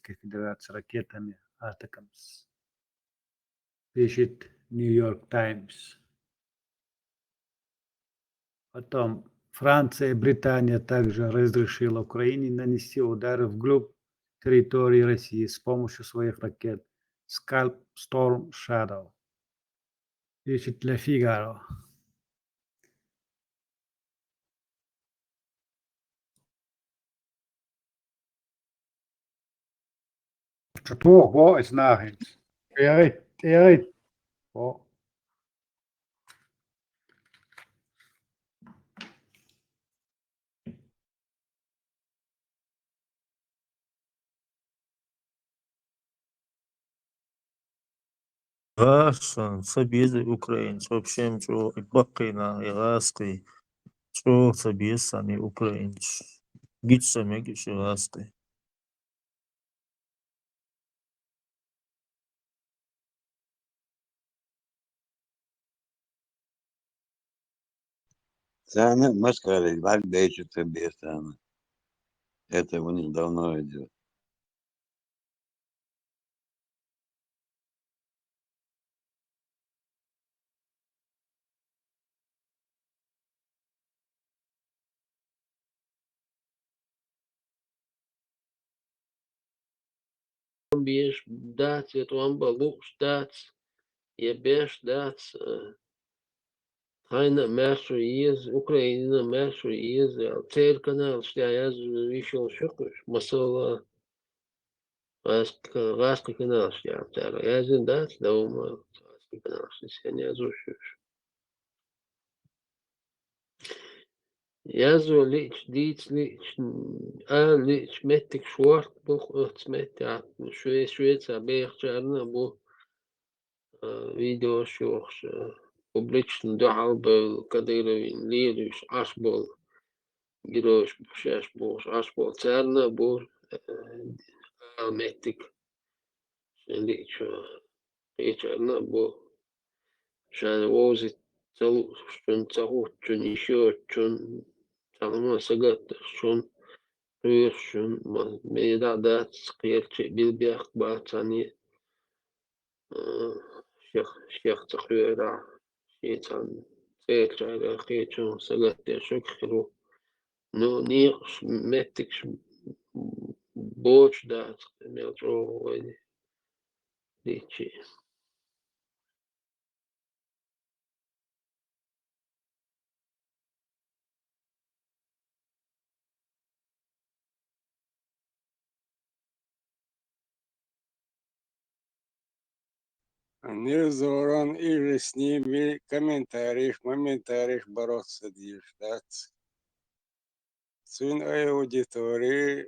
Российской Федерации ракетами «Атакамс», пишет Нью-Йорк Таймс. Потом Франция и Британия также разрешила Украине нанести удары вглубь территории России с помощью своих ракет Scalp, Storm, Shadow, пишет Le Figaro. Что, wo ist nachher? Erik, wo? Russian, Sabizы, украинцы. В общем, что Бакина, Иракский, что Sabиз, сами украинцы. Гитсами, Иракский. Сами мы сказали, так дальше тебе сами. Это у них давно идет. Беш дать, это он был дать, я беш дать, Хайна Машу из Украины, Машу из Тель-канал, что я еще шукаешь, Масола, Раска канал, что я обтяра. Я дать, да ума, Раска канал, что я не озушишь. Я лич, лич, метик шварт, бух, метик, Швеция, Бехчарна, бух, видео шош, публично дохал кадыровин, лириш, ашбол, героиш, шаш бош, ашбол, царна, бур, метик, лич, Бехчарна, бух, шан возит, шун цахут, шун еще, шун, цахма сагат, шун, шун, медадат, скирчи, билбях, бацани, شيخ تقريرا شيطان تيتر خيتون سقط شكرو نو نيقش متكش بوش دات ميترو ويدي ديتشي Нирзоран и с ними комментариев бороться диждать. Сын аудитории,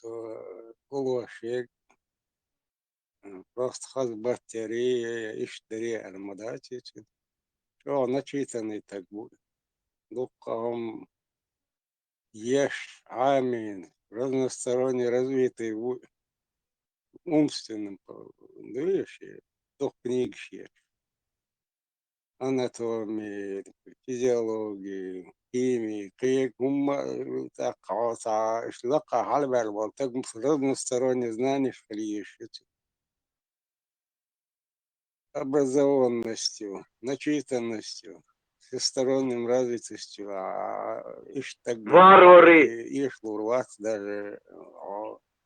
то полуашек, просто хаз батарея, иштари армадати. Что начитанный так будет. Дукам ешь, амин, разносторонне развитый умственным, видишь, дух книг ешь. Анатомии, физиологии, химии, كي هم اشتلاقها على بالمنطق разносторонние знания шкалиющие. Образованностью, начитанностью, всесторонним развитостью, ишь так ишь лурват даже,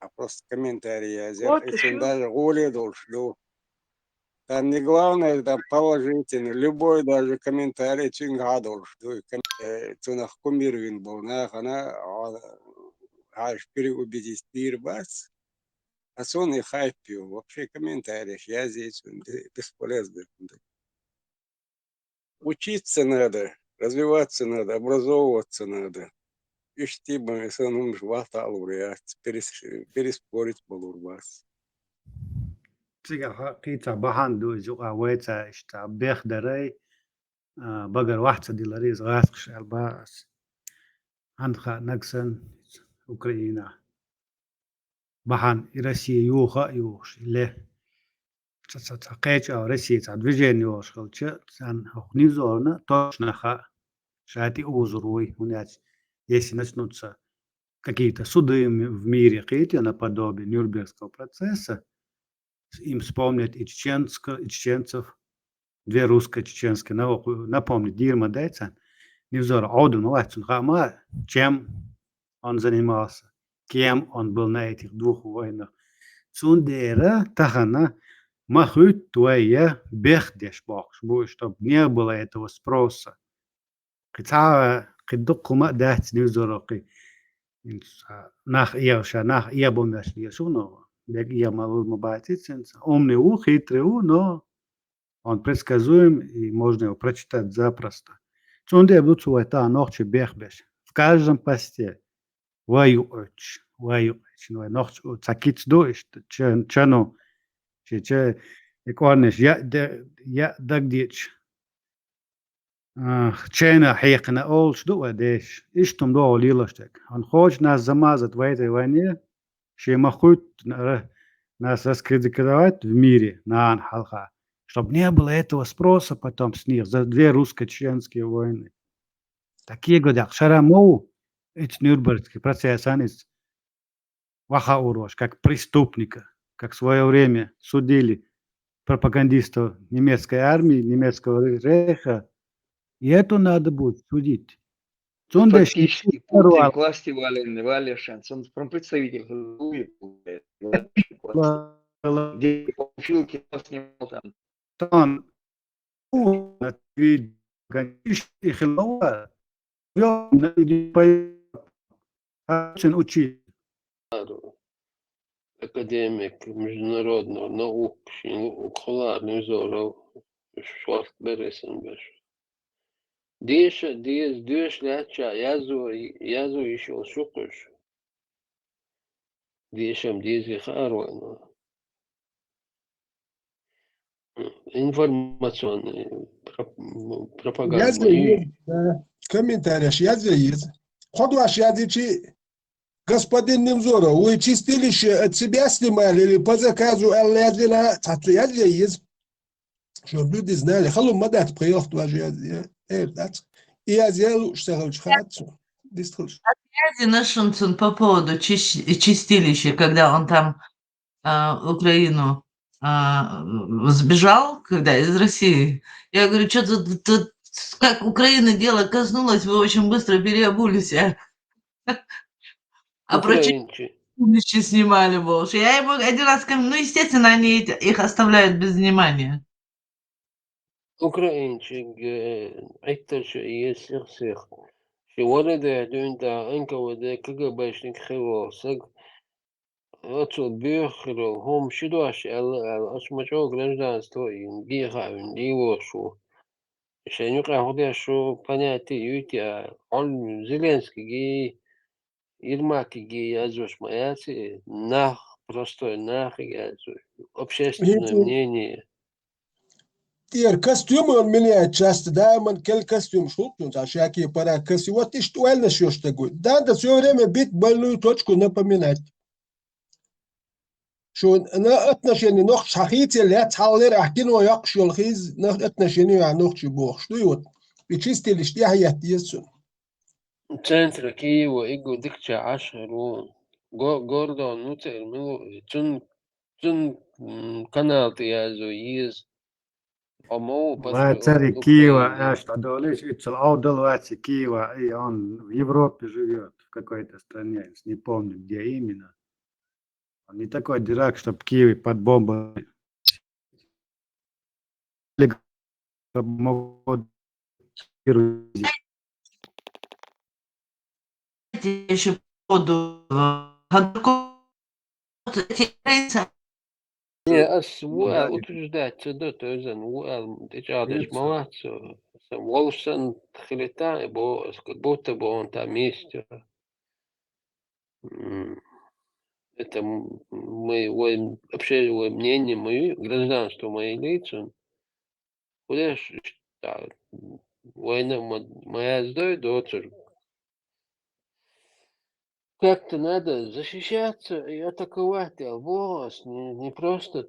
а просто комментарии, если даже голе должен. Там не главное, там положительно. Любой даже комментарий чингадол, что цунах кумирвин был, она аж переубедить пирбац, а сон и хайпил. Вообще комментарий, я здесь бесполезно. Учиться надо, развиваться надо, образовываться надо. Ишь ты бы сон жвата лауреат, переспорить балурбас. Siga qita bahan do zuqa weta ishta bekh daray bagar wahta dilaris غاسقش الباس عندها نقصن أوكرانيا bahan Россия юха юш ле تقيت أو Россия تعد فيجن يوش خلتش سان هنيزورنا точно ха شاتي أوزروي هناك يسي نسنوتسا какие-то суды в мире, какие-то наподобие Нюрнбергского процесса, им вспомнят и чеченцев, две русско-чеченские науки, напомню, Дирма Дейцан, Невзор Аудун Младцун Хама, чем он занимался, кем он был на этих двух войнах. Цундера Тахана Махут твоя бехдеш бокс, чтобы не было этого спроса. Хотя кидукума дать Невзороки. Nach Иоша, nach Иабомяш Яшуно, як я малый мабатицин, умный хитрый но он предсказуем и можно его прочитать запросто. Цунде будут суета ночи бехбеш. В каждом посте. Ваюч. Ночь цакиц дождь. Чану. Че икорнеш. Я дагдич. Чена хейкна олш дуа деш. Иштум дуа лилоштек. Он хочет нас замазать в этой войне. Шемахут нас раскритиковать в мире на Анхалха. Чтобы не было этого спроса потом с них за две русско-чеченские войны. Такие годы. Шарамоу, эти Нюрнбергский процесс, они Вахаурош, как преступника, как в свое время судили пропагандистов немецкой армии, немецкого рейха. И это надо будет судить. Фактически Путин к власти Валя Шансон, представитель где получил кино, снимал там. Академик международного наук, Ухлар Невзоров, Шварц Бересенбеш. Диеш ляча, язу еще шукуш. Диешем диези харуэна. Информационная пропаганда. Комментарий, я здесь. Ходваш, я здесь. Господин Невзоров, вы чистилище от себя снимали или по заказу Аллазина? Я здесь. Чтобы люди знали. Халу мадат приехал тоже. И я сделал, что хочу. Связи Шунцун по поводу чистилища, когда он там в Украину сбежал, когда из России. Я говорю, что тут как Украина дело коснулось, вы очень быстро переобулись. А про чистилище снимали больше. Я ему один раз сказал, ну, естественно, они их оставляют без внимания. Украинчик, это что есть всех. Сегодня да, анковый КГБшник хилосак. Отцу бюхеру, хом шидуаш, осмачо гражданство, гиха, дивошу. Еще не кажется, что понятие ютя, он Зеленский, Ермак, язуш маяци, простой общественное мнение. Теперь костюмы он меняет часто, да, man кель костюм шутнут, а всякие паракасы. Вот и что реально все такое. Надо все время бить больную точку, напоминать. Что на отношении ног шахите лет халер ахтину якшул хиз на отношении ног чебох. Что и вот. И чистили, что я яттиесу. Центр Киева иго дикча ашеру. Гордон, ну цер, ну цун канал ты язу из. Царь Киева, что долечь, это аудалвати Киева, и он в Европе живет, в какой-то стране, не помню, где именно. Он не такой дурак, чтобы в Киеве под бомбой. Еще поводу Well, утверждать, да, то есть, ты чадешь молодцу. Волшен хилита, как будто бы он там есть. Это вообще мнение мое, гражданство моей лица. Куда ж, война моя сдает, дочер. Как-то надо защищаться и атаковать волос, не просто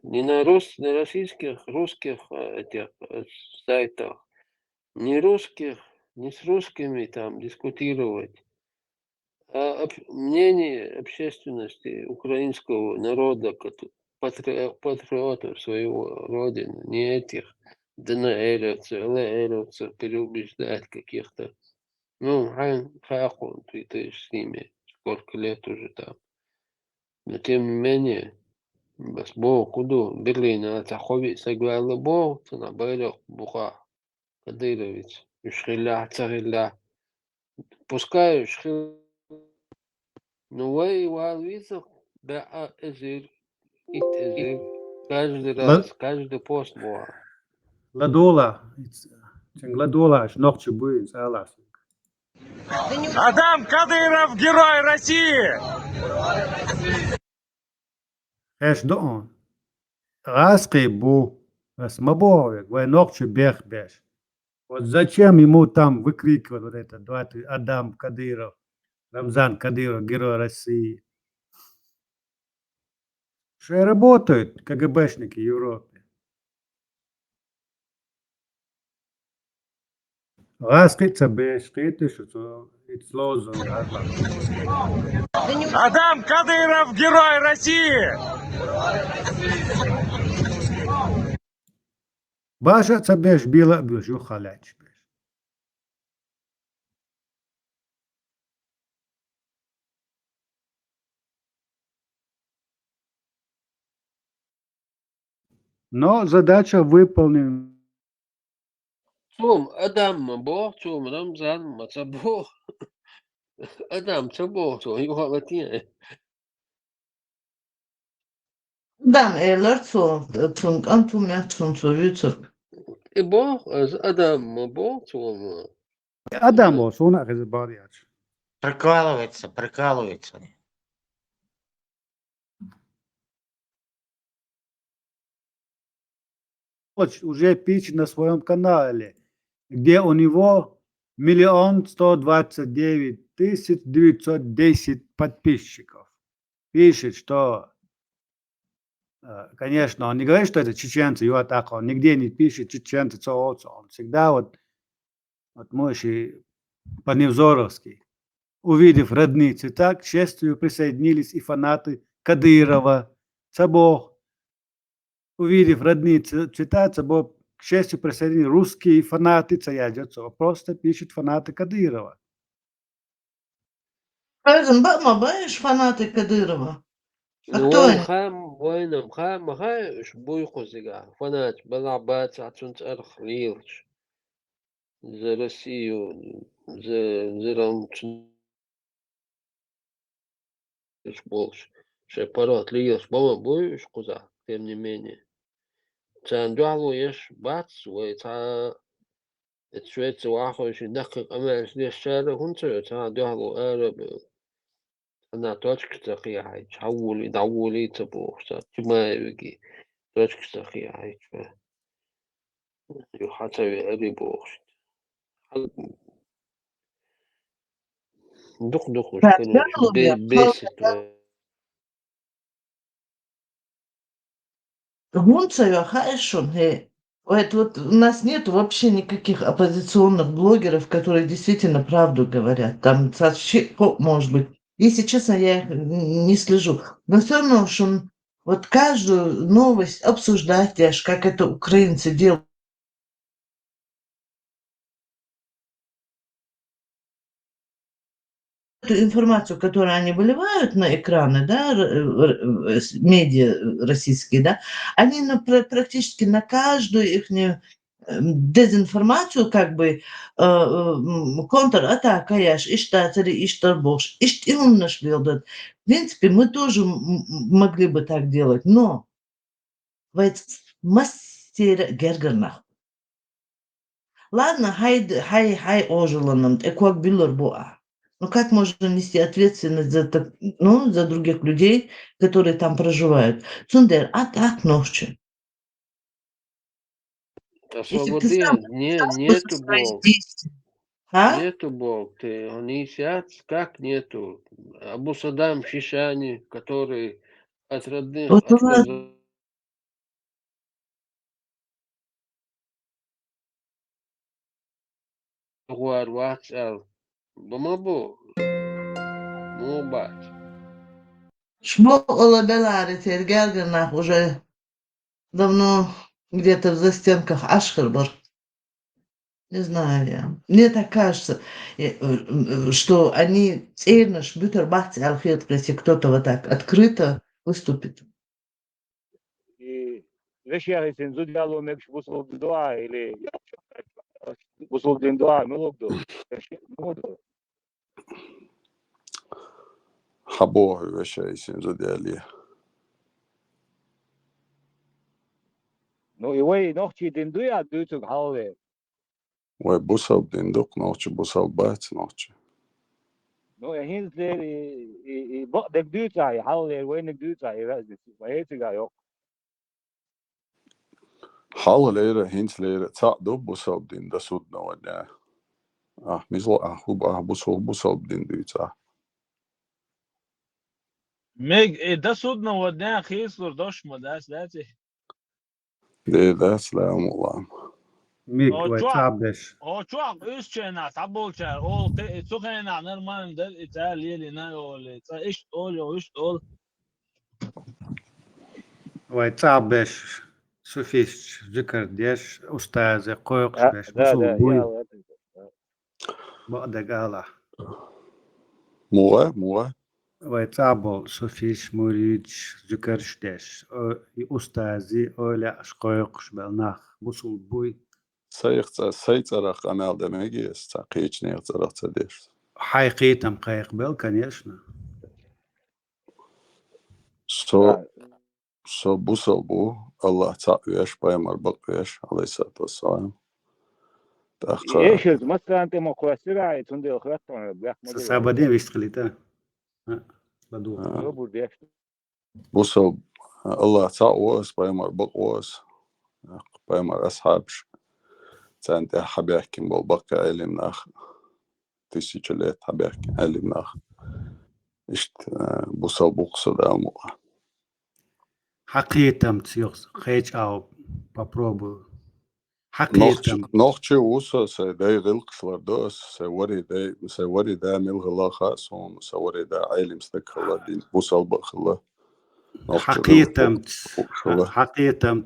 не на российских, русских этих сайтах, не русских не с русскими там дискутировать, а мнение общественности украинского народа, патриотов своего родины, не этих ДНРовцев, ЛРовцев переубеждать каких-то. Ну, Хайхун, ты ж с ними сколько лет уже там. Но тем не менее, بس بو كدو برلين تخوي سجوال بو تنبيلو بوخا كديرويتش يشخيلا تسغيلا пускай يشخيل نوي والويزك بقى ازير ازير каждый раз, каждый пост бо. Ладола. Ладола, аж ногчи будет, салас. Адам Кадыров, герой России! Эш доон. Раски бу. Смобовик, вы ногчи бех беш. Вот зачем ему там выкрикивать вот это, Адам Кадыров, Рамзан Кадыров, герой России? Что и работают КГБшники в Европе. Раски цабеш, ты что, это лозунг. Адам Кадыров, герой России! Баша цабеш била бюжу халяч. Но задача выполнена. Цум Адам бо, цум Рамзан Мацабо. Адам Цабо, цум его латин. Dan eller så punkt antum ja zum so Yüzük. И бо, Адам бо, цум. Адам был, суна разбавляч. Прикалывается, прикалывается. Уже пишет на своем канале, где у него 1 129 910 подписчиков. Пишет, что, конечно, он не говорит, что это чеченцы, его так, он нигде не пишет чеченцы, он всегда вот мощи по-невзоровски. Увидев родные цвета, к счастью, присоединились и фанаты Кадырова, Цабох. Увидев родные цвета, Цабох, к счастью, присоединились русские фанаты Цаядзецова. Просто пишет фанаты Кадырова. Özün bakma bayış fanatı Kadyrova. Кто وين они? خام وينهم خام خايش بويقو زيقا فنات بلعبات عطونت أرخ ليلش за Россию, за больше. Шепарот лиеш бома будешь куза, тем не менее. Цандуалу еш бац, ወይ ца اتشويت واخو شي دقق أما ليش شارع هنتو цандуалу أرب أنا точка تقيا تحولي دولي تبوخ تما يجي точка تقيا يحتى أبي بوخ دق وش كانوا بيسك Гунцева Хайшун, вот у нас нет вообще никаких оппозиционных блогеров, которые действительно правду говорят. Там вообще, может быть, если честно, я их не слежу. Но все равно, что вот каждую новость обсуждать, аж как это украинцы делают. Эту информацию, которую они выливают на экраны, да, медиа российские, да, они практически на каждую их дезинформацию, как бы, контратака, яш, и штатери, и штарбош, и штилнаш билдат. В принципе, мы тоже могли бы так делать, но мастер гергернах. Ладно, хай ожиланом, эквак биллер буа. Ну как можно нести ответственность за других людей, которые там проживают? Цундер, а так ночью. Если ты сам нету Бог. А? Нету Бог. Они сидят, как нету. Абу Саддам Шишани, который от родных Вот отказался. Guar WhatsApp. Bamabo. Ну, бать. Шмо Олабелари теперь Гергенах уже давно где-то в застенках Ашхербор. Не знаю я. Мне так кажется, что они цельно Бютербахти Алхет, если кто-то вот так открыто выступит. Рашия için Zudyalı mekş busul dua ile busul din dua ne oldu? Ne oldu? حبوه وشايسين زودي عليه No i noch ci din dua dütük halde. وبوصل دندق نوتش بوصل بات نوتش No hinzler bak dek dütay halde wenig dütay razı. Bayetiga yok. حال ليرة هنت ليرة تعدو بوصل دين دا سودنا ودنا ميزل هو بوصل دين ديتا Meg da sudna ودنا خيسور دوش مداس داتي. دي داس لا والله ميك O ويتعبش çok üst çena tabulçar ol sokayna normalde İtalya'yla ol iş ol üst ol ويتعبش سوفيش ذكر ديش أستاذ قوقش بش Da بوصل بوي ya. بقدر قاله موه ويتعبل سوفيش مريدش ذكرش ديش أستاذي أولا أشقوقش بالناخ بوصل بوي سيطرة قنال دمجي استقيش نيغترق تديش حقيقة قيق بل كان يشنا سو بوصل بو الله تعويش بايمر بقويش عليه الصلاة والسلام ايش مثلا انت مقصرة تندي اخرت سابدين بيشتغلتا بدو بوصل الله تعويش بايمر بقويش بايمر أصحابش تانت حبيحكي بالبقى علم ناخ تسيجلات حبيحكي علم ناخ اشت بوصل بوقصد الموقع حقيقة متسيوخ خيج أو بابروبو حقيقة نوخشي وصل سيداي غلقشلر دوس سوري دا ملغلا خاصون سوري دا عالم ستكخلا دين بوصل بخلا حقيقة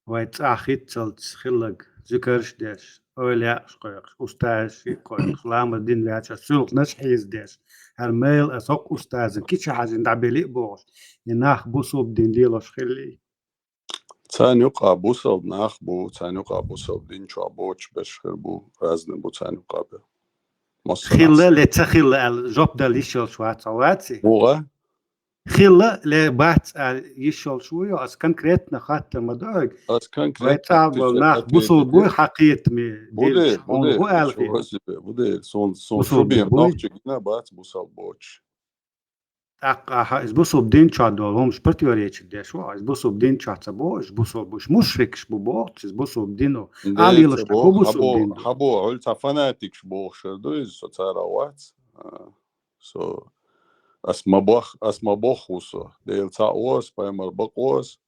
ويتأخذ تلت خلق ذكرش ديش أولياء شقيق أستاذ في قيق لام الدين لاتش سوق نشحيز ديش هرميل أسوق أستاذ كيش حاجة ندعبلي بوش يناخ بوصوب دين ليلوش خلي تان يقع بوصل ناخ بو تان يقع بوصل دين شو عبوش بشخر بو رازن بو تان يقع بو خلا لتخل الجوب دا ليشل شوات عواتي موغا خلا لبات يشل شوية أس كنكريتنا خاطر مدوغ أس كنكريتنا ويتعبل ناخ بوصل بوي حقيقة مي بوديل صون شو بيم نوخش جنا بات بوصل بوش избусоб дин чадо ломш противоречи дешо избусоб дин чацабо избусоб буш мушрикш бубо избусоб дино алилош бубусоб дин хабо ул тафанатикш бохшер доиз соцарават so اسمبوخ وصو ديل تاوس بايمر بقوس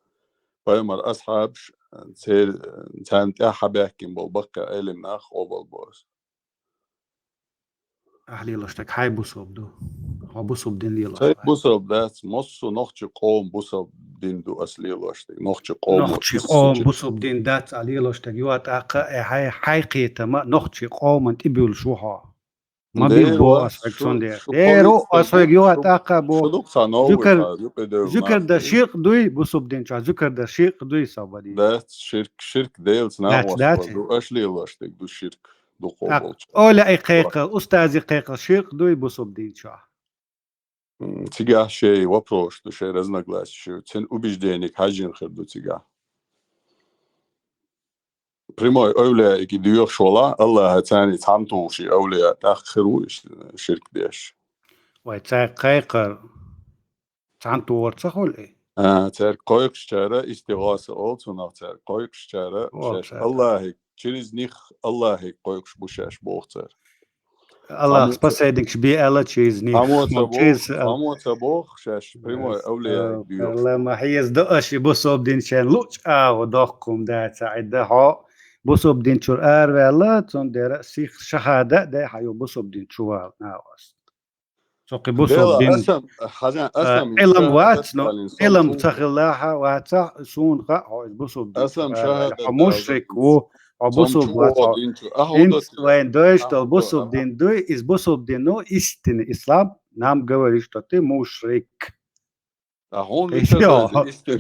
بايمر اصحابش تانتي حباكين بالبقى علم ناخ وبالبوس أهليلوشتك هاي بوصوب دو هو بوصوب دين ليلوش هاي بوصوب دات مصو نوخش قوم بوصوب دين دو أسليلوشتك نوخش قوم بوصوب دين دات أليلوشتك يوات هاي حقيقة ما نوخش قوم انت بيول شوها ما بيل بو أسفك سوندير ديرو أسفك يوات بو ذكر دا شيق دوي بوصوب دين شو ذكر دا شيق دوي صابدي دات شرك ديلز ناوش دو أسليلوشتك دو شرك أولا أي قيقة أستاذي قيقة شيق دوي بوصوب دين شاه تيجا شيء وبروش دو شيء رزنا غلاس شو تن убежденик حاجين خردو تيجا بريمو أولياء كي ديوخ شولا الله هتاني تامتو شي أولياء تأخروا شرك ديش ويتاي قيقة تامتو ورتسخول إيه تار قايق شتارة استغاثة أولتونا تار قايق شتارة الله через них الله قايقش بوشاش بوختر الله спасайдикш би ала через них амоца бог шаш прямой أولياء لما هيز دقش بوصوب دين شان لوش ودقكم دا تعد ها بوسوب دين شور ولا تون دير سيخ شهادة ده حيو بوسوب دين شوال ناوس سوقي بوسوب ديلا دين أسم حاجة أسم علم شهادة واتنو الإنسان علم شو تخلاها واتع سون قا بوسوب دين أسم شوال شهادة مشرك و صم بوسوب شو واتع دين شو أهودة انت وين دوشت أهودة بوسوب دين دوي إز بوسوب دين نو إستن إسلام نام جواريش تتي مشرك هون قيس مش يا هذا إستن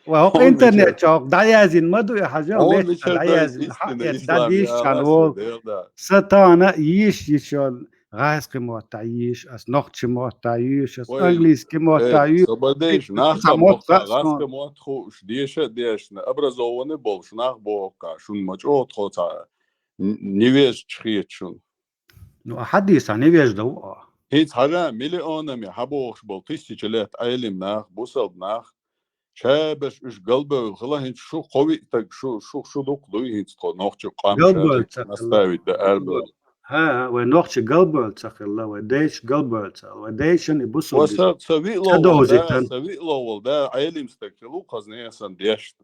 وهو هون مش انترنت شوق دعيازين مدو يا حاجة هون ليش مش هذا دعيازين إستن حق إسلام داديش يا كان راسي وول ديلا ستانا يشون غايس كموت تعيش اس نوخت موت تعيش اس وي انجليز كموت تعيش صبديش ناخ موت موقع غاس رأسون كموت خو ديش أبرزوني بولش ناخ بوقع شون مجوت خو تا نيويش تخيت شون نو حديث عن يبيش دو هيت حاجة مليون مي حبوش بول تيستي جلات عيلم ناخ بوصل ناخ شابش إيش قلبه خلا هيت شو قوي تك شو دوق دوي هيت تقول نوخش قام قلبل شابك نستاوي دا أربع ها ونوخش قلبل تخلا وديش قلبل وديشن يبصوا دي سوي لو تدوزيتن سوي لو دا عيلم استكلو قزنية سنديش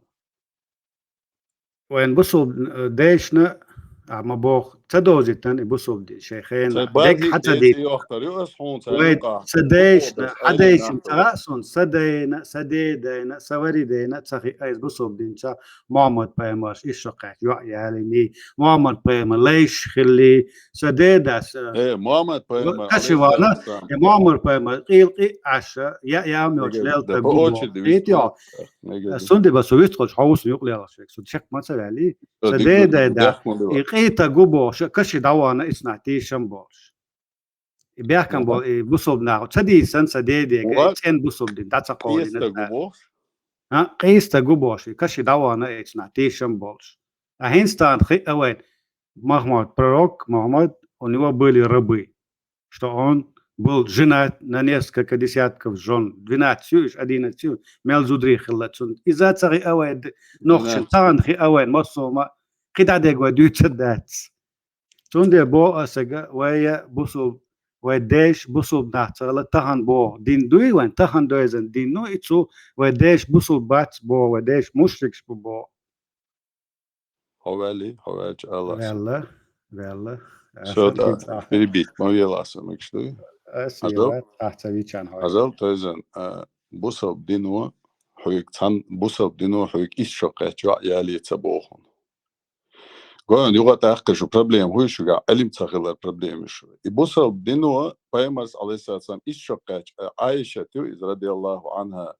وين بصوا ديشنا عم بوخ تدوزيتن يبصوا دي شيخين ديك هيك حتى دي ديتي يختار يوسحون وين تانوكا سديشنا حديش عيلم تراسون سدينا سديدينا سواريدينا تسخي ايز بصوب دينشا محمد بيمرش إشقاك يعلمي محمد بيمر ليش خلي سديداس إيه محمد بيمر عليه كشوانا السلام محمد بيمر قيل عشا يا ميوش نجد ليلتا ده بقولش قبو اللي قيت يا نجد سندي بس ويستخش حوس يقلي راسك سد شك ما سوالي ديك سديدا ديك قيتا قبو كشي دوانا اسنعتي شمبوش بيحكم بول بوصل ناو تدي سن سديدي كأن بوصل دين تاتا قولي قيس تجوبوش ها قيس تجوبوش كشي دوانا اتنا تيشن بولش أهينستان خي أوين محمد بروك محمد ونيو بولي ربي что он был женат на несколько десятков жен 12 11 مال زودري خلتون إذا تغي أوين نوخشتان خي أوين مصوما قد ديجوا دوتشدات تون بو أسجا ويا بوصل وديش بوصل نحتل تهان بو دين دوي وين تهان دويزن دين نو إتسو وديش بوصل بات بو وديش مشركش بو حوالي الله ولا شو في بيت ما يلاس مكشتوي أسيرة تحت بيتشان هاي هذا تيزن بوصل دينو حويك تان بوصل دينو حويك إيش شقة جوا يالي تبوخون قال يوغا تأخر شو problem هو شو قا علم تغير problem شو يبوصل دينو بايمرس عليه السلام إيش شقة عائشة تو إذ رضي الله عنها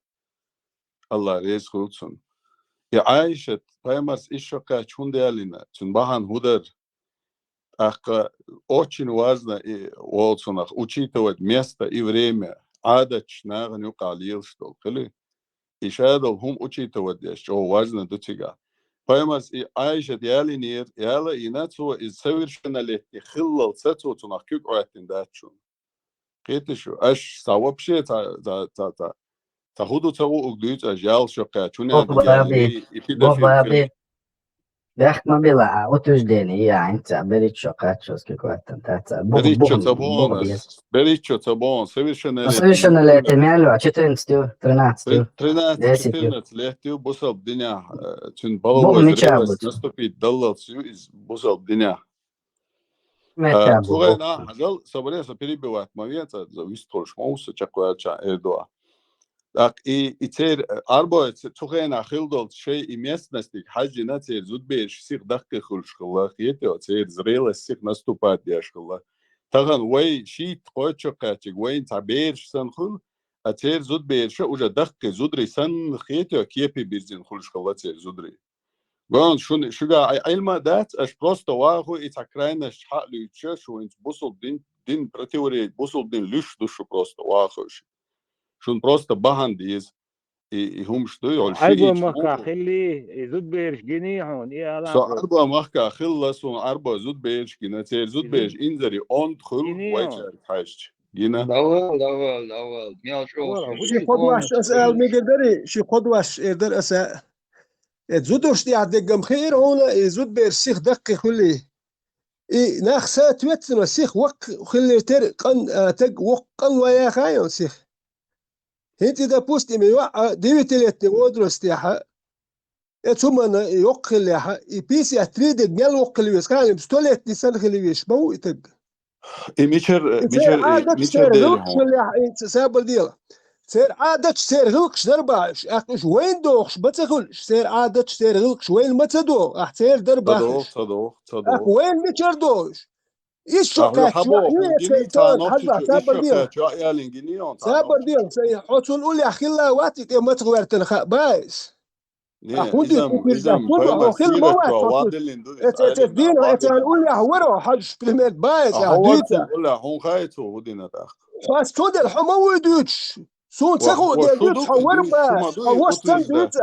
الله ريز خلصن يا عائشة بايمرس إيش شقة شون ديالنا تنبهان هودر أخ очень важно и волцунах учитывать место и время عادة شناغن يقاليل что كله إشادل هم учитывать ده что важно дотига Поймас и Айша дяли нир, яла и нацо из совершеннолетних хиллал цецо цунах кюк оятин датчун. Кетишу, аж вообще та худу цаву угдуйц аж ял шока, чуня дяли и педофил. ما بيلا وتجديني يا انت بريتشو قاتشوس كيكواتن تاتا Беричо табон, совершеннолетний. Совершеннолетний мяло, 14, 13. 13-14 лет бусал дня, чун баловый зрелость наступит, даллал из бусал дня. Слухай, хазал, собрался перебивать момент, зависит тоже шмауса, чакуяча эрдуа. Так, и теперь арбоет, слухай, хилдол, шей и местности, хаджина, теперь зудбеешь, всех дахка хульшкала, хьете, теперь зрелость всех наступает яшкала. Таган, вай, шит, хочокачик, вай, таберш, санхул, а теперь зудбеешь, уже дахка зудри, сан, хьете, кепи бирзин хульшкала, теперь зудри. Гон, шуга, айлма дат, аж просто ваху, и такрайна шха люча, шо инс бусул дин противоречит, бусул дин люш душу просто вахуш. شون просто بهنديز هم شتوي على شيء مكا خلي زود بيرش جنيه هون يا سو أربعة مكا خلص أربعة زود بيرش جنا تير زود بيرش إنزري أون خل ويجر حاجة جنا دول شي خدواش أسأل مقدري شي خدواش إقدر أسأل زودوش دي عدقم خير هون زود بيرش سيخ دقي خلي ناخ سات وتر سيخ وق خلي تر قن تج وقن ويا خايون سيخ هنتي دا بوست ميوا ديوتلت ودرستيها ثم يقل بيسي تريد ميل وقل ويسكان بستولت نسان خليش مو يتق ميشر ديلي هون سابر ديلا سير عادة سير غلقش درباش اخش وين دوخش بتخلش سير عادة سير غلقش وين ما تدو اح سير درباش صدوق وين ميشر دوش ايش شوكات سابر ديلا سي حوتون قول يا اخي الله واتك ما تغيرت الخاء بايس نقول له ورا حاج كلمات بايس هون خايته ودينا داخل فاس تود الحمو دوتش سون تخو دوتش حور باس واش سندوتش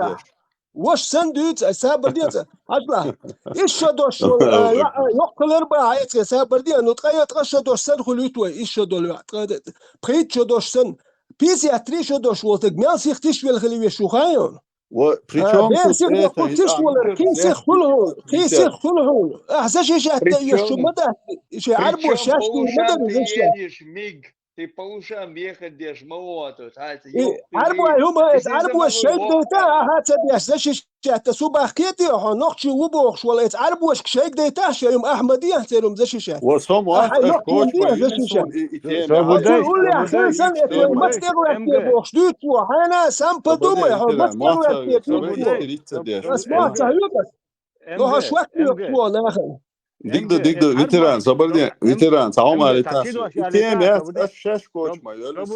واش سندوتش سابر ديتا اطلع ايش دوش يقل اربعه سابر دي نتقيت قش دوش سن خليتو ايش دول بريت دوش سن بيسي اتريش دوش ولتك مال سيختش بالخليه شو خايون وبريتشوم كيسي خلهون احساش شو مدى شي عربو شاش ميج ты по ушам ехать дешь мовото عربو هما عربو الشيء بتاع هات بيحساش تسوبا حكيتي نقشي وبوخش ولا عربو شيء ديتا شي يوم احمديه تيرم زي شيشه وصوم واحد كوتش قول لي احسن سنه ما تقدر بوخش دوت وحنا سامبل دوما ما تقدر اسمع صحيح لو هشوك ولا اخر ديك فيتران صبر دي فيتران تعوم على تاس تيم يا الشاش كوتش ما يقول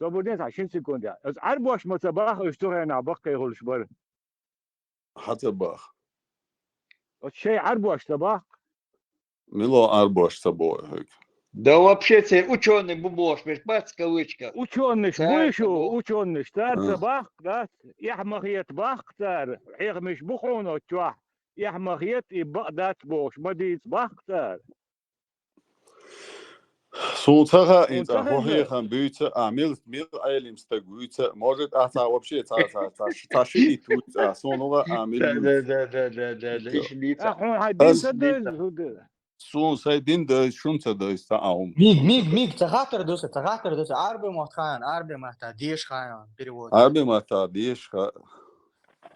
صبر 20 سكوند عربوش متباخ اشتغلنا بقى يقول شبر حتى باخ شيء عربوش تباخ ميلو عربوش تبو هيك да вообще це ученый бубош меш бац кавычка ученый вышу ученый штар тбах да يحمغيت باخ تار حيغ مش بخونه توا يحمغيت يبقدات بوش مديت باخ تار صوتها انت هو خان بيت عملت ميل ايلم استغويت может вообще تاشي توت صونوا عمل да ايش ليت سون سايدين ده شنطة ده استعوم ميج تغاتر دوس عربي محتان عربي محتا ديش خايان перевод عربي محتا ديش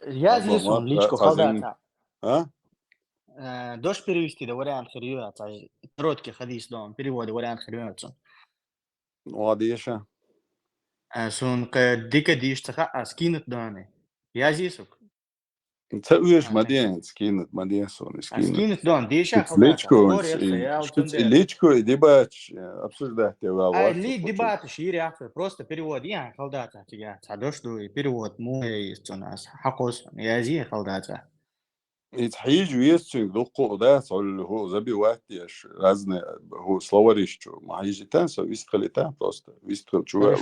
я здесь он личку халдата а дош перевести да вариант хрюя короткий хадис дом переводы вариант хрюя واديشا سون ديك ديش تخا скинет даны я здесь انت ويش مدين سكينت مدين سون سكينت دون ديشا личку дебач обсуждать его ли дебат шире просто перевод я халдата я садош и перевод мой у нас хакос я зи халдата يتحيج ويسچ دوقو ده هو زبي وقتيش разные هو словарищу ما هيجي تنسى ويستخليتها просто выстроил чува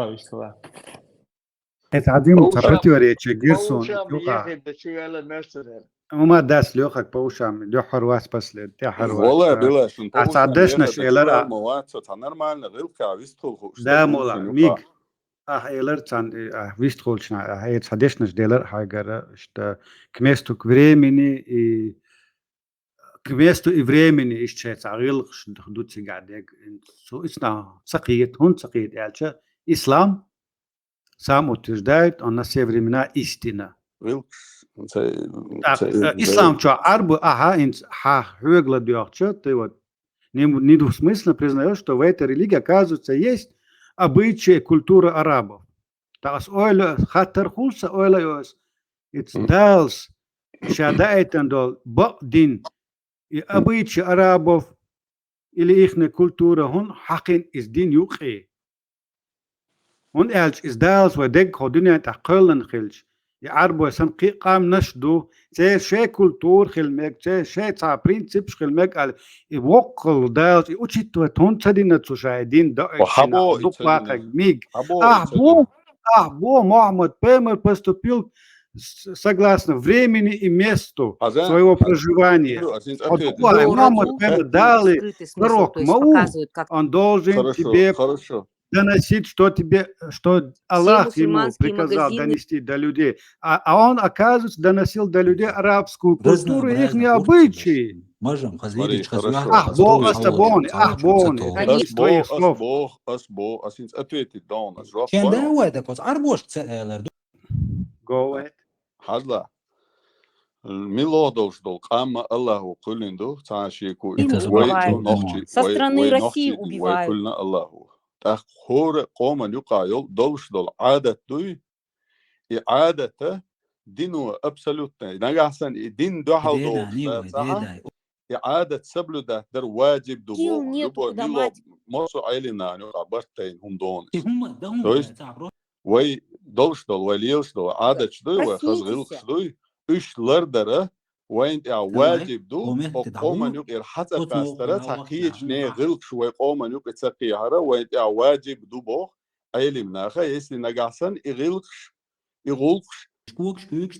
выстхала это один противоречие герсон وما داس لوخك بوشام لوحر واس بس لتحر والله بلاش اصعدشنش الر مواد نورمально غلقا ويستخل ده مولا ميج الر تان ويستخلشنا هي صدشنش دلر هاجر что كمесту к времени и كمесту и времени исчез عقل خدوتي قاعد سو اسنا سقيت هون سقيت يعني ислам сам утверждает он на все времена истина ислам что арбу хюгла дёрча ты вот недвусмысленно признаешь что в этой религии оказывается есть обычаи культура арабов тас ойла хатар хулса ойла ёс it's dals шадаэтен дол бадин и обычаи арабов или ихняя культура он хакин из дин юқи هون قالش إزدالس ودق خدني تقلن خلش يعربوا سن قام نشدو زي شيء كولتور خلمك زي شيء تاع برينسيبس خلمك على يوقل دالس يوتشيتو تون تدينا تشاهدين وحبو دوقاق ميج Мухаммад Пеймер поступил согласно времени и месту своего проживания. Мухаммад Пеймер дали пророк Маум, он должен тебе доносить, что Аллах ему приказал донести до людей. А он, оказывается, доносил до людей арабскую культуру и их обычаи. Можем, Хазлидич, Go ahead. حاجة ميلودوش дол قام الله كلندو تعاشيكو Это وي убивают. نوختي Со وي стороны وي России نوختي وي убивают. كلنا الله تخ خور قوم يقايل دولش دول عادة دوي إعادة دينو أبسلوتنا نجحسن دين دوحل دولش لا صح إعادة سبلو ده در واجب Сил دبو нету, لبو куда ميلو мать. مصو عيلنا نقع برتين هم دونس Да то есть وي دولش دول وي ليلش دول عادة شدوي وي خزغلق Проснитесь. شدوي إيش لردرة وين إع واجب دو أو قوما نيوك إرحتة قاسترة تحقيش ني غلق شوي قوما نيوك إتسقي هرا وين إع واجب دو بوخ عيلي مناخا يسي نجحسن إغلقش إغلقش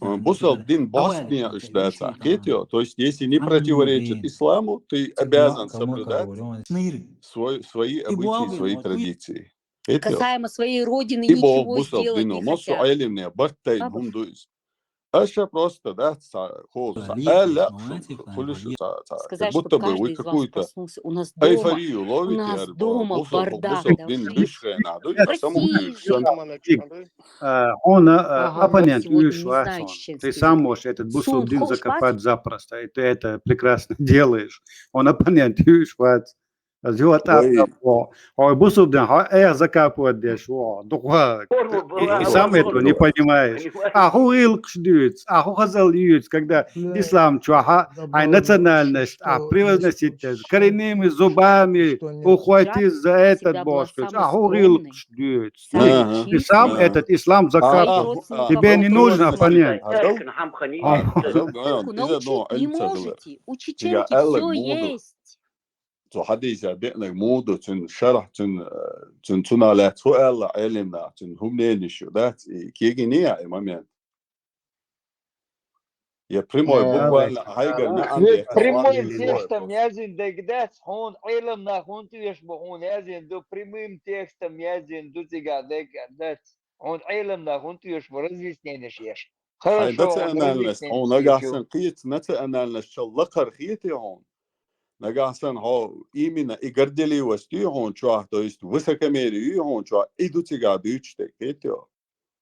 بصل دين Босния إشتات حكيتيو то есть если не противоречит исламу ты обязан соблюдать свои обычаи, свои традиции. Касаемо своей родины И Бог ничего бусал сделать дину, не мосу хотят. айлимне, бартайн Бабушка. хундуиз. Аша просто, да, хоса, аля, хулишу, как Сказать, будто чтобы бы вы каждый из вас какую-то проснулся. У нас дома, эйфорию у ловите, нас дома бардак. бусал Да дин в бишхена, в а саму России. дюйшсан. Он Ага, у вас оппонент сегодня видишь, не знаю Ватсон. Ты чеченский сам язык. можешь этот Сун, бусулдин хош, закопать запросто, и ты это прекрасно делаешь. Он оппонент видишь, Ватсон. Вот Вы, ой, бусулдин, закапывать дешь, духак. И сам этого не понимаешь. Аху илкш дюц, аху хазал дюц, когда ислам чуаха, а национальность, а превозносительность, коренными зубами ухватить за этот бошку. Аху илкш дюц. Ты сам этот ислам закапываешь. Тебе не нужно оппонент. Научить не можете. У чеченки все есть. تو حديث عدنا مودو تن شرح تن تنالا سؤال علمنا تن هم نينشو ده كيجينيا إمامين يا بريمو بوكوال هايجر نعندي Прямым текстом язин дегдес, он илм на хунту ешбухун язин до прямым текстом язин до тига дегдес. Он илм на хунту ешбу разъяснение еш. Хорошо, Хорошо, он разъяснение. Он нагасен قيت نتا أنالنا شلقر خيتي هون. نگاهسن ها ایمینا ایگردلی وستی هون چواه دوست وسکمیری هون چواه ایدو تیگا دوچته کیتیو.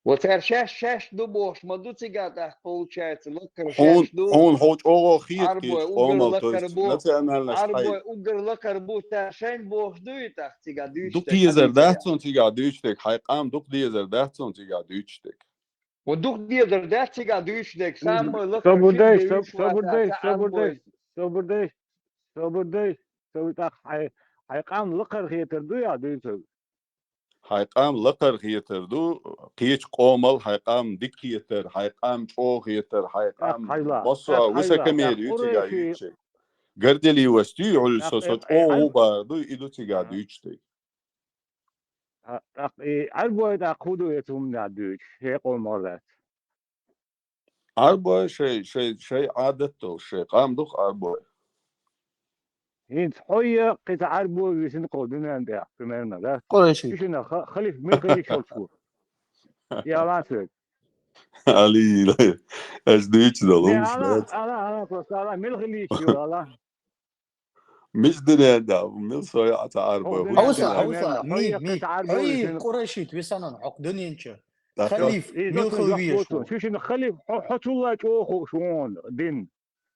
Вот шаш до бош, маду тига так получается. Лакар هون шаш до. هون هوج اوغو خيت كيت Арбой угар قومل توست лакарбо. نتا أنالنا Арбой شحيل. угар лакарбо та шайн бош дуйтах тига دوك дуйчтек. ديزر دهتون تيگا دوچتك حيقام دوك ديزر دهتون تيگا دوچتك. Вот дух дедер да тига дуйчтек. Самый лакаршит деюш вата. Арбой. صبردي سويت حيقام لقر خيتر دو يا دويتو حيقام لقر خيتر دو قيش قومل حيقام ديك خيتر حيقام شو خيتر حيقام مصر وسكميري تيجا يوتشي قردلي وستي على سوسات او باردو إدو تيجا يوتشي عربو تاخدو يتم نادوش هي قومالات عربو شيء عادته شيء قام دوخ عربو هينت حوية قطع عربو ويسن قودنا عندها بمرنا لا قريشي شنو خليف من خليف شو يا ماسك علي لا اش دويتش دولوش انا انا من خليف شو الله مش دنيا دا من صياعة عربو اوسا مي اي قريشي تويسانون عقدني انت خليف من خليف شو شنو خليف حط الله شو شلون دين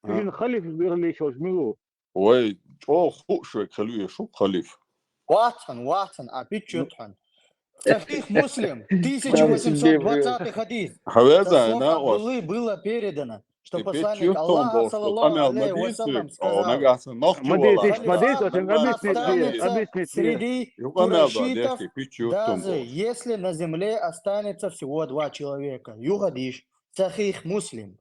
شنو خليف بيغلي شو اسمه وي او خو شو خليه شو خليف واتن ابيتشوتن صحيح مسلم 1820 حديث هذا было передано, что посланник Аллаха, саллаллаху алейхи ва саллям, сказал, останется среди курайшитов, даже если на земле останется всего 2 человека. Юхадиш, Сахих Муслим.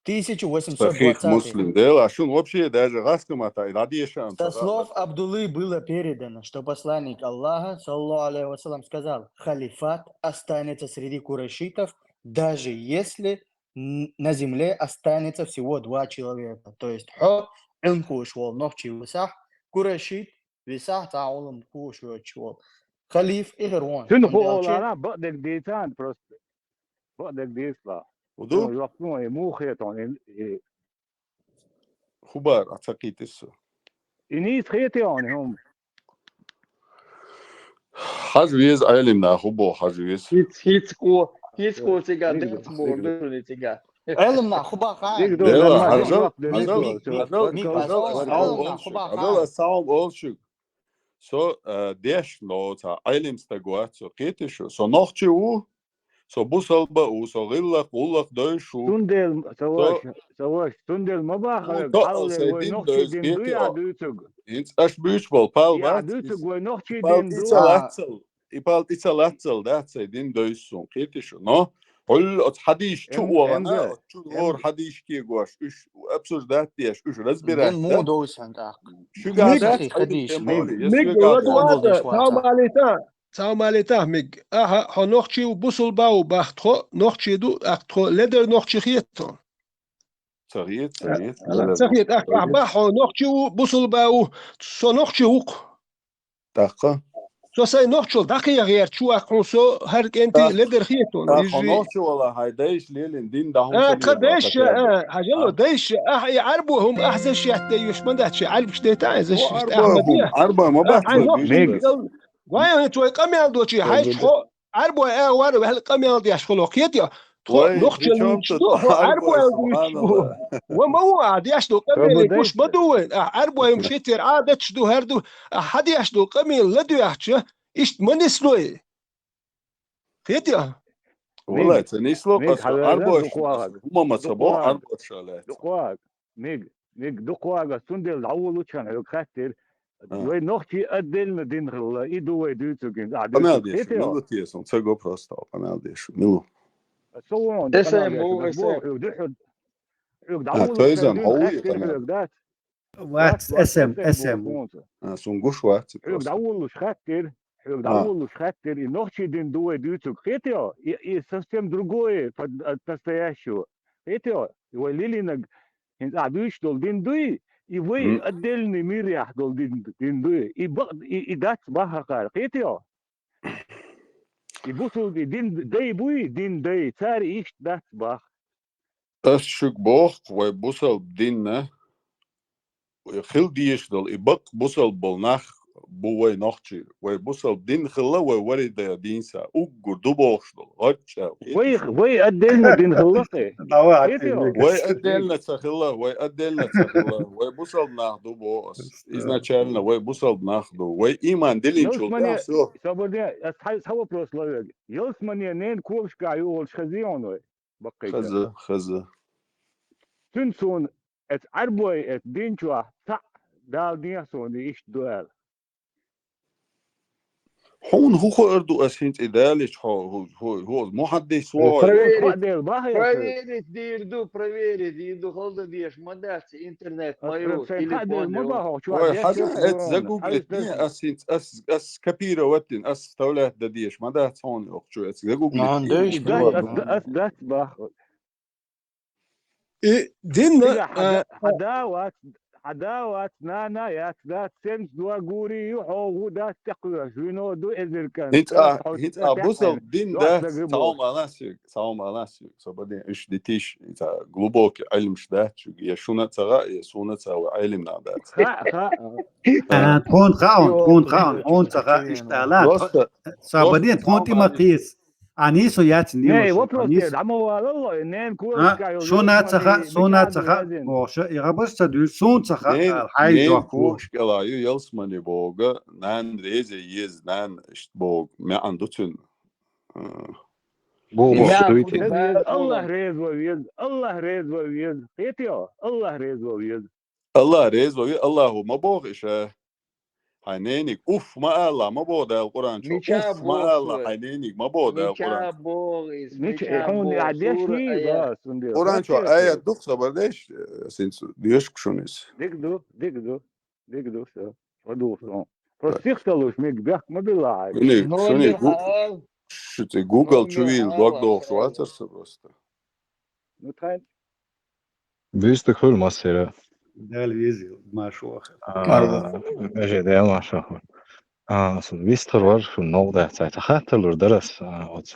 1820. Муслим, да, а что вообще даже раскомата, со слов Абдуллы было передано, что посланник Аллаха, саллаллаху алейхи ва саллям, сказал, халифат останется среди курайшитов, даже если на земле останется всего 2 человека. То есть инкуш вол нохчи висах, курайшит висах таулам куш вол. Халиф и Герон. أنا بقدر ديتان просто بقدر ديسلا ودو يوقفون مو خيطون خبار أعتقد إسه إنيس خيطون هم حجويز علمنا خبو حجويز هيتسكو تيجا دات بوردو تيجا علمنا خبا خان ديك دول ديلا لما هذا تشوف هذا الصعب أولشك سو ديش لو تا علم استجوات سو قيتشو سو نخشوا سو بوصلبا وسو غلق دوشو سندل سواش سندل ما باخ تقل حاول سيدين ونخشي دوش دين دو يا قيتي دوتك انت اش بيش بالبال يا بات دوتك ونخشي يبال دين دو إيسالاتل يبال إيسالاتل ده سيدين دوشون قيتشو نو قل حديش شو وانا شو غور حديش كي غواش ايش ابسوش دات ديش ايش رزبيرات دين مو دوسن تاك شو ميج قاعدات سخي خديش ميج ودواتا تاو ماليتا ميج اها نوخشي وبوصل باو باختخو نوخشي دو اختخو لدر نوخشي خيتو صغير لا سخيت اخ باحو نوخشي وبوصل باو سو نوخشي وق دقة سو ساي نوخشو دقيقة غير شو اخو سو هرك انت لدر خيتو يجي نوخشو والله هايدايش ليلين دين داهم قديش هجلو ديش يعربوهم احسن شيء حتى يشمدات شيء عرب شتيتا اذا شفت احمديه عربهم ما ميج وايا توي قميال دوتشي هايش خو عربو وارو هل قميال ديش خلوق يتيا خو نخشل شدو هو عربو شو ومو عاد يشدو قميل كوش بدوين عربو يمشيتر عادة شدو هردو حد يشدو قميل لدو يحشي ايش منسلوي يتيا والله تنيسلو بس عربوش هم ما صبوا عربوش شالات ميج دقواغا سندل عولو كان يكثر وين نختي أدلنا دين خلا إيدو ويدوتوكين قنال ديش ملو تيسون تسقو بروستو قنال ديش ملو سوون اسمو تويزن هوي قنال واتس اسم سونغوش واتس دعولوش خاطر دعولوش خاطر نختي دين دو ويدوتوك خيتيو совсем другое настоящего خيتيو وليلي هن عدوش دول دين دوي يبوي أدلني ميريح دول دين دوي يدات باها قال قيتيو يبوسوا دين داي بوي دين داي تاري إيش دات باخ أشك بوخ ويبوسل ديننا ويخل ديش دول يبق بوسل بالنخ بوي نختي ويبوسل دين خلا ويوري دين سا أوجر دوبوش دول غتشا وي أدلنا دين خلاقي وي أدلنا تخلا وي بوسل ناخدو بوس изначально وي بوسل ناخدو وي إيمان دلين شو تاسو سبودي هو بروسلوج يلسمني نين كوش كايول خزيونوي بقيت خزة تنسون ات عربوي ات دينشوا تا دال دياسون إيش دوال هون هو أردو أسينت إدالش هو مو حد يسوى проверить ديردو خلص ديش مدات انترنت مايو تليفون حاجة اتزاقوق اتنين أسينت أس كبيرة واتن أس تولاه ديش مدات هون أخشو اتزاقوق ديش أس باخ دينا عداوات نانا يا ذات سنس دوا غوري هو ذات تقوى شنو دو إذا كان هيت أبوسل دين ده ساوم أناسيك سبادين إيش ديتيش إنت глубокий علم شدات شو يشونا ترى يسونا ترى علم نادات تكون خاون هون ترى إشتغلات سبادين تكون تمقيس أنيسو يات نيوش أنيس عمو والله إنين كوش كايو سونا تخا وش يغبش تدو سون تخا الحي جو كوش كلايو يلسمني بوغا نان ريزي يز نان إشت بوغ ما عندوتن الله ريز ويز قيتيو الله ريز ويز الله ما بوغ إشه حنينك اوف ما الله ما بودا القران شو اوف ما الله حنينك ما بودا القران هون عديشني بس القران شو ايه دق صبردش سنس ديش شونيس ديك شو ودوس بروسيختلوش ميك بيخ ما بالله شوني شو جوجل شويل دوغ شو اترس بس نتاين بيست كل مصيره ده الفيزيو ما شو آخر ماشي ده ما شو آخر أصل بيستر شو النوع تاعت خاطر درس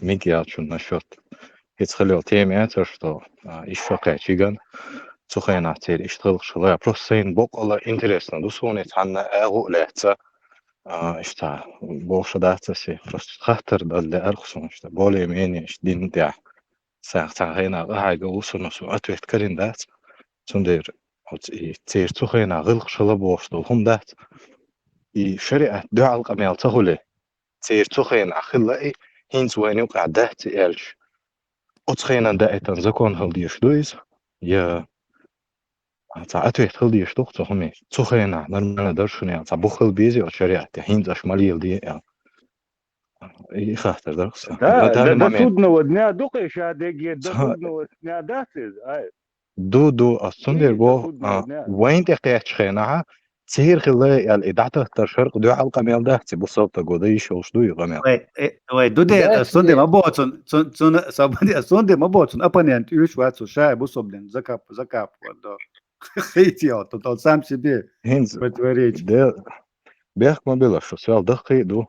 ميجيات شو نشوت يتخلي تيمات شو إشفاق تيجان سخين عتير يشتغل شغله بروسين بوق الله إنترسنا دوسوني عنا أغو لهتا إشتا بوش داتسي بروس خاطر ده اللي أرخصون إشتا بولي ميني إش دين تاع ساعتين هاي وصلنا سوات وقت كرين دات سندير تيرتو خينا غلق شلا بوشتو هم دات شريعة دعاء القميل تهولي تيرتو خينا خلا هينز وين يوقع دات إلش أتخينا دائتا زكون هل ديش يا ساعات وقت هل ديش دوخ تهمي تخينا نرمنا درشني بخل بيزي وشريعة هينز أشمالي دي خاطر درس ده سودنا ودنيا دوقي شادق ده سودنا ودنيا داسز دو أصندر بو وين تقيت شخينها تسير خلي الإدعاء تشرق دو على القميل ده بصوت قضيش وشدو يقميل وي دو ده أصندر ما بوتون صابني أصندر ما بوتون أبني أنت يوش واتسو شاي بصوبلين زكاب ولا خيتيو تطول سامسي بيه هنز بتوريج بيخ ما بلا شو سؤال دقيق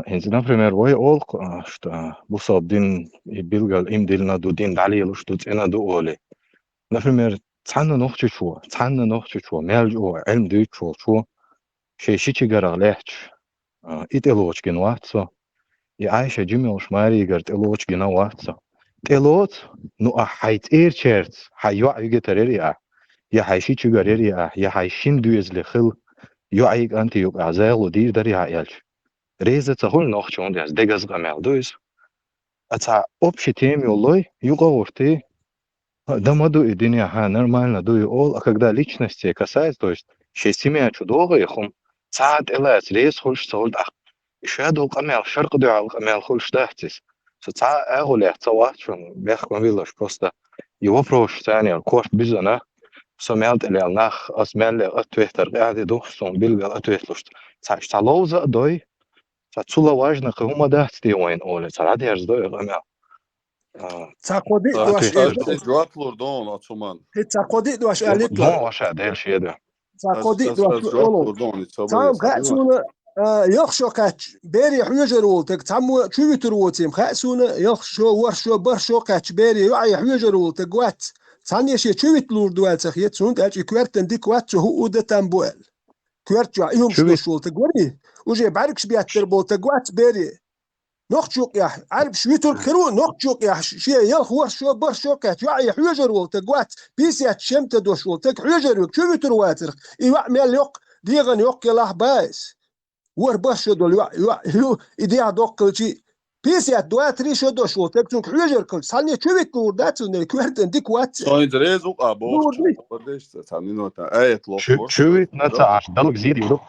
هنز например وي أول что بصوب دين بيلقى إم ديلنا دو دين دعلي لشتو تينا دو أولي например تعنا نخشى شو مالج أو علم ديت شو شيء جرى ليش إتلوش جنواتسا يعيش جميع شماري قرت إلوش جنواتسا تلوت نو حيت إيرشيرت حيوع يجتريريا يا حيشي تجاريريا يا حيشين دويز لخل يعيق أنت يبقى عزال ودير دريا يالش ريزة تقول نخشى عندي از دجاز قمع دويز أتع أبشي تيم يولوي يقورتي да маду и дня нормально дуй ол, а когда личности касается, то есть шестимя чудовых ихом, цад элас рейс хольш солдах. Еще я долго мел шарк дуал мел хольш дахтис. Соца эголе цават шон бех мавилаш просто его проштание кош бизана сомелт эле нах асмеле ответер قاعد دوخ сон билга ответлуш. Цаш талоза дой. Цацула важно кому дахти вайн оле. Цад ярз дой гамел. تعقدي واش جوات لوردون أتومان تعقدي واش عليك لا واش عدل شيء ده تعقدي واش لوردون تام قاسون يخشو كاتش بيري حوجر ولتك تام تشويتر وتيم قاسون يخشو ورشو برشو كاتش بيري يعي حوجر ولتك وات ثاني شيء تشويت لوردوال تخيت سون تاجي كوارتن ديك وات هو ده تامبوال كوارت يوم شو تقولي وجي بعركش بياتر بولتك وات بيري نخشوك يا عارف شويتر كرو نخشوك يا شيء يخور شو برشو كات يعي حوجر ولتقوات بيسيات شمت دوش ولتك حوجر شويتر واتر يعمل يق ديغن يق يلاه بايس ور برشو دول يو إديا دوق شيء بيسيات دواتري شو دوش ولتك تون حوجر كل سالني شويت لوردات ونكوارتن ديك وات صايد ريزو أبوش بديش تسامين وتا آية لوكو شويت نتاعش دلوك زيد يدوق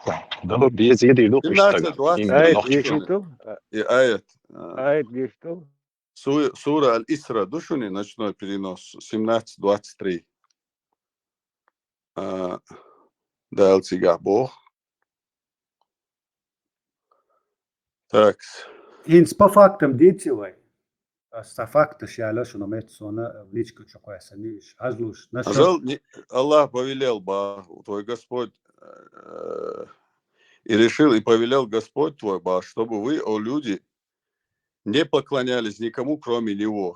دلوك بيزيد يدوق آية جيشتو Сура Аль-Исра, душуни, ночной перенос, 17:23. Дал цигах Бог. Так. Инс по фактам детивай. Ста факта шиалаш на метсона в личку чокоясаниш. Азлуш. Аллах повелел твой Господь и решил и повелел Господь твой чтобы вы, о люди, не поклонялись никому, кроме Него.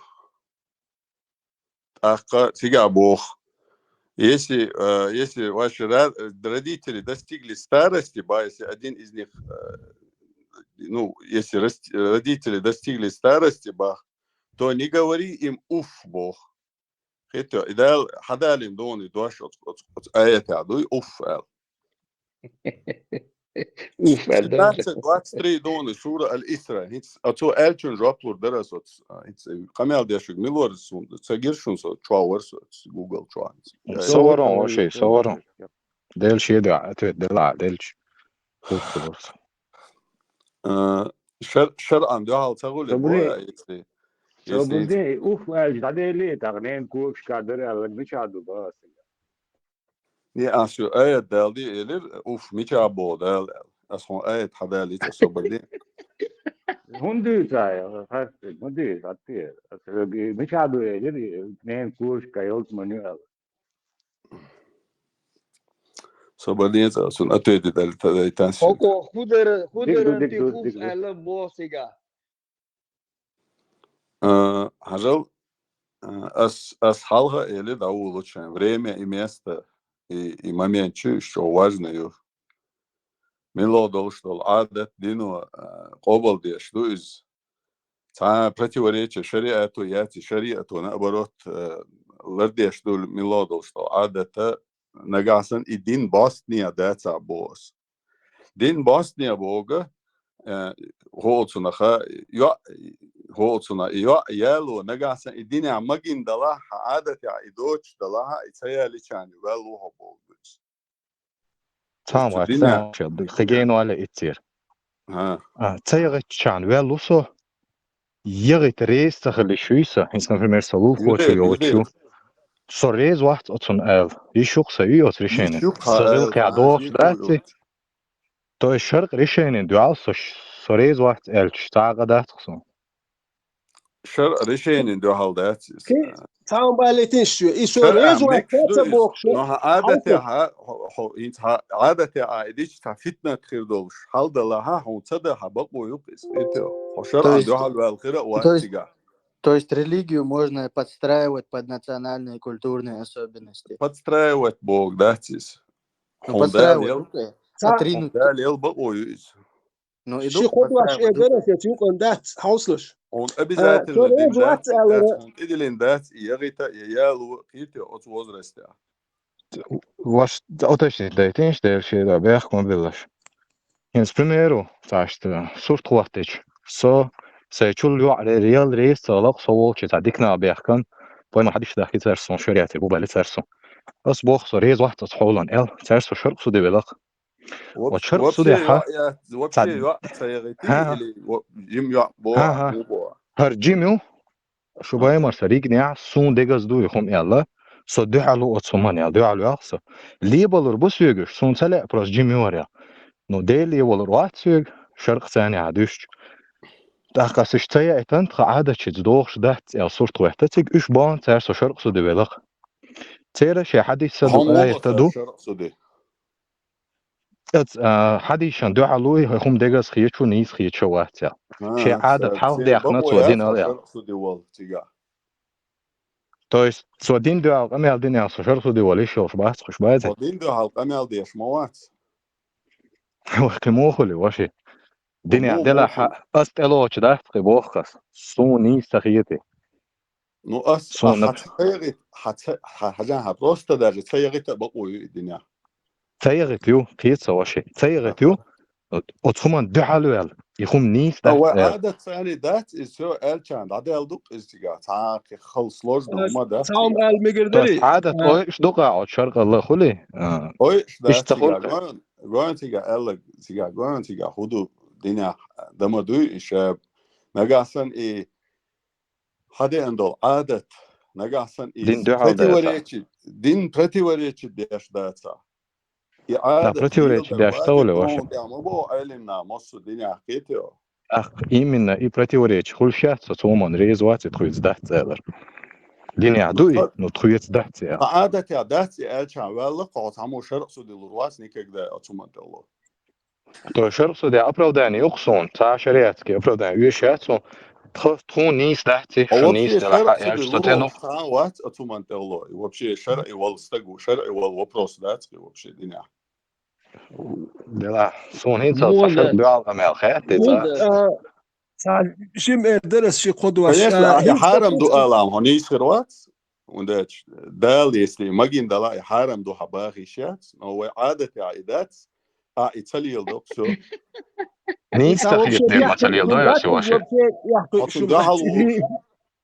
Сега Бог. Если ваши родители достигли старости, если один из них, если родители достигли старости, то не говори им «уф, Бог». إذا حدا لهم دون يدوش آيات عدوي أوف قال. 23 دون سورة الإسراء. أتو ألتون رابلور درس قميل ديشك ميلور تسجيرشون تشاورس جوجل تشانس. صورون وشي صورون. ديلش يدع دلع ديلش. شرعا ده تقول بويا Sabunde dadeli tagnen kuş kadar alak dışarıda bas. Niye asıyor ayet deldi elir miça bo del asıl ayet hadali tasabburdi. Hundu saya hundu hatta asıl miça do elir nen kuş kayot manuel. Sabırdi asıl atedi del tansi. Oko hudera ti kuf ala bosiga. Хажал асхалга или да улучшаем время и место и момент что важно. Мило дол что адет дину кобал деш дуиз تا противоречие шариату яти шариату наоборот лардеш дул милодолсто адата нагасан и дин Bosnia даца бос. Дин Bosnia бога هوتسونا هوتسونا يالو نجاسا الدنيا مجين دلها عادة عيدوش دلها يتهيألي كان يبالو هبوغس تام الدنيا شد خجين ولا إتير ها تيجي كان ويلوسو يجي تريس تخلي شويسة إنسان في مرسلو خوش يوتشو سوريز واحد أصلا أل يشوق سوي أتريشين صغير كعدوش داتي تو الشرق ريشين دوال سوريز واحد أل تشتاق دات خصو شر ريشين دو هالدات تام بالتين شو يسوريز واحد تبوخشو نها عادتها هو إنت عادتها إديش تفتنا خير دولش هل دلها هون صدها بقو يقص إنتو وشر دو هال والخير واتجاه. То есть религию можно подстраивать под национальные и культурные особенности. Подстраивать Бог, да, тис. Подстраивать, отринуть. Ну, иду подстраивать. Он обязательно дать, и я кити от возраста. Ваш отечный дайтин, что ще да бях мобилаш. Инс примеру, ташта сурт хватич. سيشول على ريال ريس طلاق صوّل تعديكنا بيحكن باي ما حدش داخل ترسون شريعتي بوبالي ترسون بس بوخ ريز واحد تصحولن ال ترسو شرق سودي بلق وشرق سودي ها جيم بو هر جيميو شو باي مرسريق نيع سون ديغاز دو يخم يلا سو دو علو اتسومان يلا دو علو اخسو لي بالور بس يغش سون تلا براس جيميو وريا نو ديلي والر وات سيغ شرق ثاني عدوش تاقاس اشتيا اتنت عادة تدوخش دات يا صورت وحدتك اش بان ترسو شرق سودي بلق تيرا شي حديث سدو آية تدو حديث دو علوي هم ديغاز خيتشو نيس خيتشو واتيا شي عادة حاول دي اخنات ودين عليها То есть سودين دو على دين يا شرق سودي وليش وش باس خش باز سودين دو على دي شموات وخي موخلي واشي دنيا دلا أستلوش ده تبوخس سوني سخيتي نو أس حتى حاجة بروستا درجة تيغت بقوي الدنيا تيغت يو كيس واشي تيغت يو أتخمن دعالو يخم نيس ده هو عادة يعني دات إسو ألشان عادة يلدق إستيقا تاكي خلص لوج دوما ده تاهم المقدري عادة إيش دقا عود شرق الله خلي إيش تقول قوان تيقا ألق تيقا قوان تيقا هدو دنيا دمدوي إشاب نجاسن هذا عنده عادة نجاسن دين برتيوريتش ديش داتا عادة برتيوريتش ديش طولة واش مو بو علمنا مصر دنيا كيتو إيمنا برتيوريتش كل شيء تصومن ريز وات تخويز دات زادر دنيا عدوي نتخويز دات يا عادة يا دات ألشان ولا قاط عمو شرق سودي الرواس نيكك ده أتومن الله تو شرق سودي أبروداني يقصون تا شريعتك أبروداني ويشاتون تخون نيس دهتي شو نيس دلحق يشتتنو وات أتومن الله وبشي شرعي والستقو شرعي والوبروس داتي وبشي دنيا لا سون هين صار شرق دوال أمال خياتي تا جيم درس شي قدوة يا حارم دو ألام هنيس خروات وندش دال يسلي ماجين دلا حارم دو حباغي شات هو عادة عائدات إيطاليا دوكسو نيس تخيل دير ماتاليا دو يا شواشي يحكي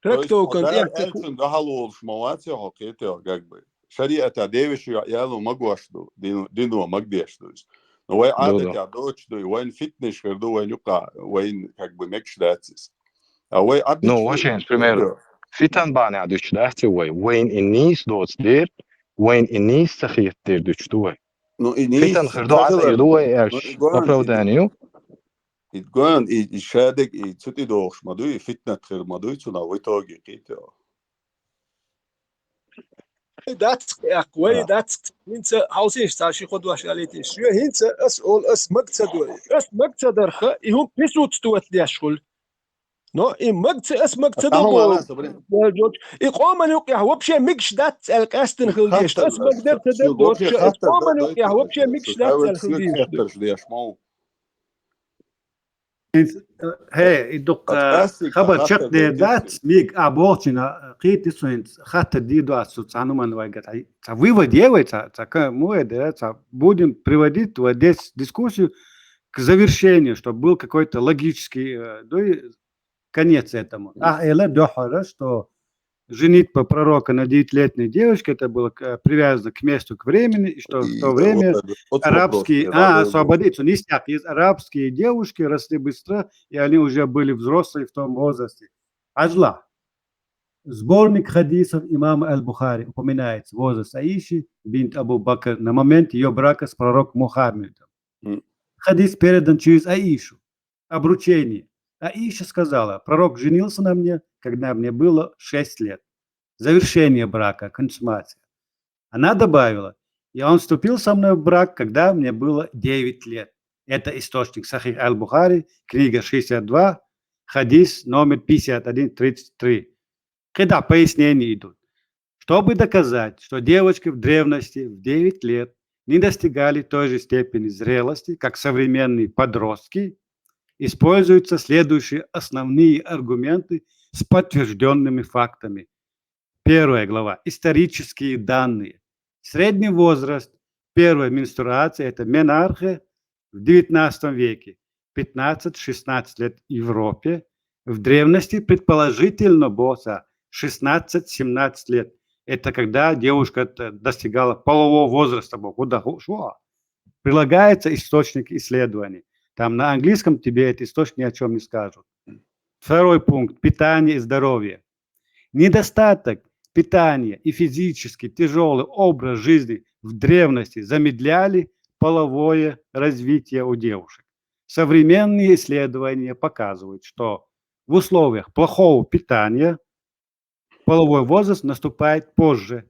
ركتو كنت يحكي دهالو شمواتي حقيقة قاقبي شريعة ديوش يالو مقواشدو دينو مقديشدو هو عادة عدوشدو وين فتنش كردو وين يقع وين قاقبي مكش داتس هو عادة نو واشين بريميرو فتن باني عدوش داتي وين النيس دوتس دير وين النيس تخيل دير دوش دوي فتن خردو عطا يدوي إيش أبرودانيو يتقول يشادق يتسوتي دوخش مدوي فتنة خير مدوي تناوي توقي قيتو داتك أقوي داتك هنت عاوزينش تعشي قدوة شاليتي شو هنت أسأل أس مقتدر خ يهم بيسوت توت ليشغل نو اس مقتدر يقوم يوقع هو بشي مكش دات القاستن خلديش اس مقدر تدبوت يقوم يوقع هو بشي مكش دات الخلديش هي يدق خبر شق دات ميك أبوتنا قيت سوين خات ديدو أسوتسانو من واجت أي вывод делается так мы это будем приводить вот здесь дискуссию к завершению, чтобы был какой-то логический конец этому. Эла дохара, что женитьба пророка на 9-летней девочке, это было привязано к месту, к времени, и что в то время арабские, освободиться, ништяк, есть арабские девушки росли быстро, и они уже были взрослые в том возрасте. Ажла. Сборник хадисов имама Аль-Бухари упоминается возраст Аиши, бинт Абу Бакр, на момент ее брака с пророком Мухаммедом. Хадис передан через Аишу. Обручение. Аиша сказала, пророк женился на мне, когда мне было 6 лет. Завершение брака, консумация. Она добавила, и он вступил со мной в брак, когда мне было 9 лет. Это источник Сахих Аль-Бухари, книга 62, хадис номер 5133. Когда пояснения идут. Чтобы доказать, что девочки в древности в 9 лет не достигали той же степени зрелости, как современные подростки, используются следующие основные аргументы с подтвержденными фактами. Первая глава. Исторические данные. Средний возраст первой менструации – это менархе в 19 веке. 15-16 лет в Европе. В древности предположительно было 16-17 лет. Это когда девушка достигала полового возраста. Прилагается источник исследований. Там на английском тебе этот источник ни о чем не скажут. Второй пункт. Питание и здоровье. Недостаток питания и физически тяжелый образ жизни в древности замедляли половое развитие у девушек. Современные исследования показывают, что в условиях плохого питания половой возраст наступает позже.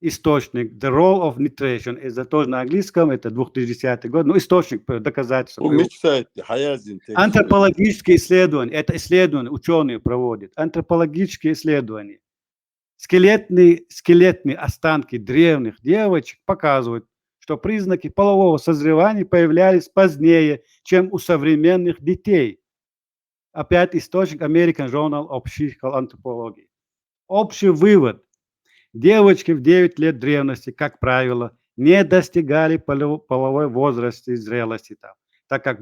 Источник The Role of Nutrition, это тоже на английском, это 2010 год, но источник доказательства. Антропологические исследования, это исследования ученые проводят, антропологические исследования. Скелетные останки древних девочек показывают, что признаки полового созревания появлялись позднее, чем у современных детей. Опять источник American Journal of Physical Anthropology. Общий вывод. Девочки в 9 лет древности, как правило, не достигали половой возраста и зрелости, так как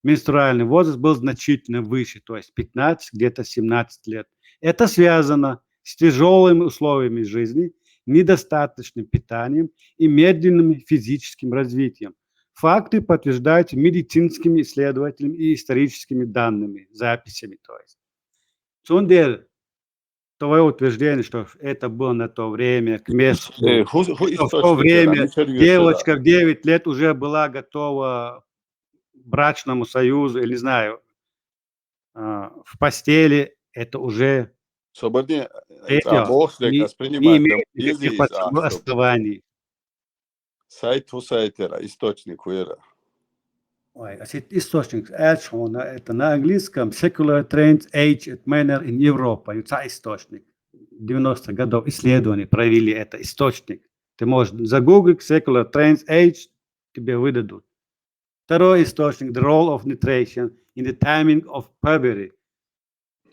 менструальный возраст был значительно выше, то есть 15, где-то 17 лет. Это связано с тяжелыми условиями жизни, недостаточным питанием и медленным физическим развитием. Факты подтверждаются медицинскими исследователями и историческими данными, записями. То есть. Твое утверждение, что это было на то время, к месту, в то время девочка в 9 лет уже была готова к брачному союзу, или, не знаю, в постели, это уже не имеет никаких оснований. Источник вера. Ой, источник, это на английском Secular Trends, Age and Manner in Europe. Это источник. 90 годов исследований провели это источник. Ты можешь загуглить Secular Trends, Age, тебе выдадут. Второй источник, The Role of Nutrition in the Timing of Puberty.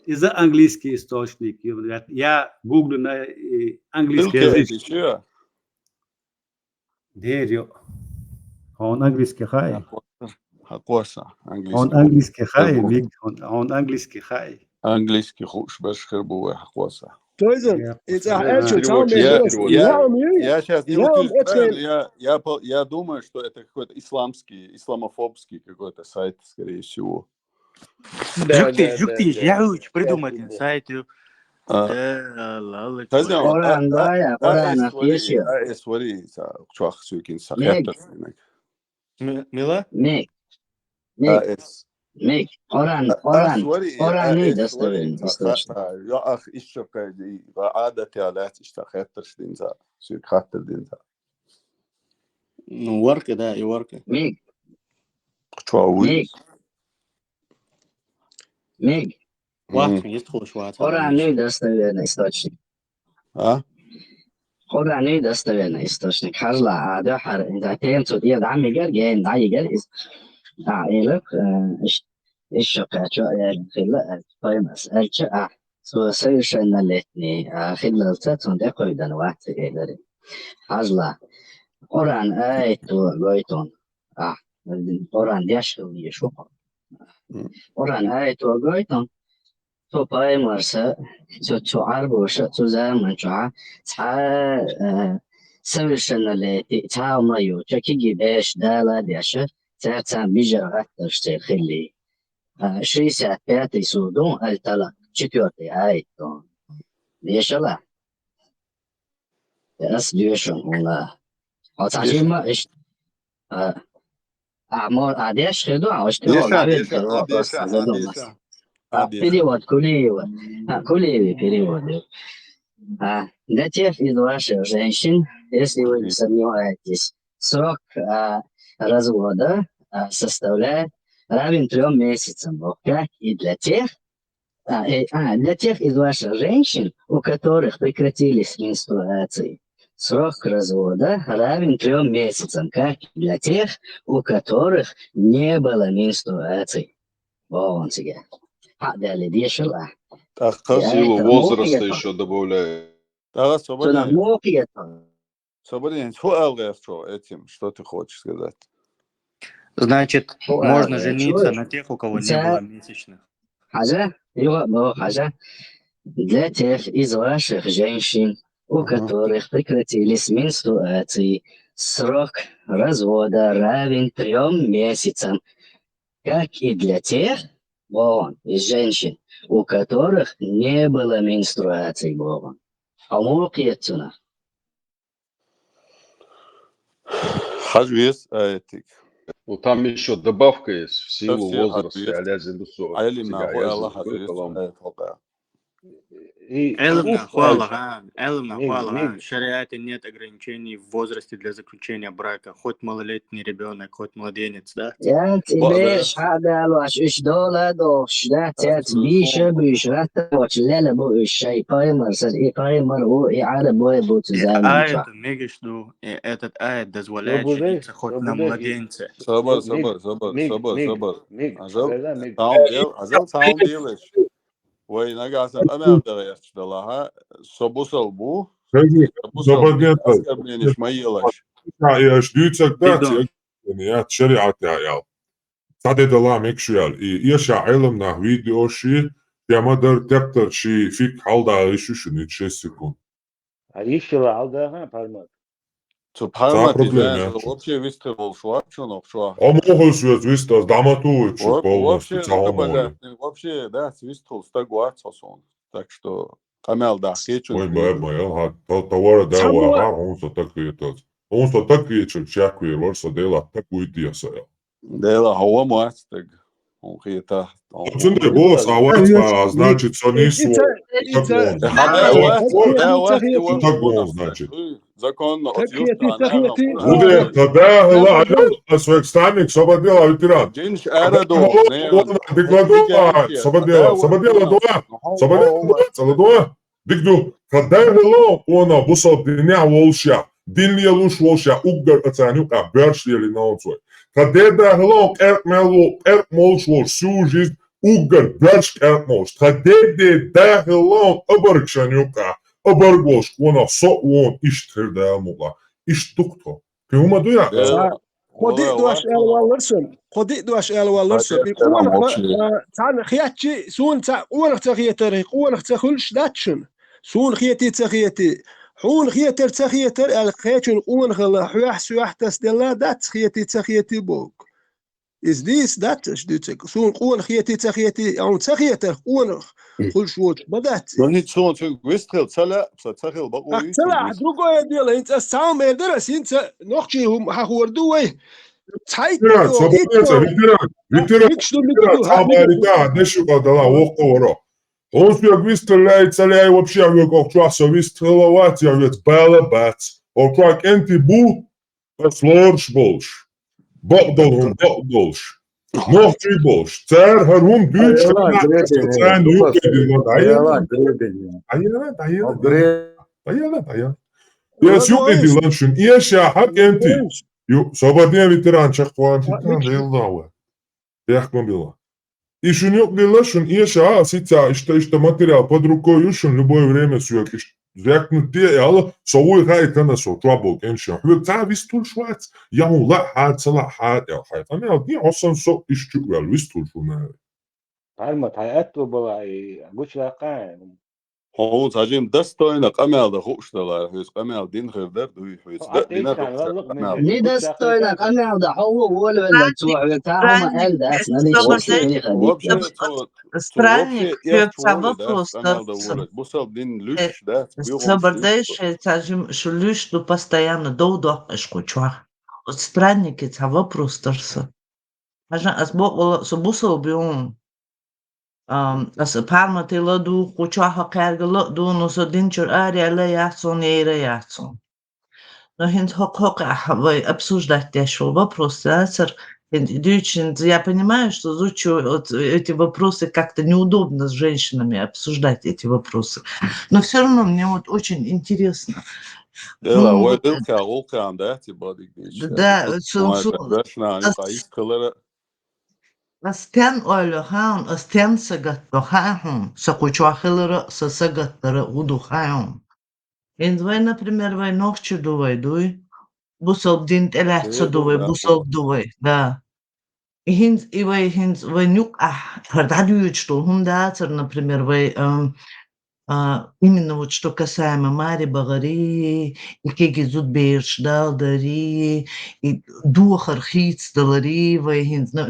Это английский источник. Я гуглю на английский язык. Дерьё. Он английский хай. Он английский хай, он английский хай. Английский хуш без хербуя хакваса. Я думаю, что это какой-то исламофобский какой-то сайт, скорее всего. Жуктиш, я хочу придумать сайт. Мила? Мик, Оран достоверный источник. Ну, варка, да, и варка. Мик. Оран достоверный источник. Оран достоверный источник. Харла, إذا كنت يد عمي قال جاي عيلك еще хочу я خلال فايمس أرجع совершеннолетний خلال تاتون دقيقة دان واحد كده حاجلا قرآن آية وقايتون قرآن دياشل يشوفه قرآن آية وقايتون تو فايمس تو عربوش تو زمن شو совершеннолетний ما يو تكيجي باش دالا دياشل تاتا بيجر أكتر خلي 65-й судом Аль-Талак, 4-й айтон. Дешала. Раз дешен уна. Отажима иш. Амор адеш хеду, а что говорит, просто задумался. Перевод кулиева. Кулиевый перевод. Для тех из ваших женщин, если вы не сомневаетесь, срок развода составляет равен 3 месяцам, как и для тех из ваших женщин, у которых прекратились менструации. Срок развода равен 3 месяцам, как и для тех, у которых не было менструаций. Вон тебе. Далее дешево. Его возраста еще добавляет. Да, Свободен, что этим, что ты хочешь сказать? Значит, можно жениться на тех, у кого не было месячных. Для тех из ваших женщин, у которых прекратились менструации, срок развода равен 3 месяцам, как и для тех из женщин, у которых не было менструаций. Хажвес этик. Ну, там еще добавка есть в силу Совсем возраста, ответ. а-ля зелусо. Айлина, Аллах, Элмна, в шариате нет ограничений в возрасте для заключения брака, хоть малолетний ребенок, хоть младенец, да? بيش هذا الواش إيش دولة دوش ده تات بيش رات لا بو الشيء بايمر سر إيه بايمر هو إعادة بوي بوت زمان Аят, имеешь в виду, этот аят дозволяет жениться хоть на младенце. Sabır. Azal sağım değiliz. Vay ne gelsin amel dereyaz dalaha sobusal bu. Askablemiş mayılaş. Ja şdütsek dat ya şeriat ya. Sade dalam ekşuyal. İşa ilmna video şi yamadar teptar şi fik halda işuşun 3 sekund. Решила алдаха пармак. Парма проблема. вообще выстрелил шварчунок шва. А могу связь выстаз дамату чуть полностью Вообще, да, выстрел 100 гуатсон. Так что камел да, хечу. Ой, моя, товара да, он что такое тот. Он что такое чакуе, лорса дела такую диаса. Дела хава мастег. Он хита. Отсюда босс, а вот значит, что не свой. Так он значит. Закон Буде, тогда своих станик свободила ветеран. Динш эрадо. Декладова, свободила дуа. Дикду, когда гело, она бусал дня волша. Dinliye luş volşa uggar atani a börşleri nautsoi. Kadeda gelo erk molş vol sujiz uggar börş erk molş. Kadede da gelo abarkşanyuka abargolş ona so on iştir da mulla. İş tukto. Puma duya. Kodi duaş elvalırsın. Kodi duaş elvalırsın. Tan khiyatçi sun ta ona takhiyatari ona takhulş datşın. Sun khiyati حون خيتر تخيتر الخيتر قون خلا حيح سيح تسدلا دات خيتي بوك is this that شديتك سون قون خيتي او تخيتر قون كل شوت بدات نيت سون ويستريل تلا تسخيل بقوي تلا другое дело انت سام درس انت نوخشي هم هوردوي تايت ветеран дешево дала около. Он выстреляет, целяй вообще, как часа выстреловать, я ведь балабац. О, как энти бу, слорш больш. Бокдолхун, бокдолш. Нохчи больш. Цер харун бюч, цен Даяла. Я сюки диланшин. Иеша хак энти. Свободный ветеран, чахван, хитан, елдауэ. Яхман била. Ишун yok лашун, иша, сица, что материал под рукой ушун, любое время суек, звякнут те, алла, совой хай канасо, trouble, кеншо. Хвек та вистул швац, яу ла хад, сала хад, я хай. Тани алки, осан со ишчугал, вистул шуна. تعلمت هيئته بقى قوش لاقان هو تاجم دستوينا قمال ده خوش دلار هيس قمال دين غير در دوي هيس دينا قمال Недостойно канал да хау вольвел цуавек таума эл дас надо вообще не ходить. Странник фьюкса вопрос قمال ده ولد بوصل دين لوش ده собордеш тажим шулюш постоянно доудо эшкучуа. Странники ца вопрос торса. Ажа асбо собусо бион as parma te ladu kuchaha kergala do no so dinchur area яцон ера яцон. Но хинт хок вы обсуждать шел вопрос, я понимаю, что звучу эти вопросы как-то неудобно с женщинами обсуждать эти вопросы, но все равно мне вот очень интересно. Да, Астен ойлохан, астен сагатохан, сакучуахилера сасагаттара удухаон. Индвай, например, вай ногчу дувай дуй, бусал дин телятса дувай, бусал дувай, да. И хинз, и вай нюк, хардадуют, что хундацер, например, вай, именно вот что касаемо Мари Багари, и кеги зудбейрш далдари, и духар хиц далари,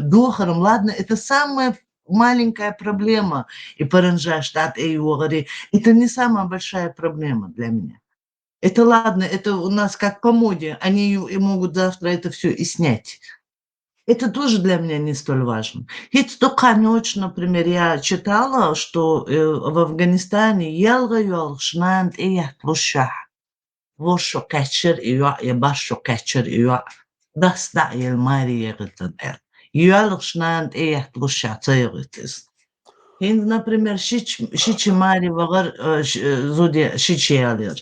духаром, ладно, это самая маленькая проблема, и паранжа штат Эйуагари, это не самая большая проблема для меня. Это ладно, это у нас как по моде, они и могут завтра это все и снять. Это тоже для меня не столь важно. Ведь только ночь, например, я читала, что в Афганистане ялгайол шнанд и ятлуша. Вошо качер и башо качер и дасда ел мари ягытан эл. Ялг шнанд и ятлуша цайгытыз. Хин, например, шичи мари вагар зуди шичи ялер.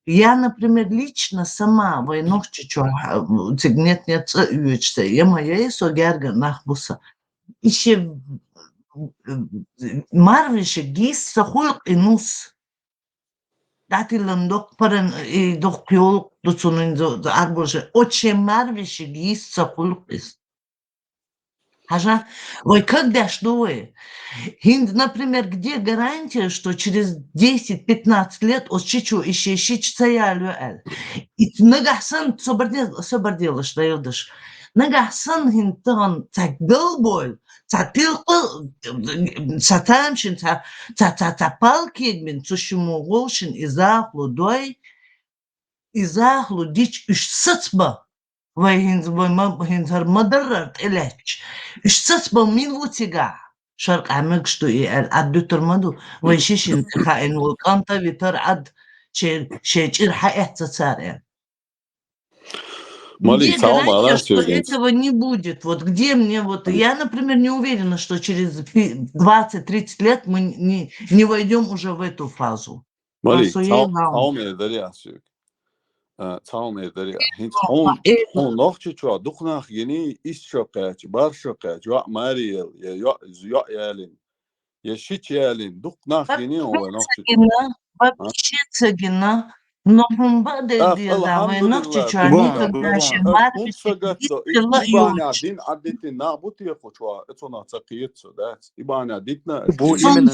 Я, например, лично сама войнох чичу цигнет нет уючся. Я моя согерга нахбуса. Еще марвише гис сахулк и нус. Дати ландок парен и дох пиолк дуцунин за арбоже. Оче марвише гис сахулк is. Хажа, ой, когда что вы? Например, где гарантия, что через 10-15 лет от чичу еще щичца ялю и нагасан собордела, что елдыш. Нагасан хинтан так голбой, цатилку, цатамшин, цапалкегмин, цущему волшин, и захлу дой, и захлу дичь уж сацба. Вай хинзар мадаррат элеч. Уж сацба минутига. شرق عمق شتو عدو ترمدو ويشيشن خائن والقانطة بيتر عد شيء حقيقة تسارع. Где гарантия, что этого не будет? Вот где мне вот... Я, например, не уверена, что через 20-30 лет мы не войдем уже в эту фазу. Tamam eder ya. Hiç on nokçu çoğa duknak yeni iş şokaç, bar şokaç, ya Mariel, ya yalin, ya şiç yalin, duknak yeni o nokçu. Вообще цагина, но бумбады дизавы нокчу çoğa никогда шемар İbana din adeti na bu tiye çoğa, etona çakiyetso da. İbana ditna. Bu именно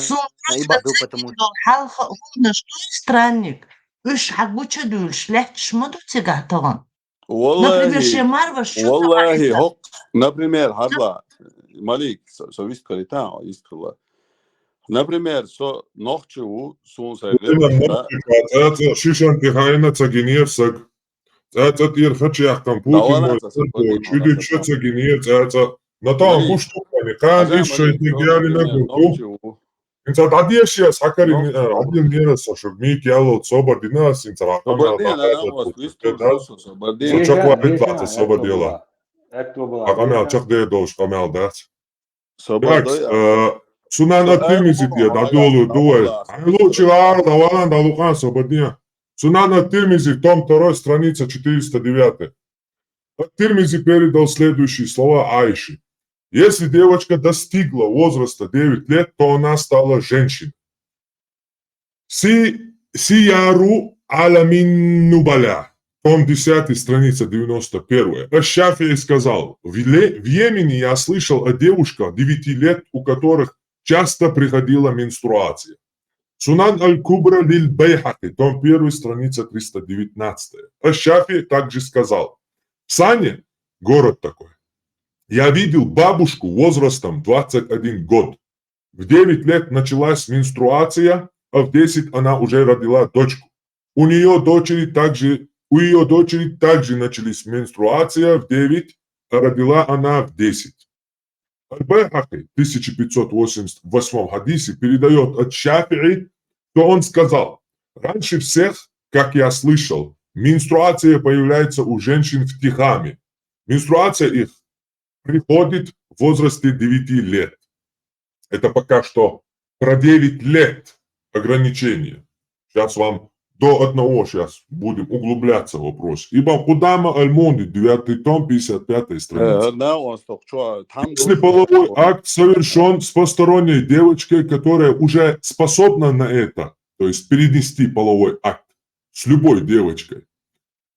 ибаду потому halka onda что странник. Üç hakbuça dül şlehtş modu цигатаган. Например, шемарва что? Wallahi hok. Например, hadla Malik, so vist kalita, iskala. Например, so нохчу сун сайда. Это шишан тихайна цагиневсак. Это тир хачах там Путин. Чуди че цагинев, это на там хуштукани. Кан еще идеали на гурку. Инца дадиешия сакарин адин нераса шо мики ало сободина синца ракама. Чаква битла сободила. Акама чак де дош камел дат. Сунана тимизития дадолу дуэ. Лучше арда валан да лукан сободния. Сунана тимизи том 2 страница 409. Тирмизи передал следующие слова Айши. Если девочка достигла возраста 9 лет, то она стала женщиной. Сияру аламин нубаля. Том 10, страница 91. Аш-Шафии сказал, в Йемене я слышал о девушках 9 лет, у которых часто приходила менструация. Сунан аль-Кубра лиль-Байхаки, том 1, страница 319. Аш-Шафии также сказал, в Сане, город такой, я видел бабушку возрастом 21 год. В 9 лет началась менструация, а в 10 она уже родила дочку. У ее дочери также начались менструация в 9, а родила она в 10. Аль-Байхаки в 1588 хадисе передает от Шафии, что он сказал, раньше всех, как я слышал, менструация появляется у женщин в Тихаме. Менструация их приходит в возрасте 9 лет. Это пока что про 9 лет ограничения. Сейчас вам до одного сейчас будем углубляться в вопрос. Ибн Кудама аль-Мунди, 9 том, 55 страница. Если половой акт совершен с посторонней девочкой, которая уже способна на это, то есть перенести половой акт с любой девочкой,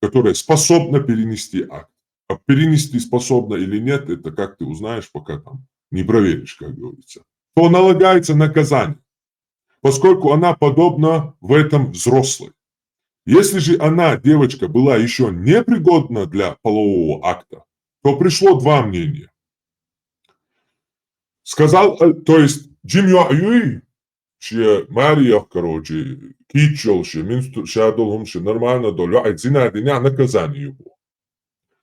которая способна перенести акт. А перенести способна или нет, это как ты узнаешь, пока там не проверишь, как говорится. То налагается наказание, поскольку она подобна в этом взрослой. Если же она, девочка, была еще непригодна для полового акта, то пришло два мнения. Сказал, то есть, Джимьюи, че Мария, короче, кичел, че нормально доля, зина наказание его.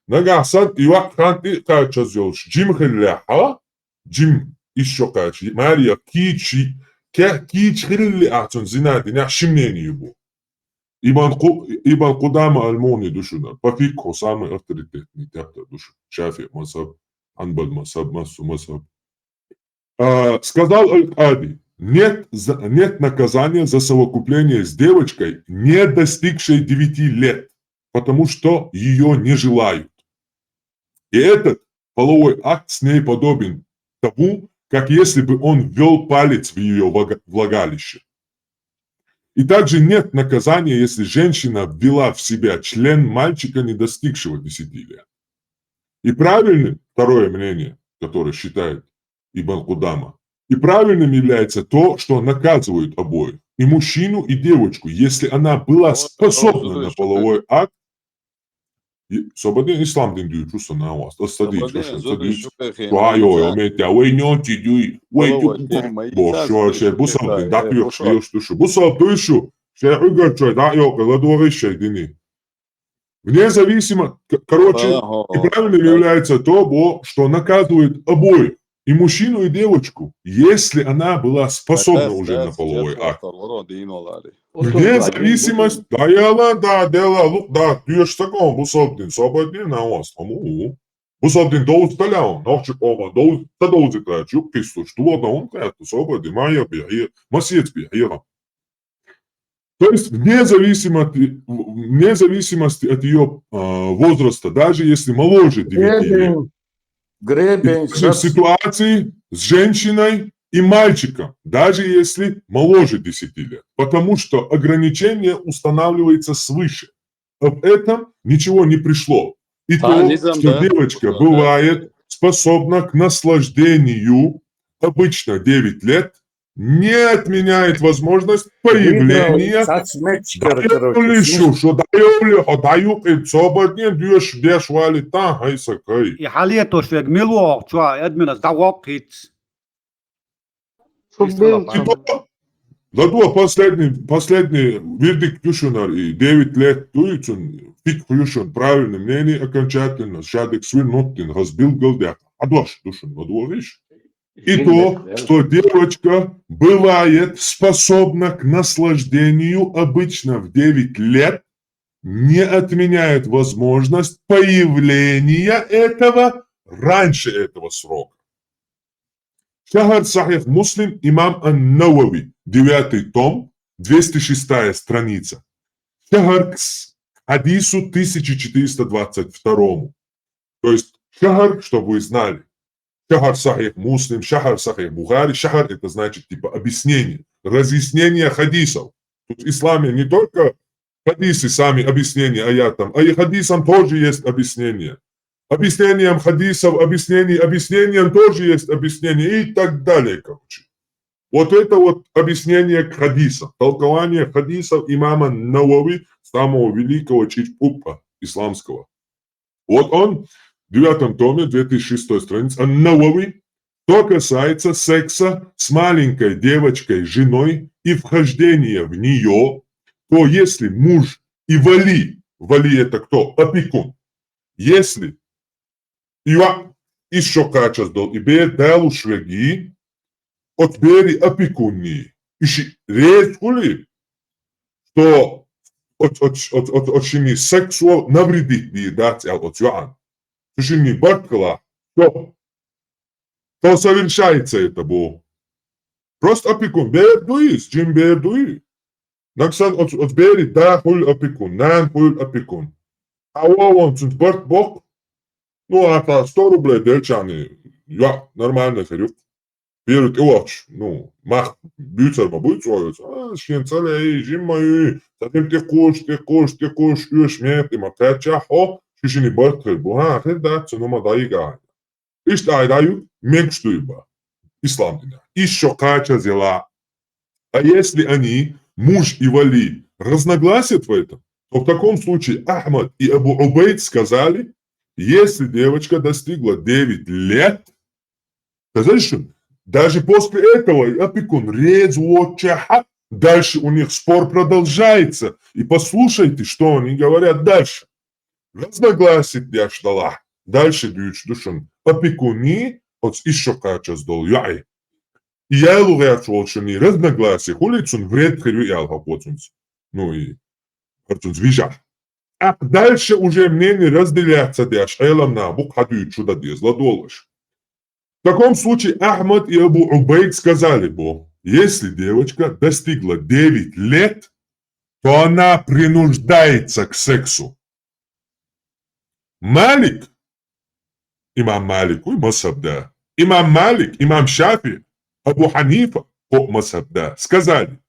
Нагасан и вакханти качазёлш. Джим хилляха, Джим еще качи, Мария кичи, кич хилляхтун зина диня шимнение его. Ибн Кудама аль-Муни душуна, по фикху самый авторитетный театр душу. Шафи мазхаб, Анбаль мазхаб, Массу мазхаб. Сказал Аль-Кади, нет наказания за совокупление с девочкой, не достигшей 9 лет, потому что ее не желают. И этот половой акт с ней подобен тому, как если бы он ввел палец в ее влагалище. И также нет наказания, если женщина ввела в себя член мальчика, не достигшего 10 лет. И правильным, второе мнение, которое считает Ибн Кудама, и правильным является то, что наказывают обоих, и мужчину, и девочку, если она была способна на половой акт. Сободин ислам дин дию чувство на вас. Остадич, остадич. Твое, ометя, ой, нёти дюй, ой, бошо, ше, бусал дин, да пьёк, шьёш душу. Бусал душу, ше, угорчой, да, ёк, ладуарищай, дини. Вне зависимо, короче, и правильным является то, что наказывает обоих, и мужчину, и девочку, если она была способна уже на половой акт. Вне зависимости, да, да, дюш таком, бусалдин, свободен на вас, бусалдин доуз таляун, нохчик ома, доуз кая, чук писту, что ладно, он кая, свободен, майя бихир, масец бихира. То есть, вне зависимости от ее возраста, даже если моложе 9 лет, в ситуации с женщиной и мальчиком, даже если моложе 10 лет, потому что ограничение устанавливается свыше. Об этом ничего не пришло. И то, что девочка бывает способна к наслаждению, обычно 9 лет, не отменяет возможность появления. И халето швег мило, чуа, админа завокит. Ладно, последний вердикт Юшунар и 9 лет Туицун, фик Юшун, правильное мнение, окончательно, Шадек Свинуттин, разбил Голдяк. Адваш Душун, ладно, видишь? И то, что девочка бывает способна к наслаждению обычно в 9 лет, не отменяет возможность появления этого раньше этого срока. Шахар Сахих Муслим, имам Ан-Навави, 9 том, 206 страница. Шахар к хадису 1422. То есть шахар, чтобы вы знали, Шахар Сахих Муслим, Шахар Сахих Бухари. Шахар — это значит типа объяснение, разъяснение хадисов. Тут в исламе не только хадисы сами объяснения аятам, а и хадисам тоже есть объяснение. Объяснением хадисов, объяснением тоже есть объяснение и так далее, короче. Вот это вот объяснение к хадисам, толкование хадисов имама Навави, самого великого чичпупа исламского. Вот он в 9 томе, 2006 страница, Навави, что касается секса с маленькой девочкой, женой и вхождения в нее, то если муж и вали это кто? Опекун. Если еще качество и бедалу швеги, отбери опекунни. Ищи редкули, что очень сексуал навредит ли дать от Иоанн. Слушай, Барткала, что совершается это было. Просто опекун. Бердуис, Джим Бердуи. Наксан отбери да хуль опекун, нан хуль опекун. А он тут Барт Бог, ну а 100 рублей дельчаны, я нормально херю. Берут и watch, ну, мах, бьются, бьются, шенцалей, жимаю, затем ты куш, шмет, и макача, хо, шишини Барт, буха, хедаться, ну мадайга. Ишь дают, меньшуйба, ислам дня. Еще кача дела. А если они, муж и вали, разногласят в этом, то в таком случае Ахмад и Абу Убейд сказали, если девочка достигла 9 лет, сказали, что даже после этого опекун резуочаха, дальше у них спор продолжается. И послушайте, что они говорят дальше. Разногласит яшдала. Дальше дюч душан опекуни от еще качас дол яй. И я лугят волшебный разногласия. Хулицун вред хрю ялха потунц. Ну и потунц вижа. А дальше уже мнение разделяется дяш элам на букхадю чуда дезла долаш. В таком случае Ахмад и Абу Убейд сказали бы, если девочка достигла 9 лет, то она принуждается к сексу. Малик, имам Малик, масабда, имам Малик, имам Шафи, Абу Ханифа, масабда, сказали,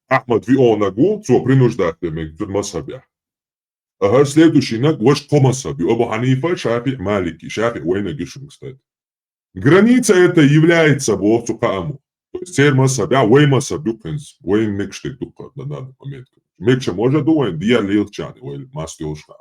Ахмад вионагу, что принуждатель к масабя. А следующий наг, ваш комасабю, Абу Ханифа, Шафи, Малики, Шафи, уйнагишем, кстати. Граница это является Бог Цукааму. То есть теперь масабя, масабю, уйн мекштек дука, на данный момент. Мекша может дуэн, диа лилчани, уйн мастилшка.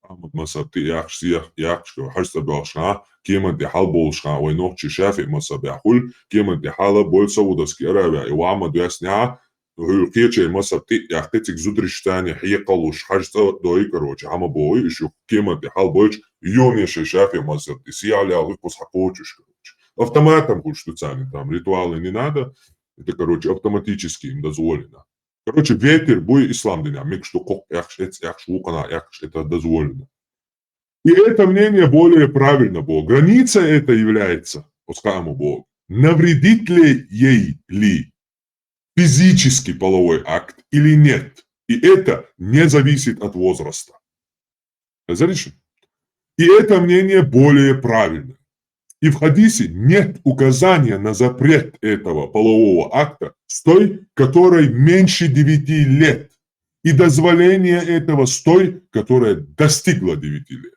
Ахмад масабти яхшка, хашсабашка, кеман дихал болшка, уйн нохчи Шафи масабя хуль, кеман дихала боль Саудовской Аравии, и уама дуясня, Хирчей масабти яхтетик зудричтани, хиекалуш, хашса дой, короче, ама бой, еще кеман дихал больш, Йонеши Шафи масабти, сияля выпуск хапочуш, короче. Автоматом хоть что ценит, там ритуалы не надо, это, короче, автоматически им дозволено. Короче, ветер, бой ислам дня, мик что кок, это дозволено. И это мнение более правильно было. Граница это является, пускаему Богу, навредит ли ей ли физический половой акт или нет. И это не зависит от возраста. Разрешим? И это мнение более правильное. И в хадисе нет указания на запрет этого полового акта с той, которой меньше 9 лет. И дозволение этого с той, которая достигла 9 лет.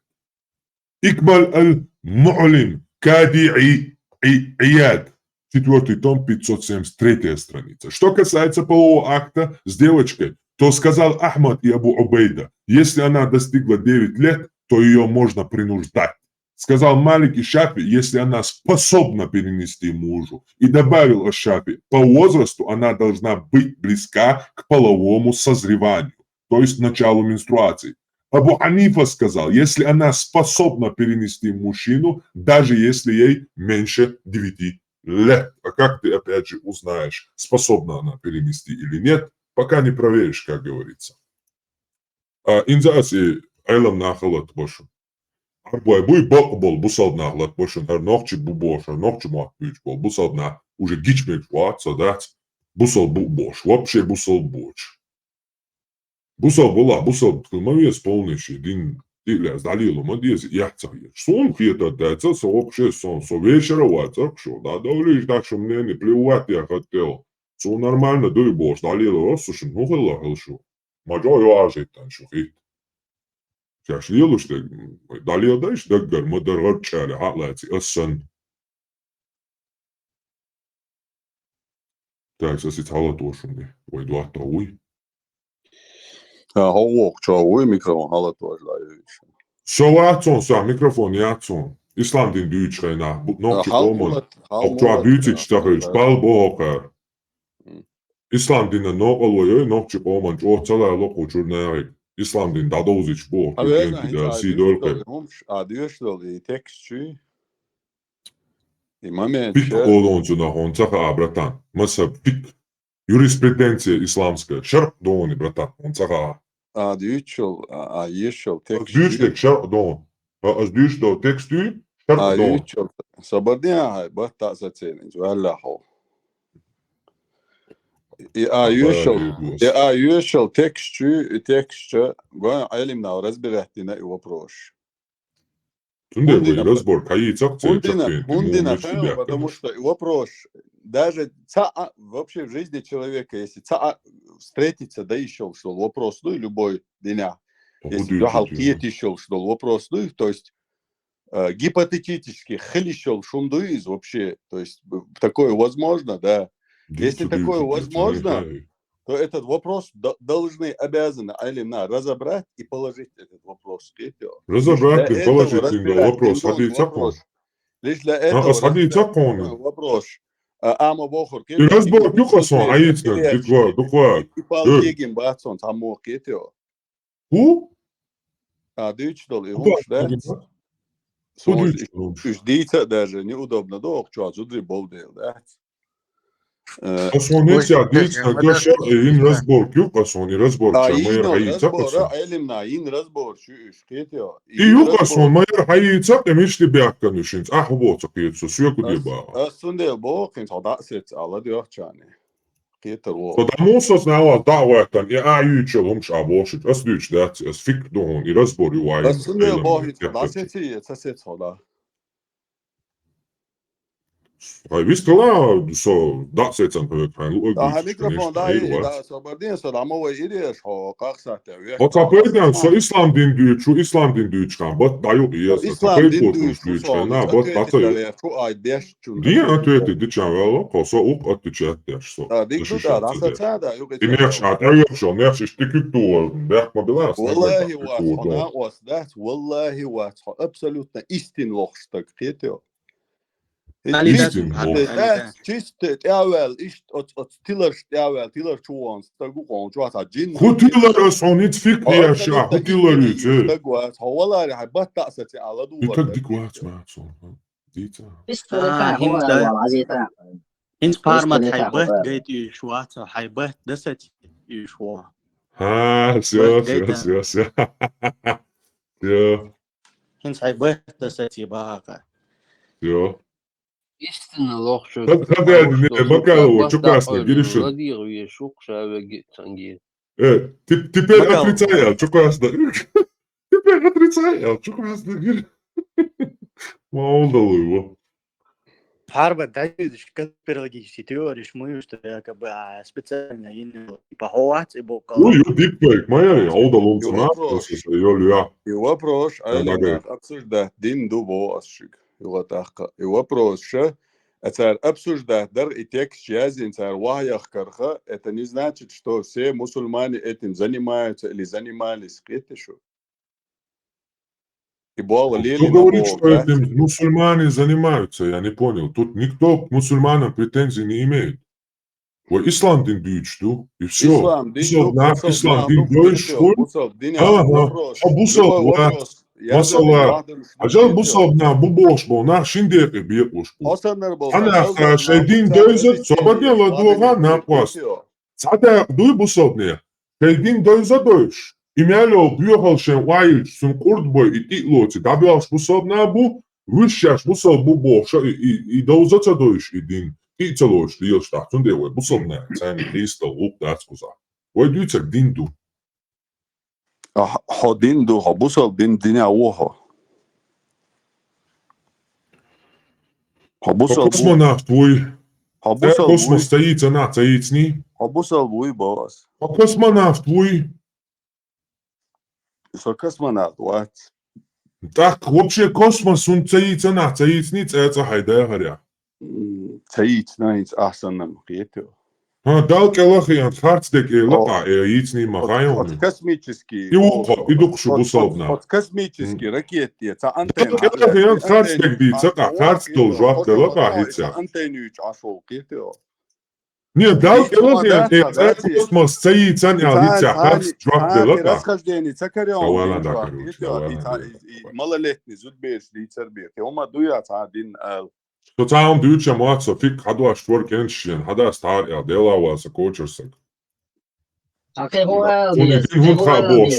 Икмаль аль-Му'лим Кади Ияд. 4 том, 573 страница. Что касается полового акта с девочкой, то сказал Ахмад и Абу Убейда, если она достигла 9 лет, то ее можно принуждать. Сказал Малик и Шафи, если она способна перенести мужу. И добавил о Шафи, по возрасту она должна быть близка к половому созреванию, то есть началу менструации. Абу Ханифа сказал, если она способна перенести мужчину, даже если ей меньше 9 лет. А как ты опять же узнаешь, способна она перенести или нет, пока не проверишь, как говорится. Инзаси айлам нахалат больше. Арбой буй бол бусал нахлат больше, нохчи бубоша, нохчи махбич бол бусал на уже гичмек вот садать, бусал бубош, вообще бусал боч. Бусал была, бусал мовец полнейший, дин Тилес далило модиз яцагир. Сон хиета даца сообщи сон. Со вечера вацакшо. Да давлишь так, что мне не плевать я хотел. Со нормально дуй бош далило осушин. Ну хила хилшу. Маджо юажит там шухит. Сейчас лилуш ты далил дайш даггар мадar гачаля хатлати ассан. Так, сейчас это хала тошумни. Ой, дуата уй. هو شو ميكروفون على طول لا Zo atson sa mikrofon atson. Islandin Duitsreina. Nog je komen. Op twa Duitsich stagels. Bal boker. Islandin de nog alweer nog je komen. Jo tsala loko journal. Islandin da dozic bo. Da si dolke. Adioslo i tekstçi. Имаме Pik oloncu na honca bratan. Masa pik jurisprudencija islamska. Šarp doni bratan. Honca Adioslo ayeslo tekstçi. Duitstek šarp don. As duitslo tekstu. Šarp don. Adioslo. Sabadnia batta satseniz. Valla ho. Ayeslo tekstçi. Goyan alimna разбирательно и вопрос. Тундина разбор, какие акции, Хундина, потому что вопрос, даже вообще в жизни человека, если встретиться, да еще что вопрос, ну и любой дня, если халкиет еще что вопрос, ну то есть гипотетически хлищел шумдуиз вообще, то есть такое возможно, да, если такое возможно, то этот вопрос должны, обязаны алимна разобрать и положить этот вопрос. Разобрать и положить вопрос. Лишь для этого вопрос. Ама бохор. И разбор нюхасон, аицна, дуква. И палкегин бацон, тамох кетио. Ху? Дичдол, и хумш, да? Ждите даже, неудобно, да, что, зудри болдел, да? Асонец ядиц нагаша ин разбор кюкасон и разбор чамайр хаица касон. Ин разбор шкетио. И юкасон майр хаица эмишли бякканушинц. Ахвоца киетсо сюку деба. Асунде бохин садасец ала диохчани. Кетер. Тадамусас нава даватан и аютчел умш абошит. Ас дюч дац ас фик дон и разбор юай. Асунде бохин садасеци цасец хода. Вist la så dagsetsam på kan lu Da mikrofon da sabardin så da må ide så qaxat. O tapeden so Islandin Duitsch, Islandin Duitsch kan bot da yok iyi. Islandin Duitsch na bot batı. Şu ay 5 gün. Diye atıyor diçan valla kosa uk atacak der so. Da dikta da satsada yok. İnek şat yok şu ne işte kütü bakma bilas. Wallahi was that wallahi was absolutно истин лохстак кетио. Чисто тявэл ишт от тилер чуан стагу кончуата джин. Хутилер сонит фик яша хутилер ич. Стагуат хавалари хабат тасати ала ду. Итак дикват маацо. Дита. Инс пармат хайбат гайт юшвата хайбат дасати юшва. Все. Инс хайбат дасати бака. Все. Истинно лохшо. Хадад не Макалово, чукасно, гиришин. Владимир Шук шаве цанги. Теперь отрицаю, чукасно. Теперь отрицаю, чукасно. Молодал его. Харба дайдиш конспирологические теории, что якобы специально поховать и бокал. Ой, диппейк, моя, аудалом цена, и вопрос, обсуждать дин дубо ашик. И вопрос, что это обсуждать дар и текст язин цар ваях карха, это не значит, что все мусульмане этим занимаются или занимались, это что? И было лили. Кто говорит, что этим мусульмане занимаются, я не понял. Тут никто к мусульманам претензий не имеет. Islandin Duitsch'tu, и все. Islandin Duitsch, Mesela, acaba bu sabna bu boş bu, na şimdi bir boş bu. Ana şeydin döyze, sabadya la duha ne yapmaz. Zaten duy bu sabne. Şeydin döyze döyş. İmelo büyük şey vay, sun kurt boy iti loçi. Tabi aş bu sabna bu, vüşyaş bu sab bu boş. I döyze ça döyş idin. İçe loç diyor ştahtun diye bu sabna. Sen liste uk da skuza. Vay duyacak din du. Hodin du ha busal din dinia woha. Ha busal Космонавт твой. ha Да, busal космос стоит, она стоит с ней. ha busal vui boss. А космонавт твой. So kosmonaut what? Так, вообще космос, он стоит, она стоит с ней, это хайда харя. Стоит, знаете, асанам кето. Дал келахи, хардстек, лака, яйцни махайон. От космический. И ухо, и духшу бусалбна. От космический ракеты, це Дал антенна. келахи, хардстек ди, цака, хардстел, жвапте, лака, Це хится. антенну ашол кето. Не, дал келахи, это космос стоит, она хится, хардст, жвапте, лака. Расхождение, це каріон. Давай, да, короче, Малолетний зудбеш ліцербір. Ома дуяц один ел. То цаам дюча маца, фик хадуа штвор кеншен, хада стар, я делава за кочерсак. Окей, هو Он один хун хабо,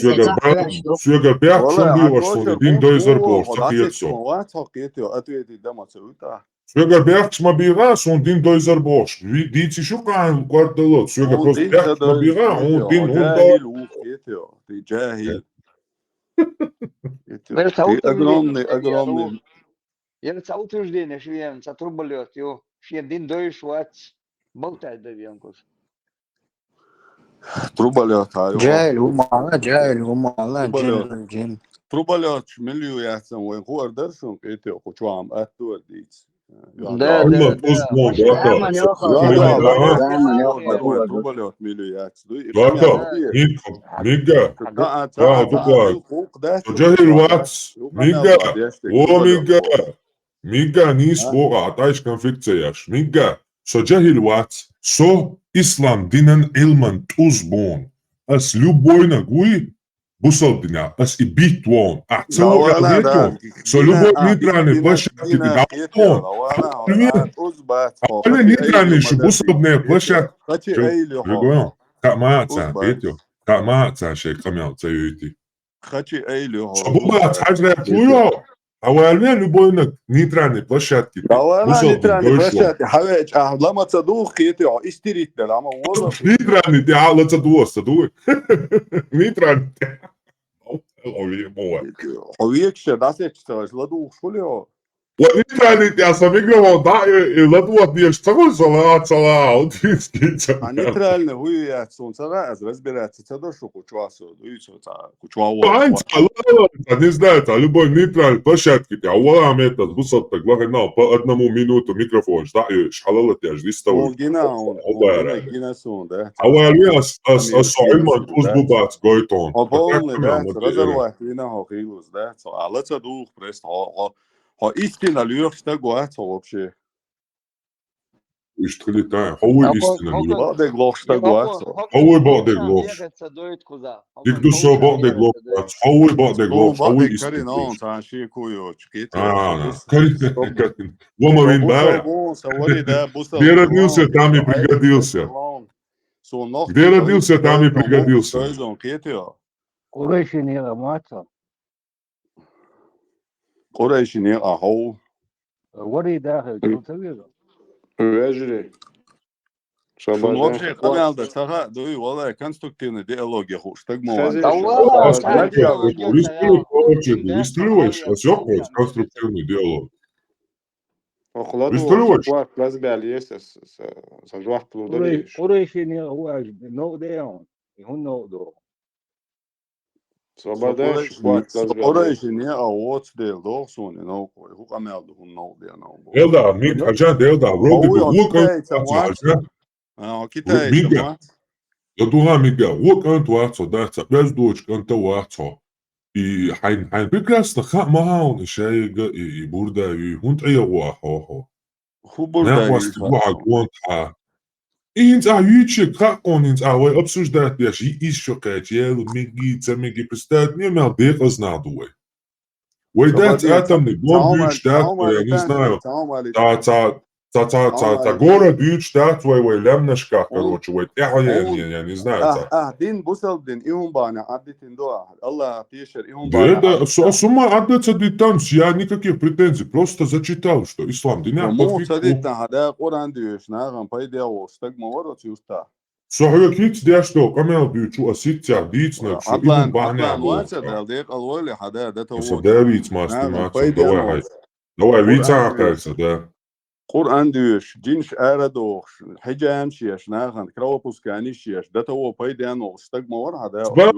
свега бяхшен билаш, он один дойзер бош, так ецо. What хокето, атуети дамацута. Свега бяхч мабирас, он один дойзер бош. Дици шукаем кварталот, свега просто бяхч мабира, он один جاهل وكيتو ты جاهل. Огромный. Я це утверждення, що він це трубольот, його ще один дойшваць болтать до венкус. Труболет. جاهل ومعلا جن Труболет милю яцам, он гордерсон кето, кучуам атуадиц. Да. Труболет милю яц. Мига. Джахил вац. Мига. О, мига. Мига нис бога, атайш конфликцияш. Мига. So джахил вац. So ислам динен илман тузбон. As любой нагуи, бусал дня, as и бит вон. А цело это. So любой нейтральный площадки дня вон. А нейтральный что бусал дня площадки. Пригоем. Камаца, видите? Камаца, шейх камял, цаюйти. Хочу эйлю. Собула, цажря плюю. А вы любой нейтральной площадки. нейтральной площадки. Хавеч, лама цадух, кето, истерит, лама вола. Нейтральный, ты ала цадуос, цадуй. Нейтральный. Ховекше, дасечта, ладух, шулио. Нейтральный, ты осамигровал, да, и ладуот, не что салат, А нейтральный, вы я солнца, разбирается, цадошу, кучуасу, кучуау. Не знаю, любой нейтральный площадки, а ула метод, бусат, так лаганал, по одному минуту микрофон, да, и шалала тебя жди с тобой. Гина сон, да. А ула асоиман узбубац, гойтон. Полный, да, разорвать, вина хохилус, да, а лацадух, прест, а истина лёгче гуаца вообще. Ишт летая, хауй истина лёгче. Баде глохшта гуаца. Хауй баде глохш. Дикду со баде глохш. Хауй баде глохш. Хауй истина. Каринон, санши куёч. Карин. Вома вин бая. Где родился, там и пригодился. Где родился, там и пригодился. Курейши маца. Курейши не ахау. Вори дахе, чутавига. Вежри. Вообще, камялда, цага, дуй, вала, конструктивный диалог, я хуш, так мова. Вистреливаешь, а все, конструктивный диалог. Вистреливаешь? Плазбял есть, сажвах плудариш. Курейши не хуаж, но деон. Он но до. Курейши не аот дел дохсон, но ху камялда, он но де, но. Елда, миг, аджан, елда, роди, Китай, я дуга мига, вот он туацо, да, цапляс дочь, он туацо. И хайн прекрасно, ха маун, и шайга, и бурда, и хунт айява, хо-хо. Хубурда, Инц аютчик, как он инц авай обсуждать, бяш, и ищокать, елу, миги, цамиги, представь, не мел бег ознадуй. Ой, дать атомный, бомб, штат, я не знаю, Та город бьют штат твой лямнашка, короче, я не знаю. Дин бусалдин, иумбана, аддитин дуа. Аллах пишет, Да, сумма аддится дитан, я никаких претензий, просто зачитал, что ислам, дыня, Муца дитан, да, Коран дюш, нагам, пайдео, стагма ворот юста. صحيح كيت داش تو كمان بيشو أسيت تعديت نكشو إبن عطلان بحنا عطلان واسع بوخا دالديق الولي حدا ده تو صدابيت ما ناغن استمعت بايدي دوا أنا هاي دوا بيت قرآن عقل دوش صدا قرآن دوش جينش آردوش حجان شيش ناغن كراوبوس كاني شيش ده تو بايدي أنا استقم ور حدا سبا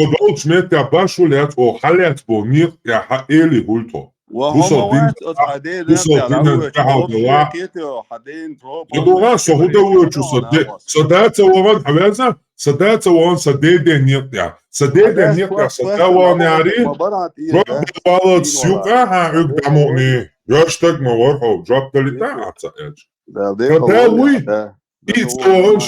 ودولت ميت باشو لات أو حالات بونير يا حقيلي قلتو وهم بوصل دين وات حدين بوصل نبتع دين العوش انتهى دروب دوا شيكيتي حدين دروب يدورا سهو دوتشو صدق صدات وران حبازا صدات وران صديد نيقيا صديد حداش نيقيا فوق صدا فاشل وران نعوش ياري ما برعت إيه رب ده دوالد دين سيوكا ولا ها دالديق الولي يقدموني ياشتك ما ورحو جاب تلتا كيتي عطاج دالديق الولي فداوي حدا ده إيت تو وران نرمان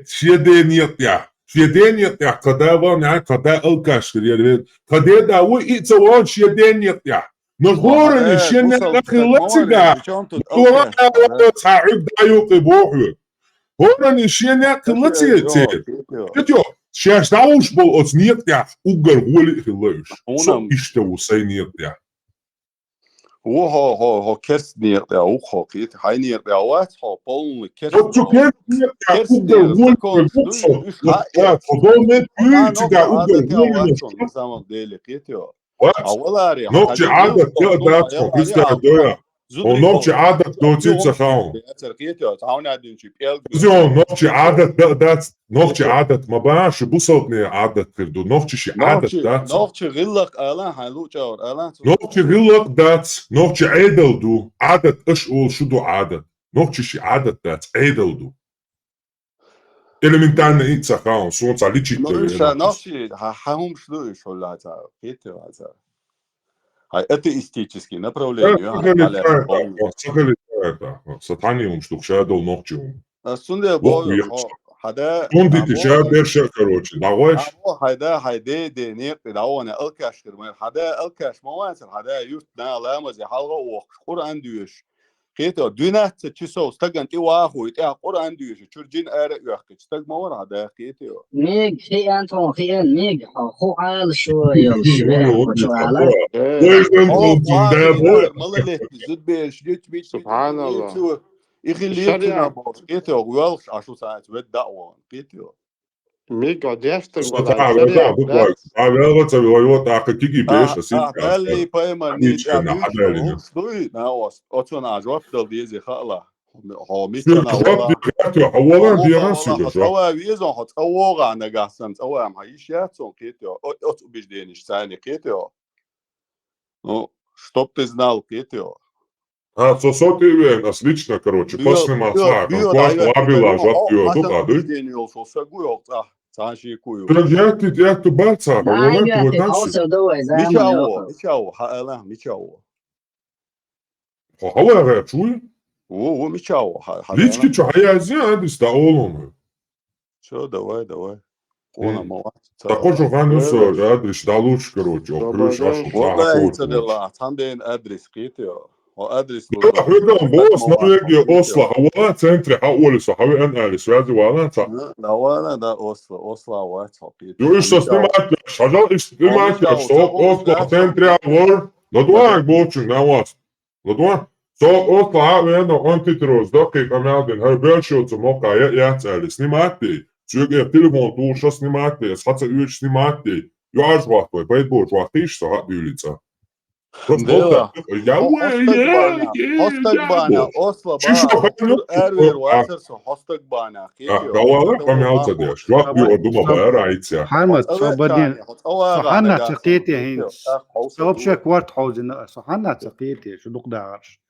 شيدين نيقيا شيدين نيقيا قدا وران يعني قدا الكاش كريا قدا داوي إيت وران شيدين نيقيا نغورني وحدا شين بوصل لكي استقموري لتقا بشانتو وران الكاش حدا تعب دايوقي بوحو هورني شين لكي كاشي لتقا كيتي Kijk joh, sjärs daus bol als niet ja, ugar woli geluis. Zo هونم is de woestijn niet ja. هو كرس نير يا وخو كيت هاي نير يا وات هو بول كرس Dat zo نو kent niet ja, كرس ugar نير woli استكون geluis. دوش Wat حقك ja, gewoon met أنا u te ga نقطة ugar عادة يا woli واتسون nog. نظام ديلي كيتيو Wat? أولاري Nog je حدا aardig يوم ja نوما dat van يلا is dat عبرا ja. O زدري nog je فول aardig doet في iets te غمش gaan. بيأثر كيتيو تعاون عادين شي بيال Zo, nog je aardig dat nog je كيتيو aardig maar baas je boezelt nee aardig verdo. Nog je aardig dat. نوتشي غلق آلان هالو جاور آلان Nog je willen dat, nog je edel doe. Aardig is al zo doe aardig. Nog je aardig dat edel doe. Elementarne iets gaan, soms al iets نوش te نوشي هم شلوش ولا تعرف كيتيو هذا هاي اتيستический направление Сатаниум, что шадол ногчум. السنة Лох بوي уячу. هذا Он дите шад берша, короче, давай. هذا دي نيق دعوانا الكاش كرمال هذا الكاش مواسر هذا يوتنا لامز يحلغ وخ قرآن ديوش كيتو دونات تشيسو استغن تي واخو يتي قرآن ديوش تشرجين ارق يحكي استغ مور هذا كيتو ميج في أنتون في أن ميج هو عال شو يلشبه وشو على سبحان الله يخليتنا بوس كيتو ويلش عشو ساعات بالدعوة كيتو ميجا ديفتر Сата, да, авелата вилайот акакиги беше си. دالي بايما نيت Мичкана ابيشو хаделина. شوي ناوس اوتونا جواب دل ديزي خالا هو Сир ميتشنا жвап ولا дигату, авалан والله диаган والله сига жвап. هتقوى ويزون هتقوى عنا قاسم تقوى عم هيشياتون كيتو اوت بيجدينش ثاني كيتو ну чтоб ты знал كيتو А, сосоти вен, отлично, короче, после маца, класс лабила, жвап диоду, гады. Трагяти баца, авалан туатанси. ميشاو هالا ميشاو Хавара чуй? او ميشاو Лички чу хаязи, адис да олон. شو давай قونا موات Такой же ванус, адрес да луч, короче, плюс ашу والله تدلا تندين ادرس كيتو وادرس هذا بوس نويجي أصلا هو سنتري حول صحوي أنا على سوادي وأنا تا. لا وأنا ده أصلا واتسابي. يو إيش استمعت شجال استمعت صوت أصلا سنتري أول لدواك بوتشن نواس لدواك صوت أصلا وأنا أنت تروز دقيقة كمان هاي بيرشوت موقع ياتسال سنماتي سوق تليفون دور شو سنماتي حتى يوش سنماتي يعرف وقت بيت بوش وقتيش صح بيوليتsa. ديلا هستك بانا أصلا بقى أروير واترس هستك بانا دوالا قميالتا ديش جواب بيقدوما بقى رايتسا محمد صبدين صحنا تقيتي هينس صوب شك ورت حوزن صحنا تقيتي شو دق دارش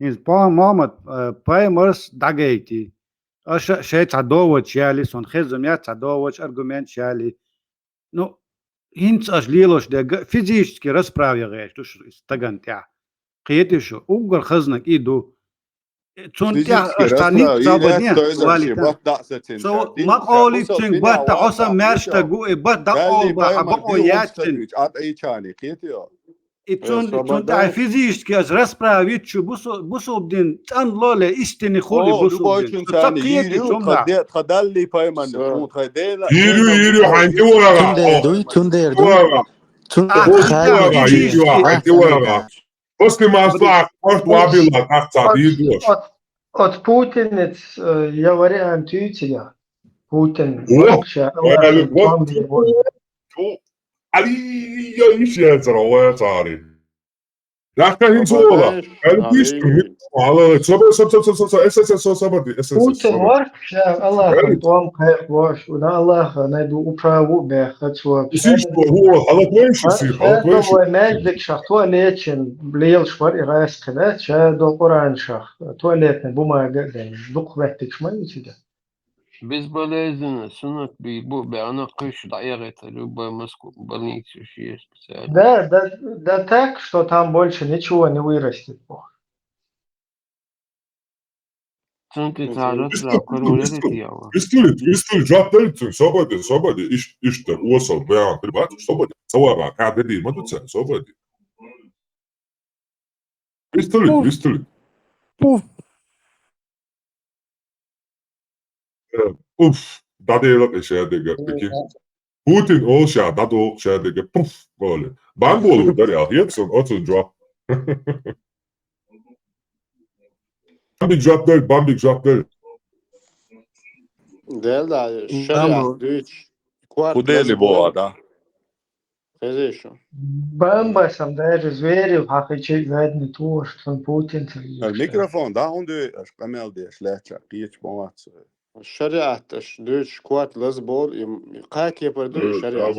هينس با مامت باي مرس دقيتي اش شيء تعدوت شالي سون خزميات تعدوت ارجومنت شالي نو هينس اش ليلوش ده فيزيشكي расправя غيش توش استغن تاع قيتي شو اوغر خزنك ايدو تونتيا اشتانيت صابدين والي سو ما قولي تشين بات عصا ماشتا جو بات دقول بحبقو ياتن اي تشاني كيتيو تون تاع فيزيشكي اش расправить شو بوسو بدين تان لولا اشتني خولي بوسو بدين تقيتي تخدلي بايمان تخدل يرو حنجي ورا تندر После масла может лабила так садить. От Путинец я вариант Ютиля. Putin О, вообще Аллахом вот вам переводит. علي ايش يا ترى الله تعالي لا كان سولا Sabadell, قال ليش Ali. على صبر Putin вообще Аллахом قال вам переводит. وده الله найду управу بخطوة. يصير هو على كويس يصير على كويس شادو ماجدك شخ تواليتشن بليل شوار إغايس كذا شادو قرآن شخ تواليتنا بوما قدام دق بحتك شما يتدا Бесполезно, сынок, она кыш доехать, любой Москву, больницу есть специально. да так, что там больше ничего не вырастет. Центр царства, королевы дьявола. Вистули жапталицу собади işte uosol beyan privat sobadi savara ka dedi maduca sobadi Vistuli Uf da değil şey de peki Putin olsa da do şey de puf böyle ben bu olur der ya Jetson otun drop Bambik drop değil Del da şeriat düç. Kudeli bu ada. Конечно. Бамбасом даже зверев хахичи задний тур, что Путин. الميكروفون ده عنده قمل دي شلاچا قيش بوات. الشريعة دوش كوات لزبول قاك يبردو شريعة.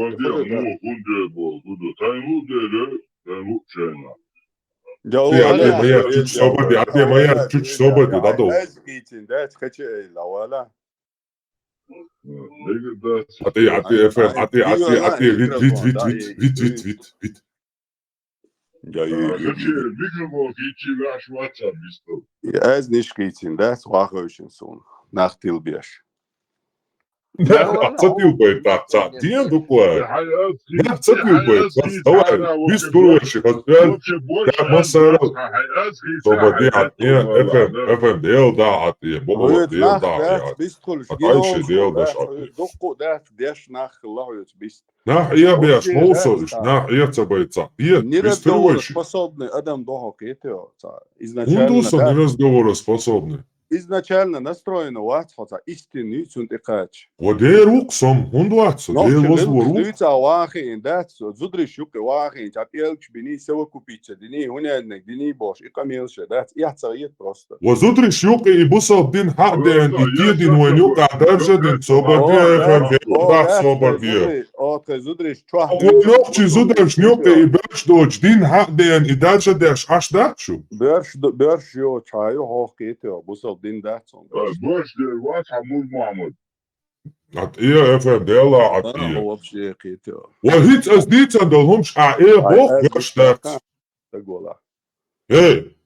Моя чуть собади да до Эскитин да скачи ла вала. Vit. Ez nicht gitsin, das war schon so. Nach Tilbisch. Цепил бы так, где такое? Я цепил бы, давай, без курочек, как масса, чтобы делать, FM дел, да, а ты, бог дел, да, а дальше дел, да, Нах, я бьешь, молсоришь, нах, я цепается, без курочек. Способный Адам Дохок, это Ундуса неразговороспособный. Изначально настроено ватхота истинный цунтикач. Воде рук сом, ундуатсо, де возвору. Луица вахин, датсо, зудришук вахин, чат елч бини сева купица, дини хунядник, дини бош, и камилше, дат, я цариет просто. Возудришук и бусал дин хаден, и тидин ванюк, а даже дин собаде, да, собаде. Отре зудриш чуах. Нокчи зудришнюк и берш доч, дин хаден, и даже деш аш дачу. Берш йо чаю хохкете, бусал din datson. Boş der var hamur Mahmud. At ihr FMDला at ihr. Вообще кете. Wa hit as dit an der humsch a boch gestarkt. Gola. Hey.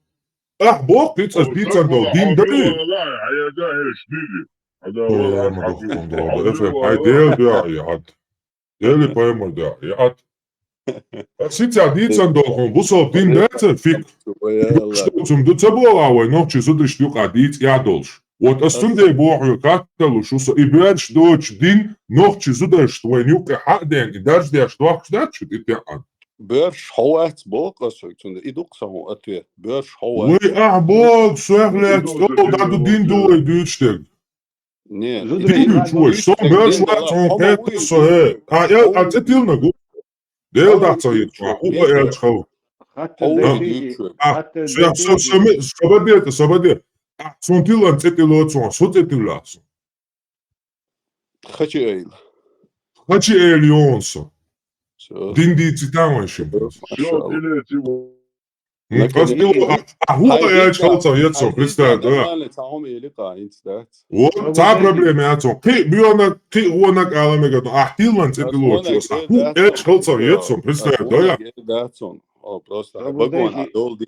Boch hit as dit an der din dei. Deli payma da. At. Sit ja dit an der hum busol din dei fik. Zum du цебола ой ночи зудриш юка dit ja dolš. Вот астунде боху катталу шуса и берш доч дин ночи зудриш твой нюка хаден и даш der штвах штачу и тян. Берш хоат бокасо цунде идукса хо атвет. Берш хоат. Ой бог сохлет сто да ду дин дуй дучтег. Не, зудриш чуй, что берш лат он пет со е. А я атетил на гу. Дел да цоит. Уба я чхау. Собаде. Сонтилан цетилоцон, сотетиласо. Хочу эйл. Хочу эйлионсо. Динди цитаманшим. Хуба я чхалца ецо, представь, да. Вот та проблема ецо. Ты бионак, ты уонак аламегато. Ахтилан цетилоцо. Я чхалца ецо, представь, да. Просто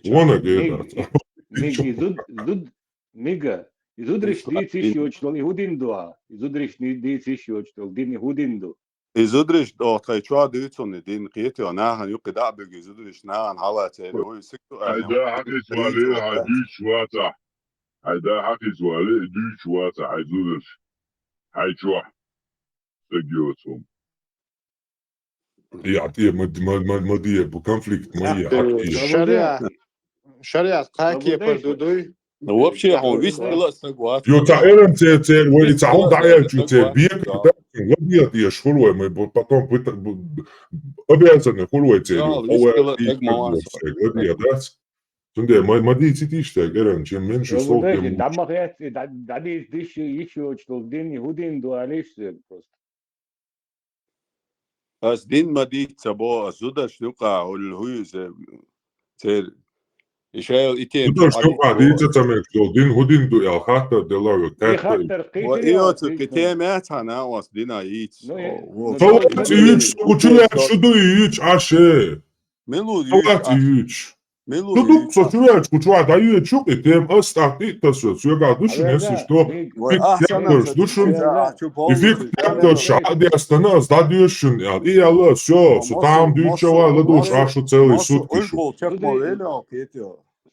Вона геда. Мига, изудриш дициш йочтол, ihudin doa. Изудриш дициш йочтол, din ihudin do. Изудриш до тайчуа дицони din qiyeti wa nahan yuqi da'big изудриш nahan halate lo yusiktu. Hayda hakis wale hadish wata. Hayda hakis wale dish wata haydudur. Haychua. Segiyotum. يعطيه مديه بكونفليكت ميه شريعة قاكي بردودوي Ну, вообще, он весь класс согласен. Jo tā LMCC, vai tā он дается бег, да, лоббит ешь хуй, мы потом обязаны хуй те, Tunde, ma dici ti știi, Geren, ce menși sau Da, te da, mă, da, dici eu din hudin do aliste просто. As din ma dici bo azuda știuca ul huize cer İşe item. Tu știu că dici să mergi, din hudin do el hata de la o tată. O eu tu că te meața na os din aici. Sau aici, cu ce și du aici, așa. Melu aici. Tu duc să ciulești cu ceva, dar eu ciuc, tem ăsta, tită să ți eu ga dușun esi što, pic dușun, I fik pică šade stanas, da dušun, I jel, все, su tam dučeva, la duš, ašu celi sutki šu.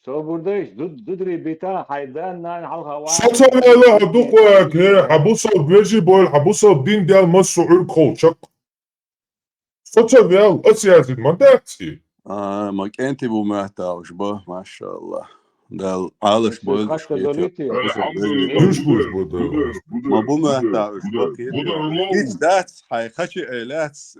So buradayız. Dudri bita haydan nan halka. Saçalayla adukvak, habusal beji boy, habusal din del masu'ul kolçak. Saçalayla, asiyazin mandatsi. ما كنت بو محتاج به ماشاءالله دل عالش بود ما بو محتاج hiç ders haykaçı elat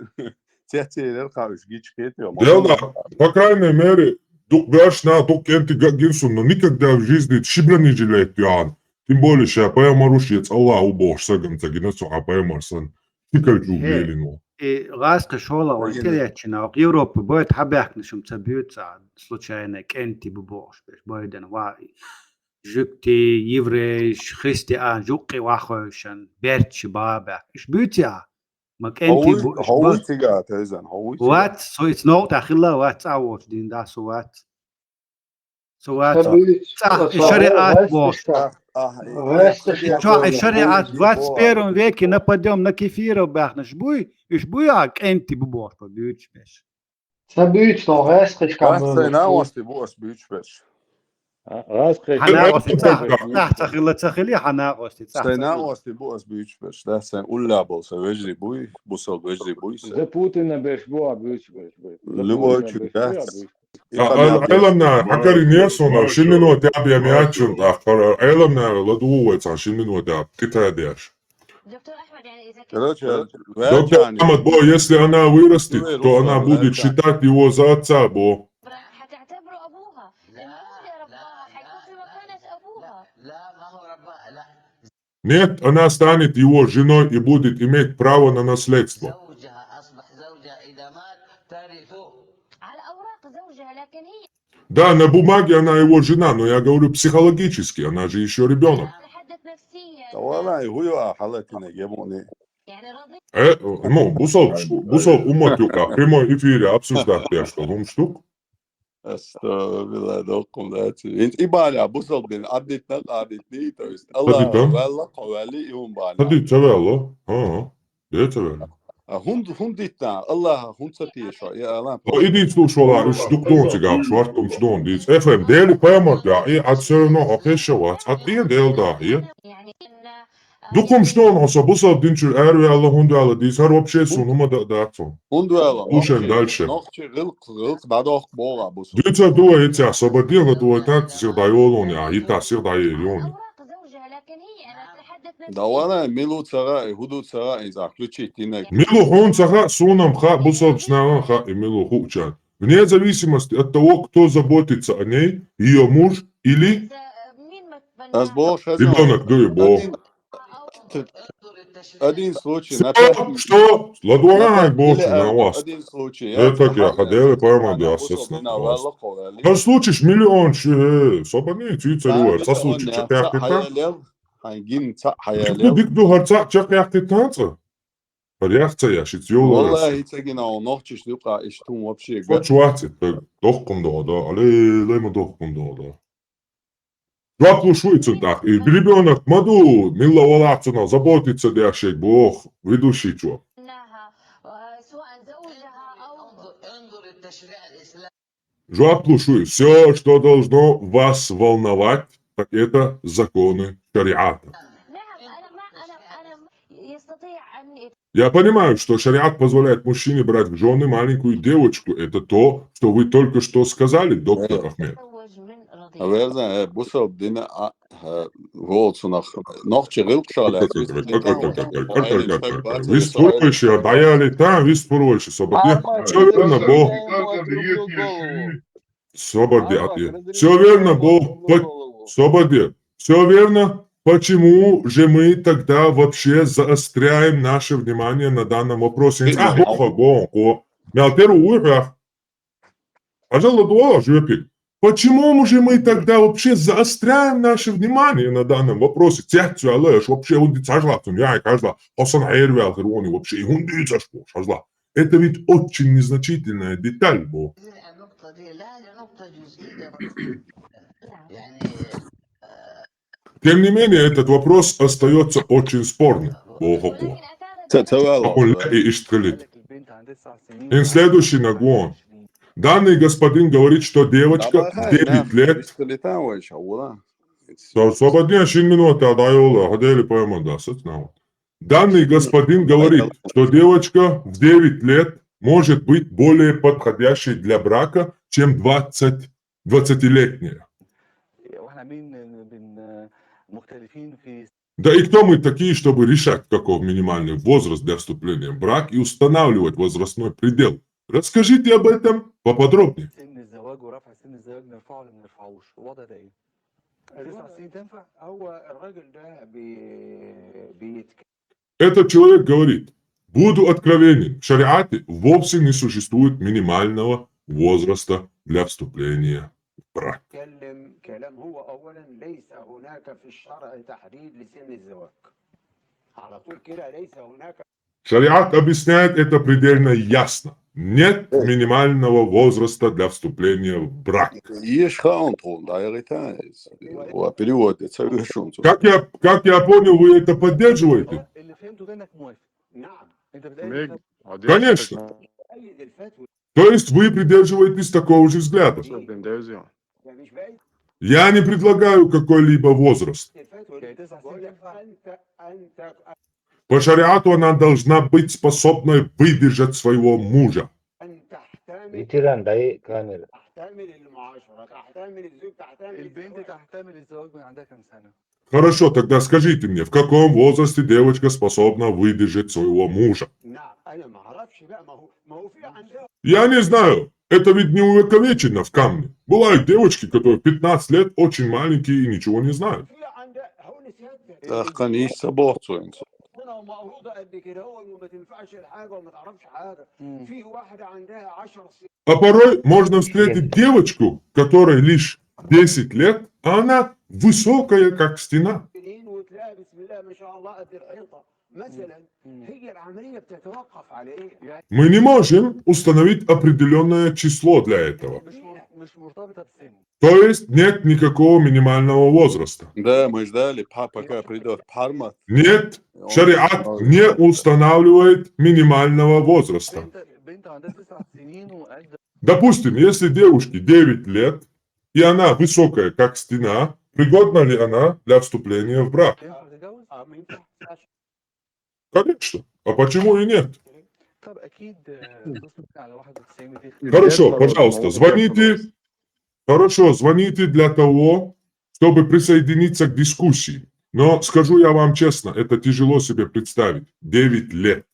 tehtiler kavuş hiç ketiyor Дело, по крайней мере, док бяш на док кенти гинсун, но никогда в жизни шибра не жалеет ян. Тем более, что я поэмарушец Аллах убож саган цагинесу а поэмарсан. Тикальчу белину. Раска шола ольтелячина, Европа будет хабяхнышем цабьются случайно кенти бубош, бойден ва жукти еврей, христиан, жукки вахошен, берчи бабак. Иш бютя. ما كنتي هو تيجات إذن هو وات so it's not أخلا وات أوش دين دا سوات سوات الشريعات بوش شو الشريعات وات سبيرون ويكي نبديهم نكفيرو بأخنا شبوي عك أنتي ببوش ببيوش بيش سبيوش نو غاسقش كامل سينا وستي بوش بيوش بيش حناقوستي تحت تخلي حناقوستي تحت سيناقوستي بوس بيوش بيش ده سين أولا بوسا وجري بوي بوسا وجري بوي زي بوتين بيش بوا بيوش بيش لبوا تشوكات Elamna, hakari niesona, šimino tebi ja mjačun, elamna, laduovaca, šimino tebi, kita jediš. Доктор Ахмад, бо, если она вырастет, то она будет считать его за отца, бо. Нет, она станет его женой и будет иметь право на наследство. Да, на бумаге она его жена, но я говорю психологически, она же еще ребенок. Ну, бусал умотюка, в прямой эфире обсуждать я что, ну штук? Estağfurullah dokum da. Int ibala busal bin adetna adetni to ist Allah valla qawali yum bala. Hadi tavallo. Ha. De tavallo. Hunditna Allah hundsati şu ya Allah. O idit slušala штук dončiga, švartom šton dic. Efrem, deli pojamot ja, I at sörno apešovat, at I del da, I. Dukum šton osa busal dinčur erve Allah hundu ala dic, har вообще sunuma da atson. Hundu ala. Слушаем дальше. Nohçi gılk dadok boğa busal. Дица дуа эти освободила дуа так сирдайолон я, и та сирдайолон. Давана милу цара, худу цара из заключить инак. Милу хон цара сунам ха busal снаран ха и милу хучан. Вне зависимости от того, кто заботится о ней, ее муж или ребенок, да и бог. Один случай. Что? Ладуарай больше на вас. Это я ходил, поймал, да, на вас. На случай миллион, собани, цицелюер, со случай, чакяк и так. Дик ду харца, чакяк и танца. Реакция я шитьёла. Валлахи цагина он нохчиш люка иштум вообще. Почувствуйте, дохком да, але лема дохком да. Два плюшуется так, и ребенок маду, миловалацина, заботится дяшек Бог, ведущий чё. Два плюшует, все, что должно вас волновать, так это законы шариата. Я понимаю, что шариат позволяет мужчине брать в жены маленькую девочку. Это то, что вы только что сказали, доктор Ахмед. Verzen, busel dine волцунах ногче гылкшалят. Виспуровича, даяли там, Виспуровича, свободи. Все верно, Бог. Свободи. Все верно, Бог. Свободи. Все верно. Почему же мы тогда вообще заостряем наше внимание на данном вопросе? Почему же мы тогда вообще заостряем наше внимание на данном вопросе? Это ведь очень незначительная деталь, Бог. Тем не менее, этот вопрос остается очень спорным. И следующий нагон. Данный господин говорит, что девочка в 9 лет... Данный господин говорит, что девочка в 9 лет может быть более подходящей для брака, чем 20-летняя. Да и кто мы такие, чтобы решать, каков минимальный возраст для вступления в брак и устанавливать возрастной предел? Расскажите об этом поподробнее. Этот человек говорит, буду откровенен, в шариате вовсе не существует минимального возраста для вступления в брак. Шариат объясняет это предельно ясно. Нет минимального возраста для вступления в брак. Как я понял, вы это поддерживаете? Конечно. То есть вы придерживаетесь такого же взгляда? Я не предлагаю какой-либо возраст. По шариату она должна быть способной выдержать своего мужа. Хорошо, тогда скажите мне, в каком возрасте девочка способна выдержать своего мужа? Я не знаю. Это ведь не увековечено в камне. Бывают девочки, которые в 15 лет очень маленькие и ничего не знают. А порой можно встретить девочку, которой лишь 10 лет, а она высокая, как стена. Мы не можем установить определенное число для этого. То есть нет никакого минимального возраста. Да, мы ждали, пока придет Пармат. Нет, шариат не устанавливает минимального возраста. Допустим, если девушке 9 лет, и она высокая, как стена, пригодна ли она для вступления в брак? Конечно. А почему и нет? Хорошо, пожалуйста, звоните. Хорошо, звоните для того, чтобы присоединиться к дискуссии. Но скажу я вам честно, это тяжело себе представить. 9 лет.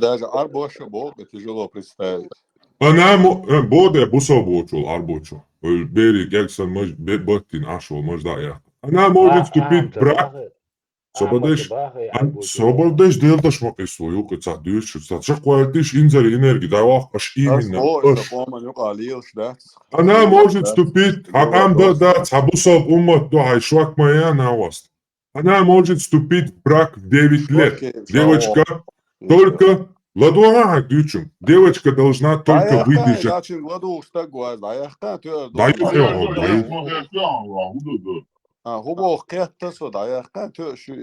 Даже Арбоша Бога тяжело представить. Она боде бусобочул Арбочу. Бери Гексон Беттин Ашо, можно. Она может вступить в брак. Сободеш делташ макисую, кыца дюш, сачак куартиш инзер энерги, давах аш именно. Она может вступить, акам да цабусов уммат до хайшвак моя наваст. Она может вступить в брак в 9 лет. Девочка только ладуага дючим. Девочка должна только выдержать.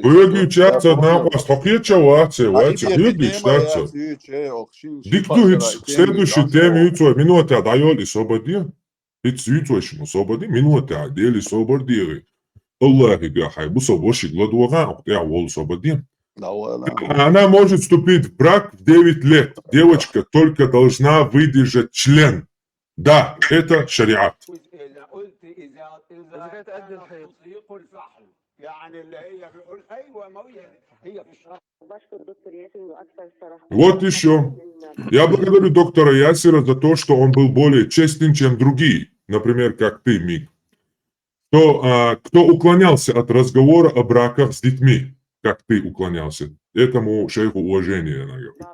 Выключаться на вас, покричаться, выключаться. Диктует следующий теме, минуты дает и свободи. Свободи, минуты отдели свободи. Аллахи бяхай, бусо вошик ладуага, я вол свободи. Она может вступить в брак в 9 лет. Девочка только должна выдержать член. Да, это шариат. إذا قلت إذا كان التصديق الفحل يعني اللي هي بيقول أيوة ما هي بتشرح. بشكر دكتور ياسر انه اكثر صراحه. Вот еще. Я благодарю доктора Ясера за то, что он был более честен, чем другие. Например, как ты, Мик. Кто уклонялся от разговора о браках с детьми, как ты уклонялся. Этому шейху уважение, наверное.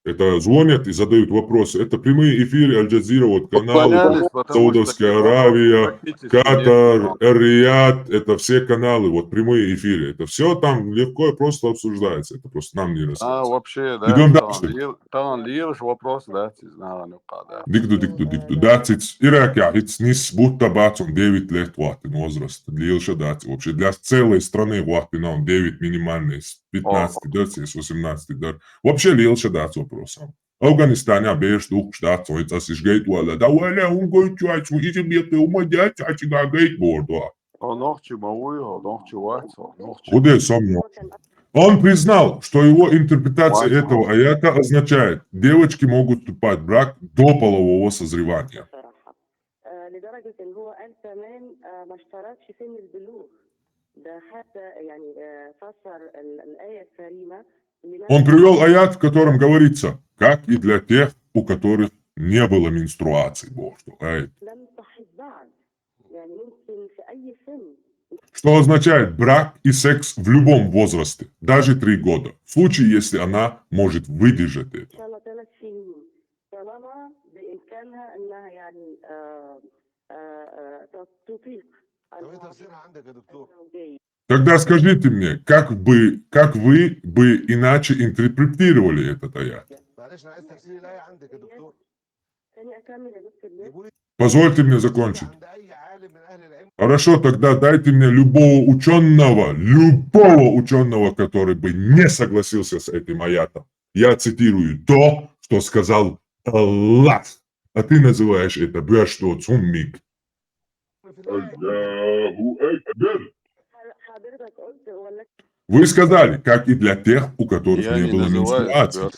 Это звонят и задают вопросы. Это прямые эфиры Аль-Джазира, вот каналы, Саудовская Аравия, Катар, Эр-Рияд, это все каналы, вот прямые эфиры. Это все там легко и просто обсуждается. Это просто нам не рассказывается. Вообще, да. Идем дальше. Там лишь вопрос, да, Дикду. Дацить, Ирак, nis будто бацом 9 лет хватит возраст. Лишь дать. Вообще для целой страны хватит нам 9 минимальный, с 15 дать, с 18 дать. Вообще лишь дать вопросом. Афганистане беш дух штат, so jetzt das ist geht wala. Da wala un goit chua, ich mir umадять, а чига гейт бордо. Куда сам? Он признал, что его интерпретация этого аята означает, девочки могут вступать в брак до полового созревания. لدرجه ان هو قال كمان ما اشترطش سن البلوغ ده حتى يعني فسر الايه الكريمه. Он привел аят, в котором говорится, как и для тех, у которых не было менструации. Что означает брак и секс в любом возрасте, даже 3 года, в случае, если она может выдержать это. Тогда скажите мне, как вы бы иначе интерпретировали этот аят? Позвольте мне закончить. Хорошо, тогда дайте мне любого ученого, который бы не согласился с этим аятом. Я цитирую то, что сказал Аллах. А ты называешь это бэшту цуммик. Вы сказали, как и для тех, у которых не было менструации.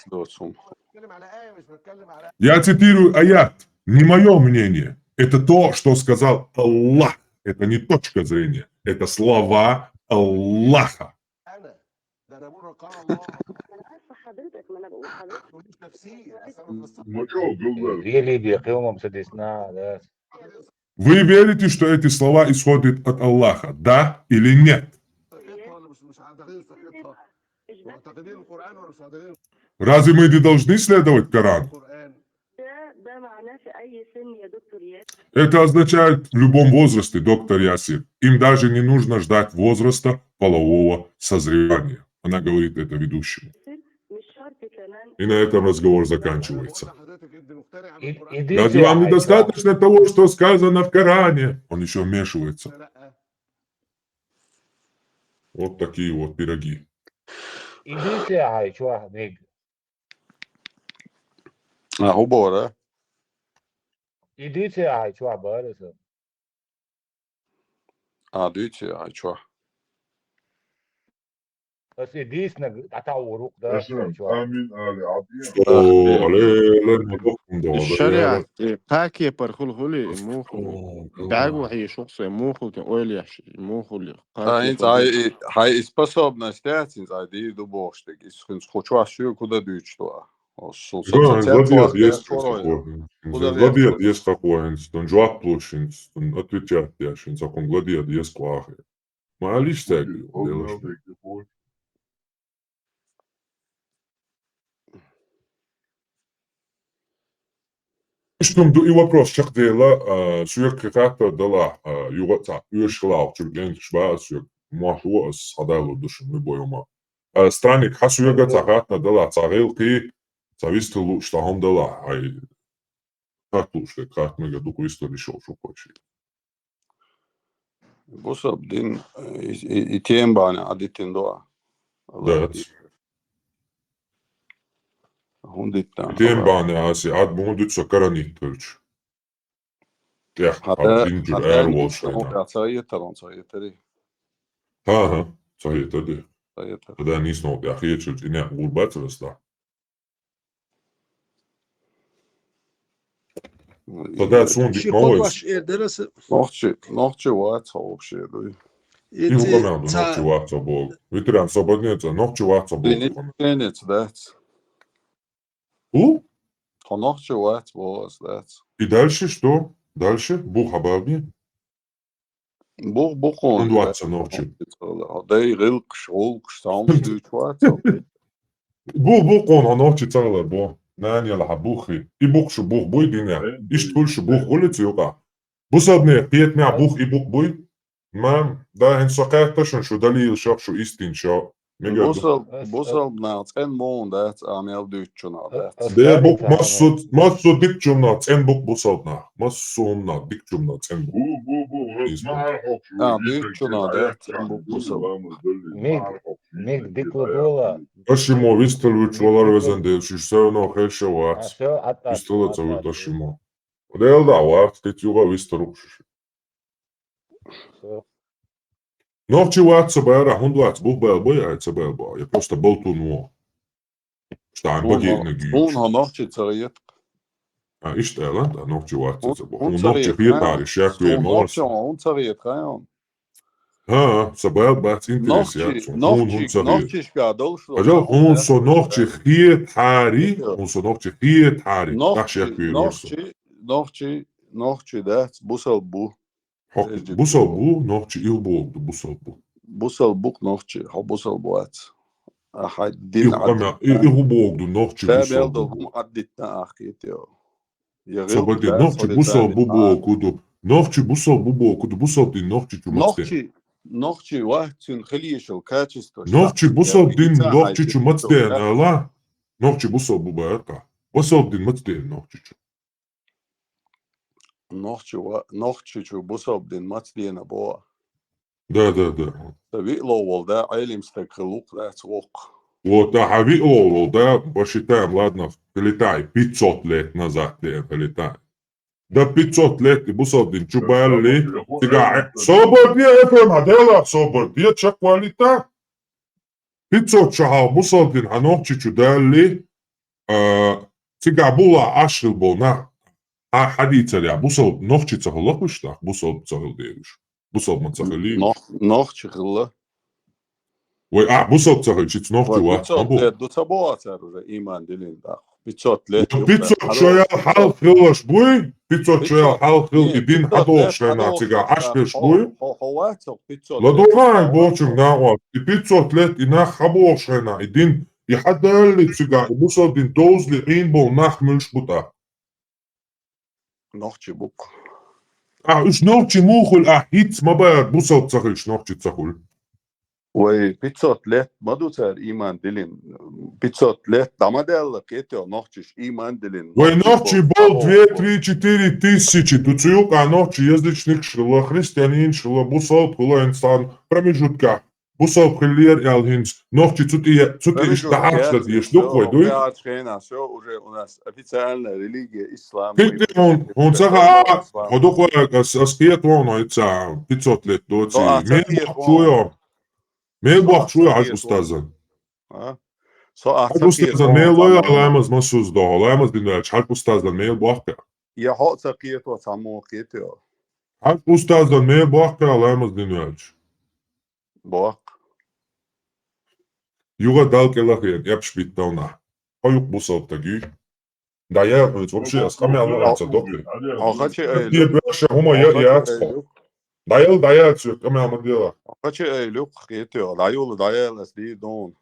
Я цитирую аят. Не мое мнение. Это то, что сказал Аллах. Это не точка зрения. Это слова Аллаха. Вы верите, что эти слова исходят от Аллаха, да или нет? Разве мы не должны следовать Корану? Это означает в любом возрасте, доктор Ясир. Им даже не нужно ждать возраста полового созревания. Она говорит это ведущему. И на этом разговор заканчивается. Разве вам недостаточно того, что сказано в Коране? Он еще вмешивается. Вот такие вот пироги. Губора. Идите, айчуа, барыса. Идите, айчуа. الشريعة باكي برخول هولي موخو بعجو هي شخص موخو كأولي موخو هاي способна стать, иди до боштек. Хочу асю куда дючто. Владет есть какой-нибудь, он жуак площадь, он отвечает яшин, закон владет есть клахи. Малиш цегли, делаешь. И вопрос, как дела, сюрк как-то дала, югоца, юшклау, чурген шба, сюрк, маху, садайлу души, мы боюма. Странник, хасюрга цахатна дала, царилки, завистил, что он дала, ай, как лучше, как мы году истории шел, что хочет. Босса, дин, и тем бана, адитин доа. Да. Tiem bānās atbūdīt sakaranīt taču. Jā, atbīņģi ērlošana. Kā caiet arī. Aha, caiet arī. صحيح فده نيسنو يا أخي شو إني غربات بس ده فده سون دي شي نويز خدواش درس نوchtje wat hoogje doe. إيه هو كمان عنده نوتشي واتساب ويتري عن صبرنيت نوتشي واتساب Niet dat. هو Nochtje wat was dat. И дальше что? Дальше Бух Абаби. Bochon. Und Watsa Nochtje. De rilk scholk stamstuurt wat. Бухон а Nochtje царла бо. Нани لا حبوخي. إي بوخ شو بوخ بوي دينا. إيش تقول شو بوخ قلت يوقع. بصابني قيت مع بوخ إي بوخ بوي. ما ده هنسقات تشن شو دليل شاف شو إستين شاف. Bossel naad en måndet aan jou duurtjonadet. ده بوك مصو ديك جمنات ان بوك بوصلنا مصو منا ديك جمنات ان Duurtjonadet en boek bossel. ميك ديك لدولا Ташимо вистелвич валар везенде шишсевно хеше вац. все атак Вистелец ави ташимо. Одел да вац тет юга вистерукшиш. Нохчи вац бара хунд вац бух бел боя ец бел бо. Я просто болту ну. Штайн баги неги. Hun nochtje tsariet. А иштела да нохчи вац ец бо. Hun нохчи хиетари шакве морс. Hun tsariet gaan. ها سبب بات انتريسيات هون صغير Nochtje skadol. أجل هون صو نوختي خيت حاري هون صو نوختي خيت حاري تحش يكوي ورسو Nochtje dat bossel boe. بوصل بو نوختي إلبو بوصل بو Bossel boek nochtje. Ha bossel boat. Hij din إلبو دو نوختي Daar بوصل belde بو hom adit na achiet jo. صبتي نوختي بوصل بو بو كودو نوختي بوصل بو بو كودو بوصل دي نوختي تمتين Nochtje wacht hun geliesel kaartjes. نوختي بوصل دين نوختي تمتين لا نوختي بوصل بو بارتا بوصل دين متين نوختي Nochtje bossel din matstien na boa. ده De witlo daar eilimstek geluk dat ook. وتا حبيب أولو ده بشتاء ملادنا فلتاي 500 ليت نزات لين فلتاي ده 500 ليت بوصل دين شبال لي تقاعد صوبر دي افهم هديلا صوبر دي تشك واليتا 500 شهر بوصل دين هنوكشي شدال لي تقاعد بولا عشر بونا حديثة لي بوصل نوكشي تخلق وشتا بوصل تخل ديوش بوصل ما تخليش Nochtje geluk. وي بوصل تخل شيت نوكشي واحد Du taboat er iman dilin da. 500 ليت. 500 شوية حال خلش بوي 500 شوية حال خل يدين حدو شوية تيجا عشرش بوي هواتو 500. لا دوغاي بوشن ناوا 500 ليت إنا خبو شوية يدين يحدى اللي تيجا بوصل دين دوز لقين بو ناخ ملش بوتا Nochtje boek. إيش نوتشي موخل هيت ما بعد بوصل تسخل إيش نوتشي تسخل وي 500 ليت ما دوتر iman dilin. 500 ليت дамадел кетио nochtje iman dilin. وي نوتشي بول 2-3-4 тысячи тут юка ночи язычник шила христианин шила бусал пула инсан промежутка бусал хиллер ялхинс ночи цути иштахат дадиш луквой дуй Ja, schena zo уже у нас официальная религия ислам. كنت هون ساعة هدوك أسكيت وانا يتساع 500 ليت دوتي ميل بوخ شوية عاش أستاذا عاش أستاذا ميل لويا علامز مسوز ده علامز ديناش عاش أستاذا ميل بوخ يا هات سقيت وسامو كيتو عاش أستاذا ميل بوخ علامز ديناش بوخ يوغا دالك لخيان يبش بيتاونا هايوك بوصل تاجي دايا вообще أسخامي على رأس الدكتور دي باشا هما يأتخو دايا تسوك كمي عم ديلا Kaçı luk kıyıtıyor. Dayılı dayılı değil don.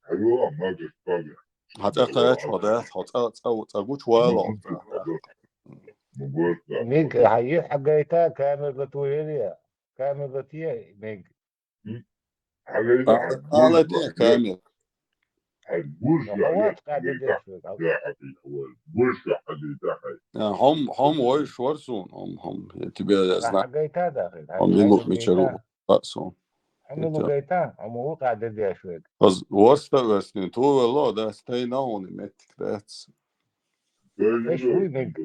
حلوة ما بيتفاجئ Hatta kaç hoda hatta güç var. ميك هي حقيتها كامل بتويليا كامل بتيه ميك Alet kamil. هو قاعد هم وش ورسون هم تبي أزنا حقيتها داخل هم يموت ميشرو رأسون هم مقيتها هم هو قاعد يدي شوي بس ورست بس تو والله ده stay now on المتك ده ايش هو ميك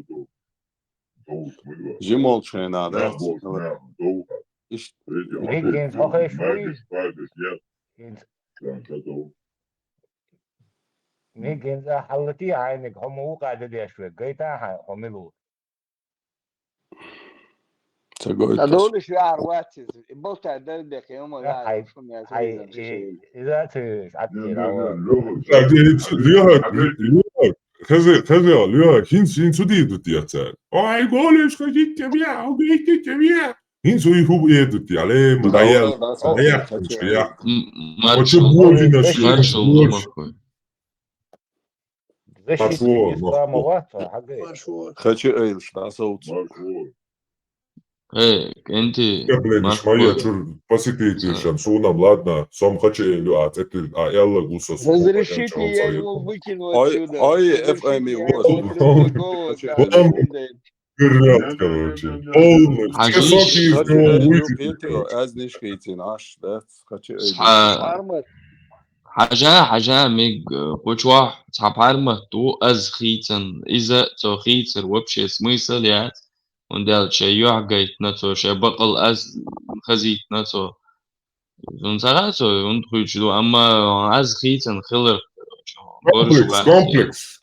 جيمول شينا ده إيش ميك جيمس أخي شوي إذا حلتي عينك هم هو قاعد دي شوي قيتها حملوا هذول شو عروات بوتا دربك يوم قاعد حي شو يا حي زلمه شيء إذا تعطي Lyhök, hin så dit jag sen. Ai gole ska gitta via, och gitta via. Hin så i hub edut ya le mahayal. Mahayal ya. Hoće bolina što. защитник ислама واضحة حقيقة خشي ايل شتا صوت انت Блин, моя чур посетитель шансуном, ладно, сам хочу элю это Элла гуса с разрешите я его выкину отсюда ой FM Гряд, короче. Полный. Все соки из него выкинуть. از نشكيتي ناش ده خشي حاجة ميج قوشوا تحبارمة تو از خيتن إذا تو خيتر وبشي سميسل يات وندال شي يعقيت نتو شي بقل از خزيت نتو ونسراتو وندخل أما از خيتن خلر Комплекс.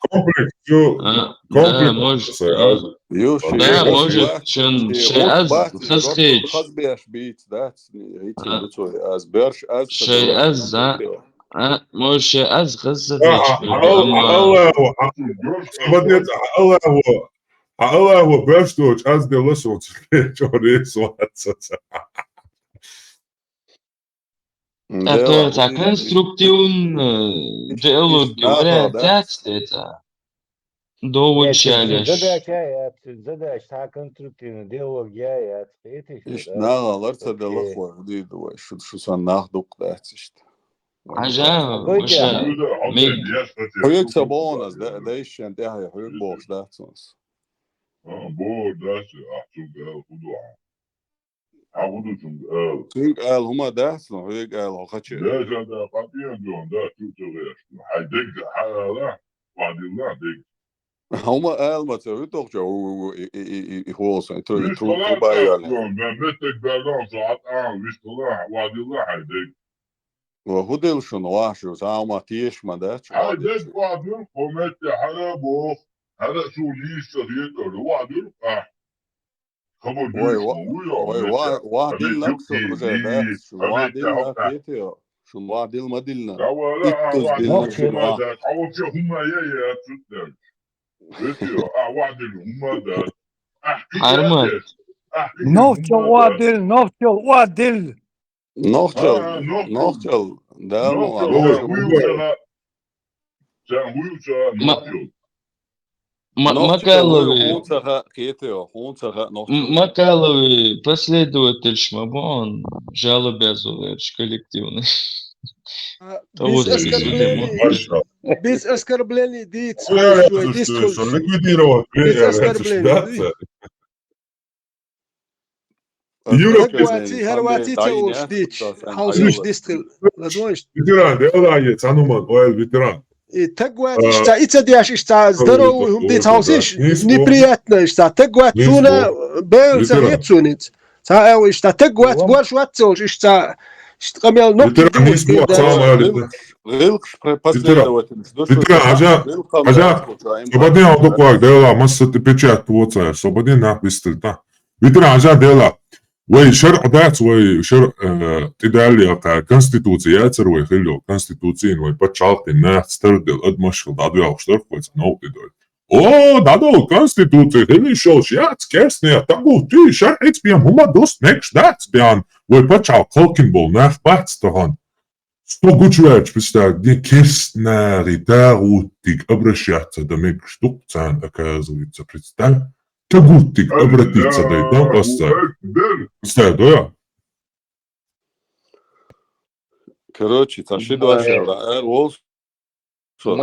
Да, может. Да, может, شي از خزخيج شي از مش شي از خزخيج الله هو باشتوش از دلسوت چوری سوات Это конструктивный диалог, говорят, это довучаешь. задача та конструктивный диалог я İşte ne alırsa delik var değil de şu sen nahduk da işte. Acaba مش Huyuk sabonaz da işen de hay huyuk boş da sons. Bu dersi ahçım gel kudu. Çünkü el huma dersin huyuk el o kaçı. Dersen de katiyen diyorsun da Türkçe haydik de hala vadillah dik. Huma el ma tabii tokça i olsun. Tu Vişkolar bayar. ben metek berdan saat vişkolar vadillah haydik. وهدل شنو واشو زعما تيش ما داتش haydik vadil komette hala bu. Hala şu liste diyor vadil خبر وادل نقصد رجال شو وادل لا كيتيو شو وادل ما دلنا اتز دلنا شنو أول شيء هم يا تسدل فيديو وادل هم ده حرمت نوتشل وادل نوختل ده Макаловый последователь Шмабон жалобязываешь коллективный. Без оскорблений дит. Ликвидировать. Без оскорблений. Хорватия уж дич. Хаусуш дистил. Ветеран, делай, цануман, ойл ветеран. Тагуат ишта ицадяш ишта здоровый хум дит хаусиш неприятно ишта тагуат суна бэл захетсунит. Та ишта тагуат больше ватсош ишта قميل نقطة Свободен одоклад дела, масса печать твоца, свободен написал. Ветеран ажа дела. وي شرع دات وي شرع تدالي تاع конституция цервой хило конституциин وي بتشالت الناس تردل قد مشكل دادو يوشتر كويس نو تدول او دادو конституция хили شوش يا تكرسني تقول تي شرعت بيهم هما دوست نكش دات بيان وي بتشال كلكن بول ناف باتس تهان sto gučveč pista gdje kersnari darutik обращаться да ме штукцан оказывается представь Тагутик обратиться да и там поставь. Представь, да? Короче, таши два шера. Волс. Очень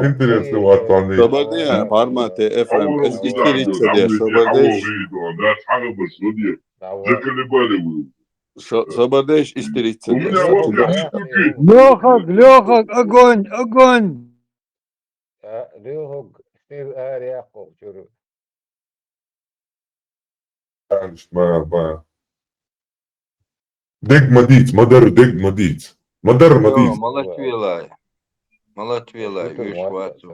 интересно вот там. Собордия, формате FM, истериться где, собордия. Собордия, истериться где. Лёха, огонь. Лёха, ما دق مديت مدر دق مديت مدر مديت مالت ويلا يوش واتو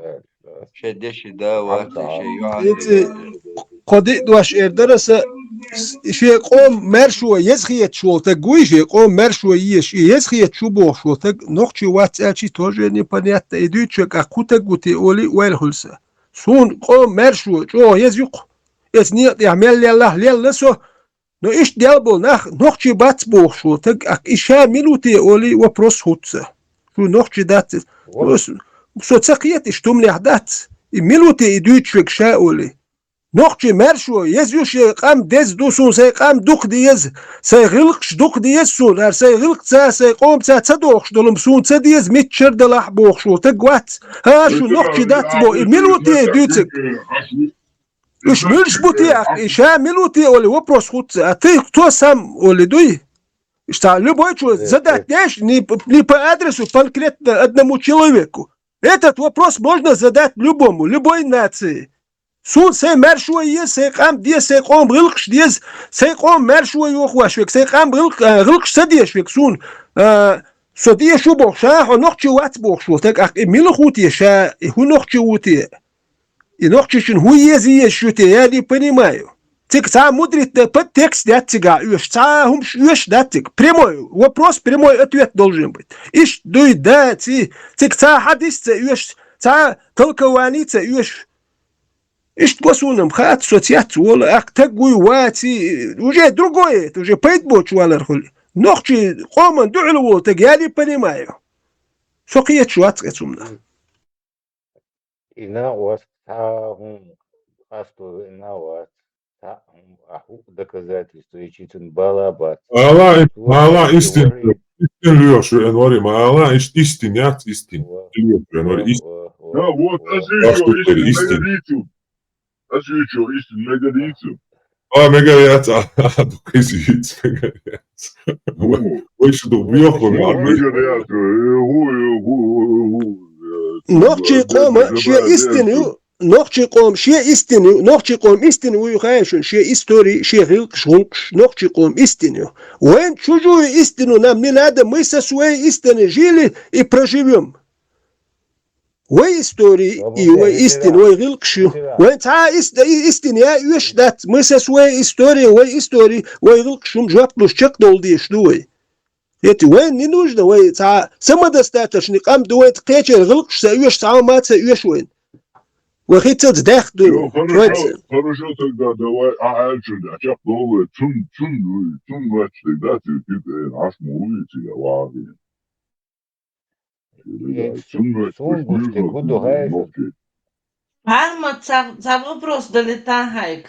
شدش دا حمزة واتي عبد شي إنت يعطي قدي دوش إردرس شيء قوم مرشوا يزخيت شو تقوي شيء قوم مرشوا يش يزخيت شو بوخ شو تق نقشي وات أشي توجني بنيات إدوتشك أكوتا قوتي أولي وين خلصة سون قوم مرشوا شو يزيق يزنيت يعمل لي الله لي لسه نو إيش ديالبول نقشي بات بوخ شو تق أك إيشا ملوتي أولي وبروس هوتسه شو نقشي دات سو تسقيت إشتمني عدات ملوتي إدوتشك شا أولي نقطة مرشو يزيوش قام دز دوسون سي قام دوق ديز سي غلقش دوق ديز سون ار سي غلق تا سي قوم تا تدوخش دولم سون تا ديز ميتشر دلاح بوخشو تقوات ها شو نقطة دات بو ميلوتي دوتك اش ملش بوتي اش ميلوتي اولي وبروس خوت اتيك تو سام اولي دوي اشتا любой человек задать не по адресу конкретно одному человеку. Этот вопрос можно задать любому, любой нации. سون سي مرشوية سي قام دي سي قوم غلقش ديز سي قوم مرشوية وخواشوك سي قام غلقش سديشوك سون سو دي شو بوخشا هو نقشي وات بوخشو تك اق ميلو خوتي شا هو نقشي ووتي и ногчи шин هو يزي شوتي я не понимаю тик ца мудрит под текст датига юш ца хумш юш датик прямой вопрос прямой ответ должен быть иш дуй да тик ца хадис юш ца толкованица юш إيش تقصونهم خات سوتيات ولا أكتقوي واتي وجه другое уже поэтбоч ولا رخل نخشي قوما دعلو تجاري بنيمايو سقيت شو أتقسمنا إنا وستهم خاصة إنا وستهم أحوك доказательства и читан балабат. Mala istin şu Envari mala istin yat istin Envari istin Ja, вот, Başlıkları istin istin megadicу. Megalyat dokazit Megalyat Ой что добьёхо Megalyat نقشي قوم شيء استنو نقشي قوم شيء استنو نقشي قوم استنو ويخايشون شيء استوري شيء غلق شغلش نقشي قوم استنو وين чужую истину нам не надо мы со своей истиной жили и проживем وين истории и وين истину وين غلقشو وين تا истиня يش дат мы со своей историей وين истории وين غلقشум жаплуш чек долдиш дуй эти وين не нужно وين تا самодостаточный قام дуй течер غلقش саюш самаца юш وين وخيتت داخدو Хорошо, тогда давай альчуда, чак новое, чун вач тогда ты аж мовите, я лаги. Alma, ça вопрос долета хайк.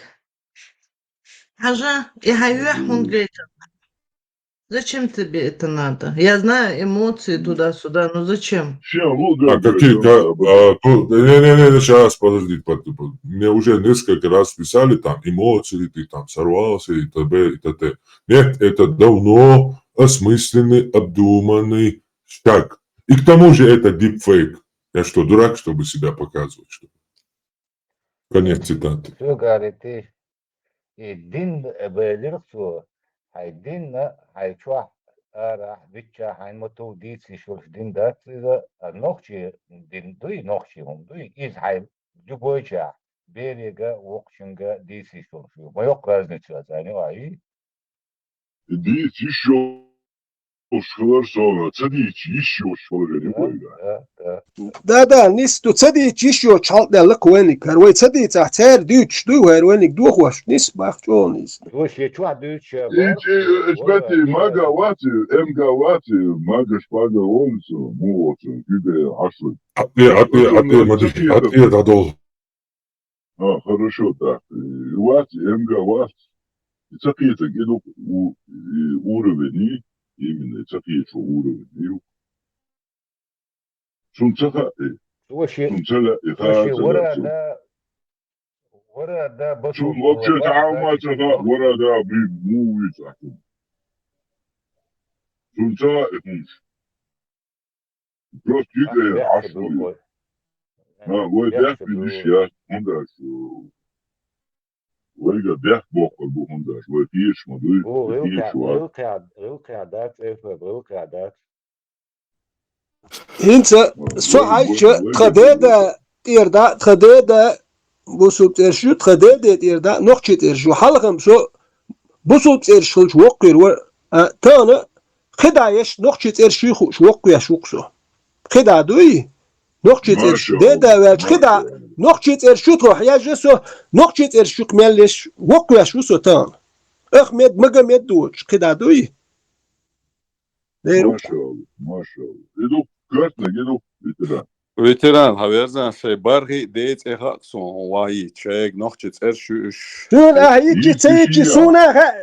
Хажа, и хайвех мунгейтер. Зачем тебе это надо? Я знаю эмоции туда-сюда, но зачем? А какие? Не, сейчас, подожди. Мне уже несколько раз писали, там, эмоции, ты там сорвался, и т.д. и т.д. Нет, это давно осмысленный, обдуманный шаг. И к тому же это дипфейк. Я что, дурак, чтобы себя показывать? Что? Конец цитаты. Что говорит ты? И дин белирцу, хай дин хай чуах راح بيتشا حيموتو ديتسي شولش دين دات إذا نوخشي دين دوي نوخشي هم دوي إز حي جبويشا بيريغا وقشنغا ديتسي شولش ما يقرأ نتشا زاني واي ديتسي شولش تديتي شولش да нис то цади чишо чалдалак веник арвай цади цахтер дюч ду веник дуохваш нис бахчонис вообще чуа дюч эти магавати эмгавати магашпага олсо муото гиде ашлы ответ дадол хорошо так вати эмгават цапиета гиду уровень именно цапиета уровень سنتها سنتلا إخاذ ورا ده بس شو وقت تعاملتها ورا ده بموي تحكم سنتها إخنش بس كده عشرة ها هو ده في الشيء عندك ويجا بيحكي بوقر بوهنداش ويتيش مدوي هو ويتيش وات ريوقعدات ريوقعدات هنسا صحيح تخديدا تيردا تخديدا بوسو ترشو تخديدا تيردا نوخشي ترشو حلقم سو بوسو ترشو وقير و تانا خدايش نوخشي ترشو خوش وقيا شوقسو خدا دوي نوخشي ترشو ديدا والش خدا نوخشي ترشو تروح يا جسو نوخشي ترشو كمالش وقيا شوسو تان اخمد مقامد دوش خدا دوي ما شاء الله ما شاء الله يدو كرتنا يدو فيتران Veteran haverzan şey barhi deyt ehak son vahi çek nohçet erşüş. شون هيجي تيجي سونا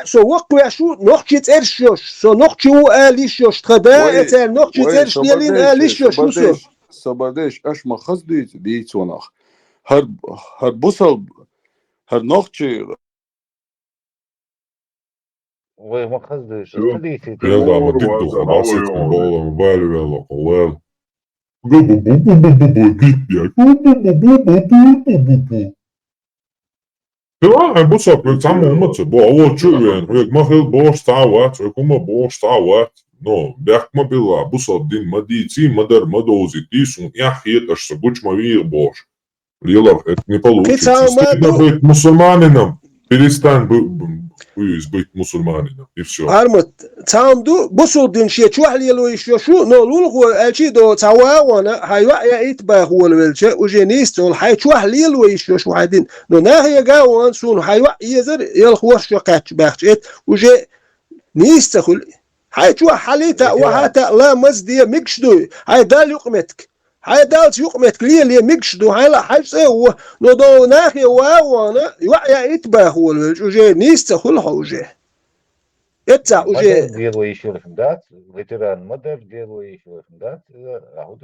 سو وقيا شو نوخشي ترشوش سو نوخشي واليشوش تخدا اتر نوخشي ترش ليلين اليشوش وسو Sabardeş aşma khaz deyt sonaq. Har busal har nohçi وي ما قصدش شو خليتي يلا ما دور تدو واسع خلاص ناوي يتكلم يوم والله بالي والله قوال Ja, en boodschap, ik ga maar met ze. Boah, tjuwen. Ik mag heel boos staan wat. Ik kom maar boos staan wat. No, bek maar bila. Boodschap din maar die zie maar daar maar dozi. Die zo'n ja heet als ze goed maar weer boos. Лилов, это не получится. Стыдно быть мусульманином. Перестань быть мусульманином. И все. Армат, تعمدو بصو دين شيء شو حليلو يشو شو نقول هو أشي دو توا وانا هايوا يتبع هو الولشة وجنيست والحي شو حليلو يشو شو حدين نو ناهي جاوان سون هايوا يزر يلخو شو قاتش باخشت وجي نيست خل هاي شو حليتا وهاتا لا مزدي مكشدو هاي دال يقمتك هاي دالت يقمتك ليه مكشدو هاي لا حاجة سوى نو دو ناهي وانا يوا يتبع هو الولشة وجي نيست خل حوجي اتسع وجي مدر ديالو يشير في دات فيتران مدر ديالو يشير في دات راهو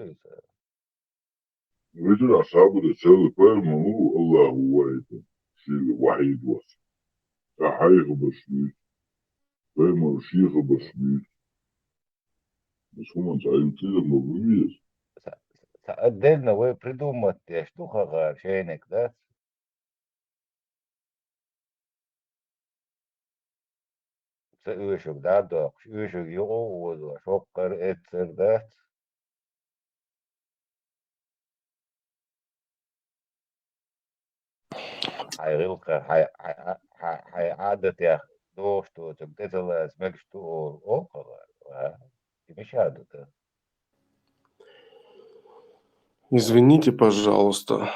مثل أصحاب الرسالة فاهم هو الله هو الشيء الوحيد وصل حقيقة بسيط فاهم الشيخ بسيط بس هم تعلم كده مبروميز отдельно вы придумать штука чайник, да? Uyuşuk da dok, uyuşuk yok oldu. Çok kır ettir de. Hayrilka, hay adet ya. Doğuştu, çok detaylı esmek şu o kadar. Kimiş adet? Извините, пожалуйста,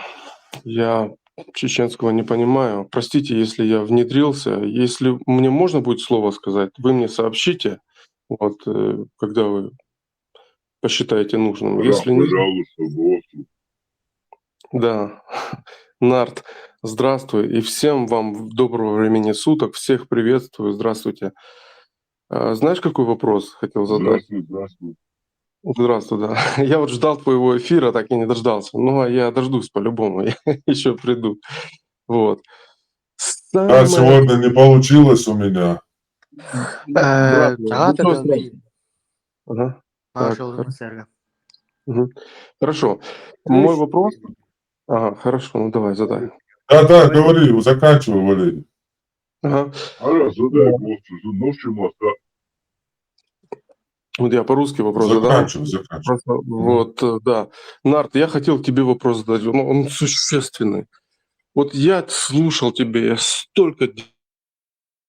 я чеченского не понимаю. Простите, если я внедрился. Если мне можно будет слово сказать, вы мне сообщите, вот, когда вы посчитаете нужным. Если нет... Пожалуйста, босс. Да. Нарт, здравствуй. И всем вам доброго времени суток. Всех приветствую. Здравствуйте. Знаешь, какой вопрос хотел задать? Здравствуй. Здравствуй, да. Я вот ждал твоего эфира, так и не дождался. Ну, а я дождусь по-любому, я еще приду. Вот. А сегодня не получилось у меня. Хорошо. Мой вопрос... Ага, хорошо, ну давай, задай. Да, говори, заканчивай, Валерий. Ага. Задай, босс, Вот я по-русски вопрос задам. Просто, вот, да. Нарт, я хотел тебе вопрос задать, но он существенный. Вот я слушал тебя, я столько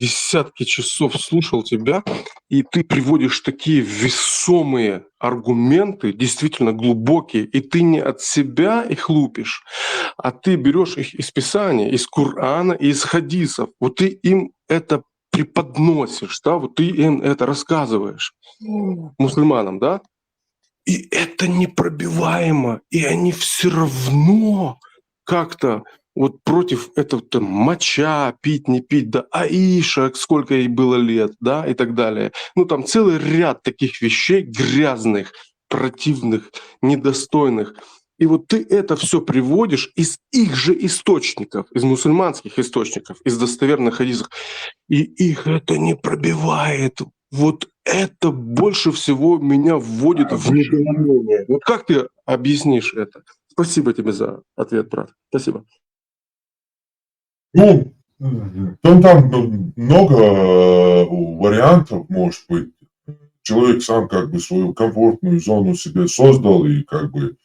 десятки часов слушал тебя, и ты приводишь такие весомые аргументы, действительно глубокие, и ты не от себя их лупишь, а ты берешь их из Писания, из Корана и из хадисов. Вот ты им это преподносишь, да, вот ты им это рассказываешь, мусульманам, да, и это непробиваемо, и они все равно как-то вот против этого там, моча, пить, не пить, да, Аиша, сколько ей было лет, да, и так далее. Ну, там целый ряд таких вещей грязных, противных, недостойных. И вот ты это все приводишь из их же источников, из мусульманских источников, из достоверных хадисов, и их это не пробивает. Вот это больше всего меня вводит в недоумение. Вот как ты объяснишь это? Спасибо тебе за ответ, брат. Спасибо. Ну, там много вариантов может быть. Человек сам как бы свою комфортную зону себе создал и как бы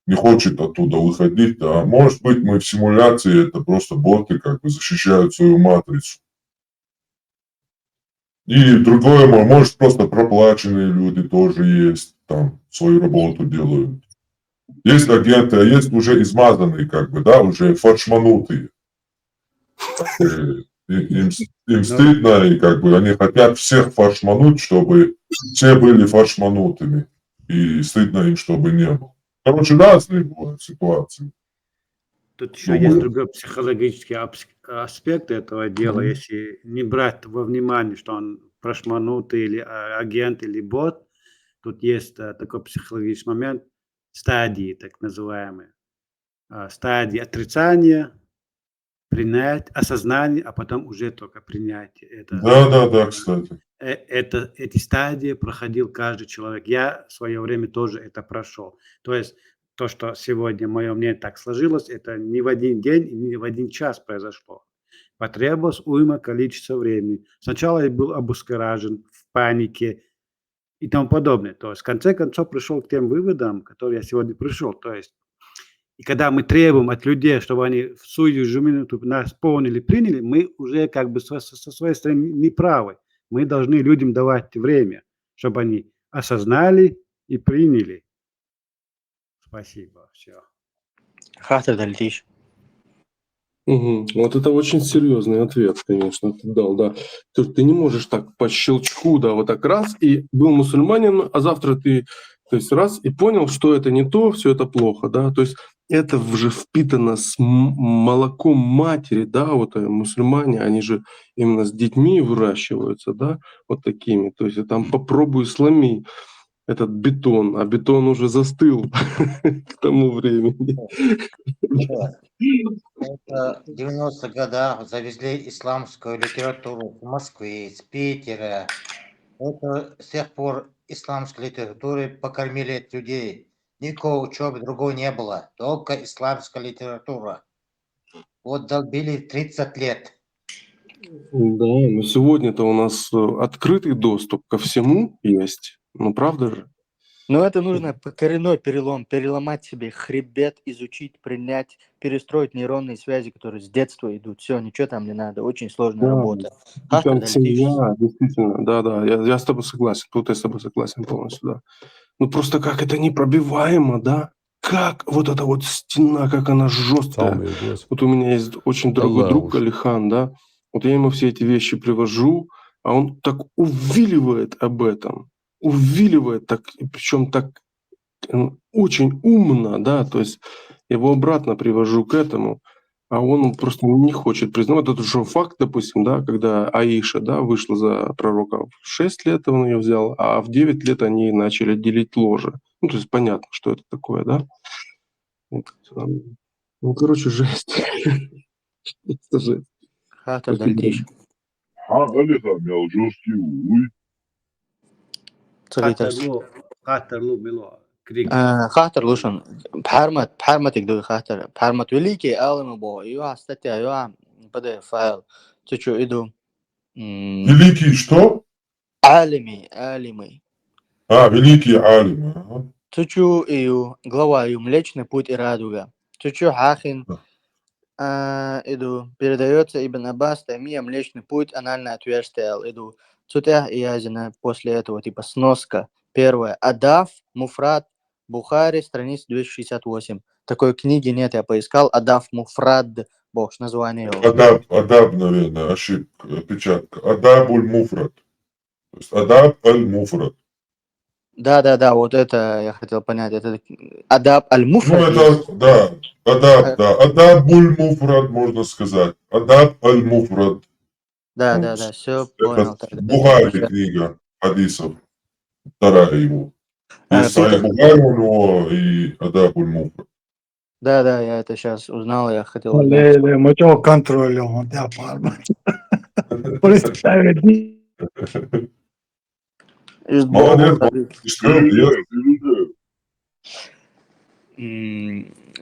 не хочет оттуда выходить. А может быть мы в симуляции, это просто боты как бы защищают свою матрицу. И другое, может просто проплаченные люди тоже есть, там свою работу делают. Есть агенты, а есть уже измазанные как бы, да, уже фаршманутые. Им стыдно, и как бы они хотят всех фаршмануть, чтобы все были фаршманутыми. И стыдно им, чтобы не было. Короче, разные бывают ситуации. Тут еще есть другой психологический аспект этого дела. Если не брать во внимание, что он прошманутый или агент или бот, тут есть такой психологический момент, стадии так называемые. Стадии отрицания, принять, осознание, а потом уже только принятие. Да, кстати. Эти стадии проходил каждый человек. Я в свое время тоже это прошел. То есть то, что сегодня мое мнение так сложилось, это не в один день и не в один час произошло. Потребовалось уйма количества времени. Сначала я был обескуражен, в панике и тому подобное. То есть в конце концов пришел к тем выводам, которые я сегодня пришел. То есть и когда мы требуем от людей, чтобы они в сую же минуту нас поняли, приняли, мы уже как бы со своей стороны неправы. Мы должны людям давать время, чтобы они осознали и приняли. Спасибо. Все. خاطر دلتيش. Вот это очень серьезный ответ, конечно, ты дал, да. То есть ты не можешь так по щелчку, да, вот так раз, и был мусульманин, а завтра ты, то есть раз, и понял, что это не то, все это плохо, да. То есть это уже впитано с молоком матери, да, вот мусульмане, они же именно с детьми выращиваются, да, вот такими. То есть там попробуй сломи этот бетон, а бетон уже застыл к тому времени. Это в 90-х годах завезли исламскую литературу в Москве, из Питера. Это с тех пор исламской литературой покормили людей. Никакой учебы другой не было, только исламская литература. Вот долбили 30 лет. Да, но сегодня-то у нас открытый доступ ко всему есть, ну правда же? Но это нужно коренной перелом, переломать себе хребет, изучить, принять, перестроить нейронные связи, которые с детства идут. Все, ничего там не надо, очень сложная работа. Там семья, действительно, да, я с тобой согласен, тут я с тобой согласен полностью, да. Ну просто как это непробиваемо, да? Как вот эта вот стена, как она жесткая. Вот у меня есть очень дорогой друг Алихан, да, вот я ему все эти вещи привожу, а он так увиливает об этом, увиливает так, причем так очень умно, да, то есть я его обратно привожу к этому, а он просто не хочет признавать. Это же факт, допустим, да, когда Аиша, да, вышла за пророка в 6 лет, он ее взял, а в 9 лет они начали делить ложе. Ну, то есть понятно, что это такое, да. Ну, короче, жесть. Это жесть. خاطر دلتيش. Алихан имел жесткий уй. خاطر لو ملو كريك خاطر لوشن بحرمة تقدر خاطر بحرمة وليكي أول بو يو هستتي يو بدأ فايل تشو إدو Великий что? عالمي Великий алим. Ага. Тучу ию глава ию Млечный путь и радуга. Тучу хахин иду передается Ибн Аббас Таймия Млечный путь анальное отверстие иду. Цутя и Язина после этого типа сноска. Первое. Адав, Муфрат, Бухари, страница 268. Такой книги нет, я поискал. Адав, Муфрад, бог, название его. Адаб, наверное, ошибка, опечатка. Адабуль Муфрат. То есть Адаб аль-Муфрат. Да, вот это я хотел понять. Это Адаб аль-Муфрат. Ну, это, да, Адаб, да. Адабуль Муфрат, можно сказать. Адаб аль-Муфрат. Да, все понял. Бухари книга хадисов. Вторая его. Есть Сахих Бухари у него и Адабуль Муфрат. Да, я это сейчас узнал, я хотел Mucho controllo, da palma. Молодец,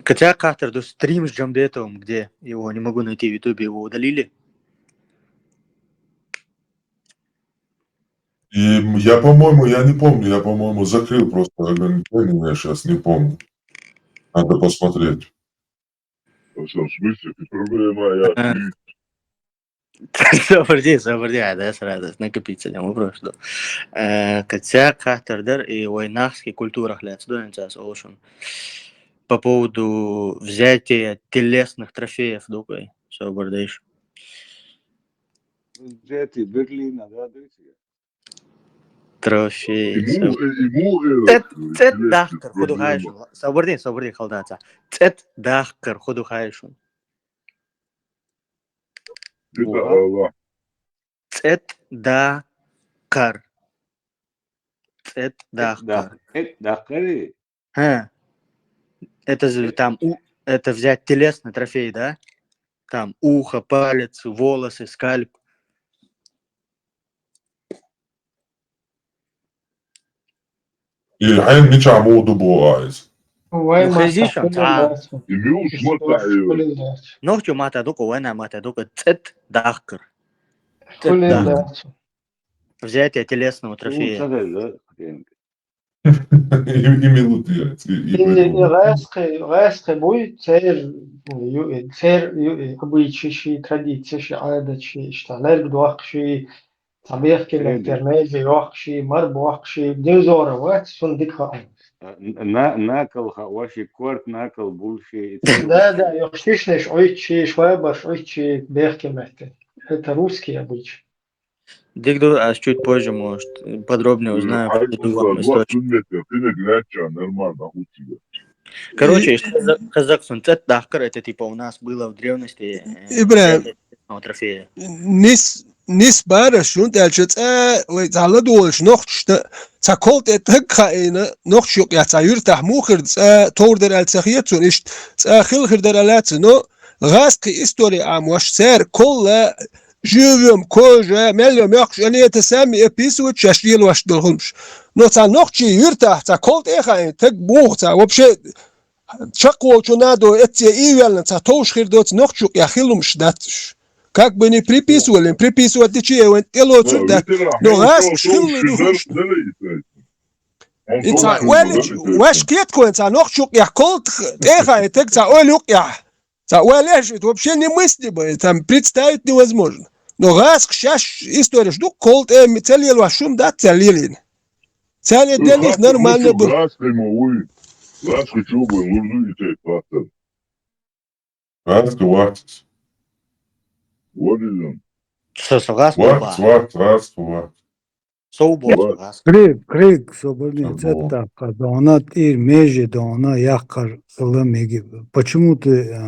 Хотя Катер до стрим с Джамдетовым, где его не могу найти в Ютубе, его удалили. И я, по-моему, я не помню, я, по-моему, закрыл просто ограничение, я сейчас не помню. Надо посмотреть. В смысле, ты проблема, я Соборди, да, сразу накопиться не могу просто. Хотя Катердер и войнахский культурах летсдуэнцас олшун. По поводу взятия телесных трофеев дукой, собордиш. Взятие Берлина, да, Трофеи. ему Цет дахкар худу хайшун. Соборди халдаца. Цет дахкар худу хайшун. Цет дахкар. Цет дахкар. Дахкари? Это там это взять телесный трофей, да? Там ухо, палец, волосы, скальп. И الحين مش عمود بوغايز. وين ما خزيشم تعال. يميوش نوختو ماتا دوكو وانا ماتا دوكو цет дахкар. Взятие телесного трофея. غاسقي بوي تسير обычаи شي تрадиции شي عادة شي اشتغل بدوق شي طبيخ كده ترميز يوق شي مرب وق شي ديزور وات صندق ناكل واشي كورت ناكل بولشي да يخشيش ойчи швабаш ойчи бех кемете это русский обычай. Дигду, а чуть позже, может, подробнее узнаем. Короче, Казахстан, Дахкар, это типа у нас было в древности трофея. Nis bara schon der jetzt alle durch noch zakolt etkaina noch schon ja zayurtah mukhir tor der alsakhiyat und ist khilkhir der alat no غاسقي история am واشسر كل живем кожа мельо мякш они это сами описывают чашвил ваш долгумш но ца ночи юрта ца колт эхай так бух ца вообще чакол что надо эти ивелна ца тошхир доц ночу я хилумш датш как бы не приписывали приписывать ничего элоцу да но раз хилны духуш ца велич ваш кетко ца ночу я колт эхай так ца олюк я ца велич вообще не мыслимо там представить невозможно. Но раз сейчас история, что колт целил вашум да целилин. Целый для них нормально был. Раз говорить. Крик свободный цвета, когда она и межи, да она яхкар ламеги. Почему ты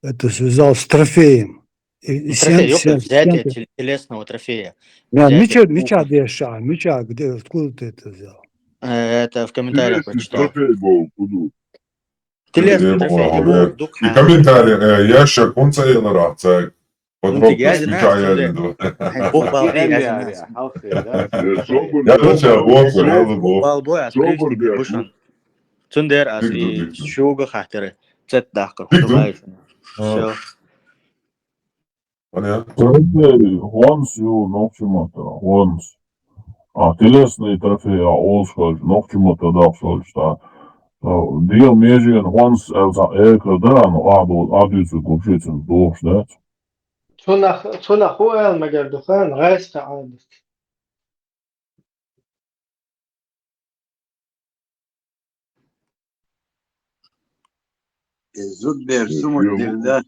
это связал с трофеем? Взятие телесного трофея. Меча деша, меча, где, откуда ты это взял? Это в комментариях прочитал. Телесный трофей. И комментарий, ящик, он целый раз, подробно смечая. Я тоже Балбоя, Бушан. Цундер, а и Шуга Хахтеры. Цет Дахкар. Все. телесные трофеи, ногчимота да, Diğer meclisin once ekradan adüsü kopşetin doğuşlar. Tuna huel magerdufan reiste adet. Zudber sumut devlet.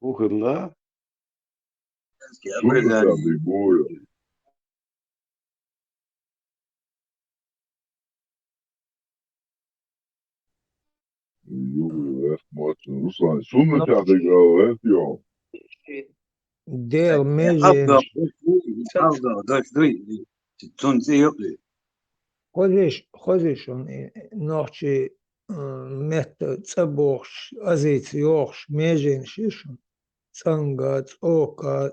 Ухырла. Der Mejin. خودش نوچه مت صبوخش ازیت یوخش میجین شیشون سانگات اوکا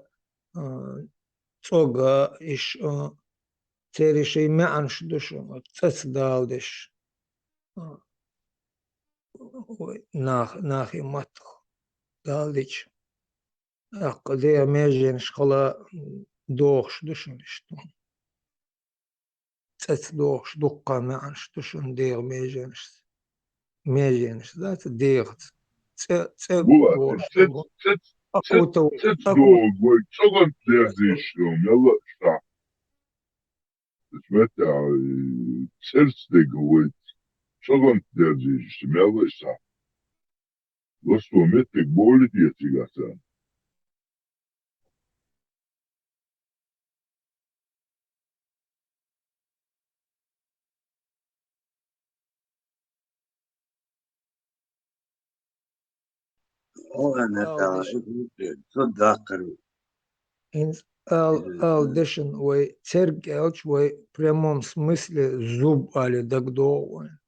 صوغا ایش церишей мянш душун, цец далдеш. Нах и матх далдич. Аккаде межен школа дохш душун что. Цец дохш дукка мянш душун дег меженш. Меженш, да, це дегт. Це Була, дохш. це Акута, довго, чого ти зійшов, я лише. Смета, серце говорить, чого ти зійшов, я лише. Лише метик болить, я тігаса. Алдешин, ой, цергелч, ой, в прямом смысле зуб али дагдоуэн.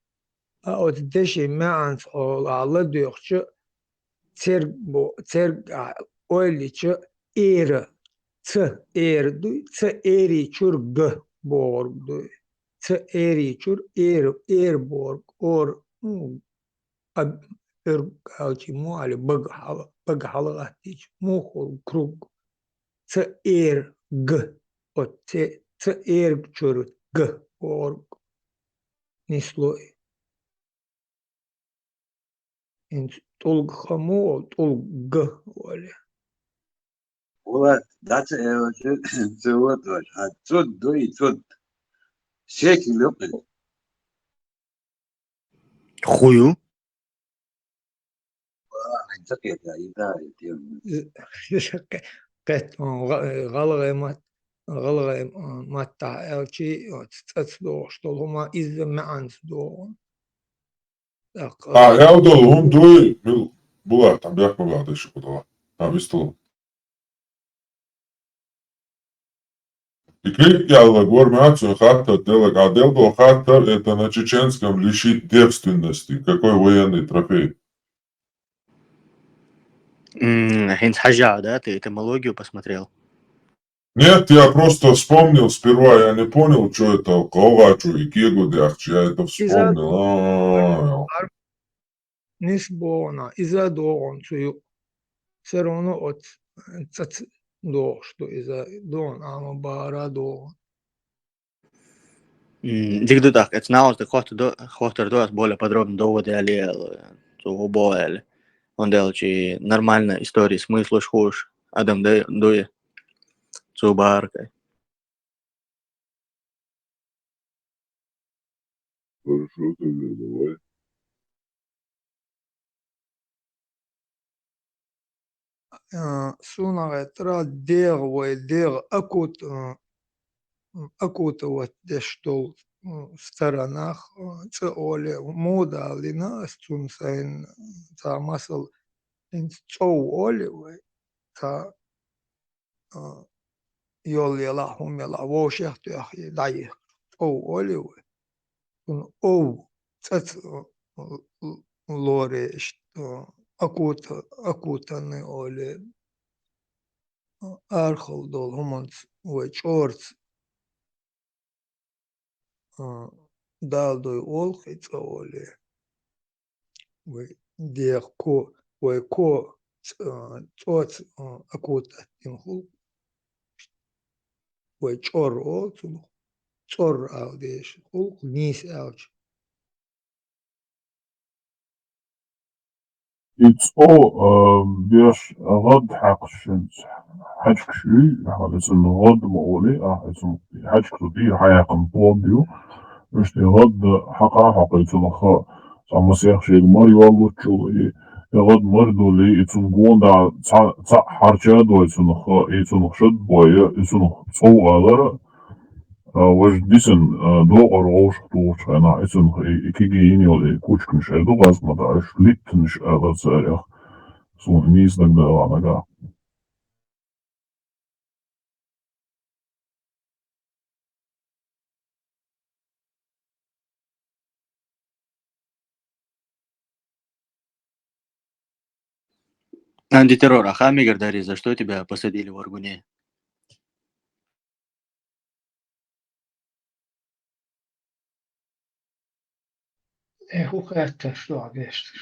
А от деши мянц алла дөхчө церг ойличө эри ц эр дуй ц эри чур г борг дуй ц эри чур эр борг ор эр му али баг хала атич мухол круг ц эр г от ц эр чур г борг нислой толг хамо толг г оли. Ulan, dat ze wordt was. Het zot doe je zot. Zeker lukken. Хую. Hij zegt het ja, je daar. قت غلغي متع الشي تصدق شتول هما إذا ما عندو Ja udalım duy bular tam yakma vardı şu kadar. Tam istolu. И крик ялла гормацию хаттер делок, а делго хаттер это на чеченском лишить девственности. Какой военный трофей? Хинц Хаджа, да? Ты этимологию посмотрел? Нет, я просто вспомнил сперва, я не понял, что это Ковачу и Киргудяхч, я это вспомнил. Нисбона, из-за дон, все равно от до, что из-за дон, ама бара дон. Дигду так, это знал, что хотер до более подробно доводы алиэл, то боэль. Он делал чи нормальная история, смысл хуш, адам дуе, цубаркой. Хорошо, тогда давай. Сунага тра дер вой дер акут вот дештол в сторонах цеоле мода лина стунсайн та масл цоу оле вой та يول يلاهم يلا وشيخ تأخي دايخ أو أولي أو تت لوريش أكوتني أولي أرخل دول همونت وشورت دال دوي أولخيت أولي وديخ كو وكو توت أكوتا تنخل وچور او چور او دیش خلق نیس اوچ It's all بيش غد حق الشمس حاجك شوي هذا اسم غد مقولي اسم حاجك تدير حياة بوديو مش غد حقا حقيت الخاء سما سيخ شيء ماري والله تشو غد مردو لي اسم قوندا تا حرشا دو اسم خاء اسم خشد بويا اسم صو غادر وش ديسن دو أروش توش أنا اسم كيجيني ولا كوش مش أدو غاز ما داش ليت مش أغاد ساريخ سو نيس نقدر أنا قا Антитеррор, Мигр Дарья, за что тебя посадили в Аргуне? это что обещаешь?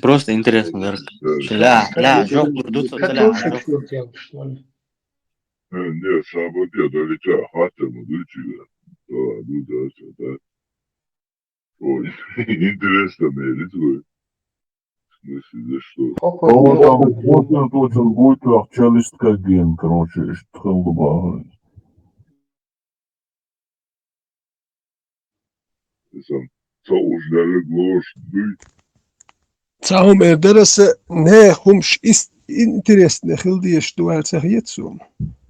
Просто интересно, Дарк. لا جوك بردوت طلع Катушек جوك слетел, что ли? Не, события долетят, хата мудучила. То, да, сюда. Ой, интересно, мне твой. В смысле, за что? هو там будет очень будет челюстка ген, короче, что было. Сам, соуждали глош, дуй. Цаум درس نهمش ist интересно хилди что альцахицун.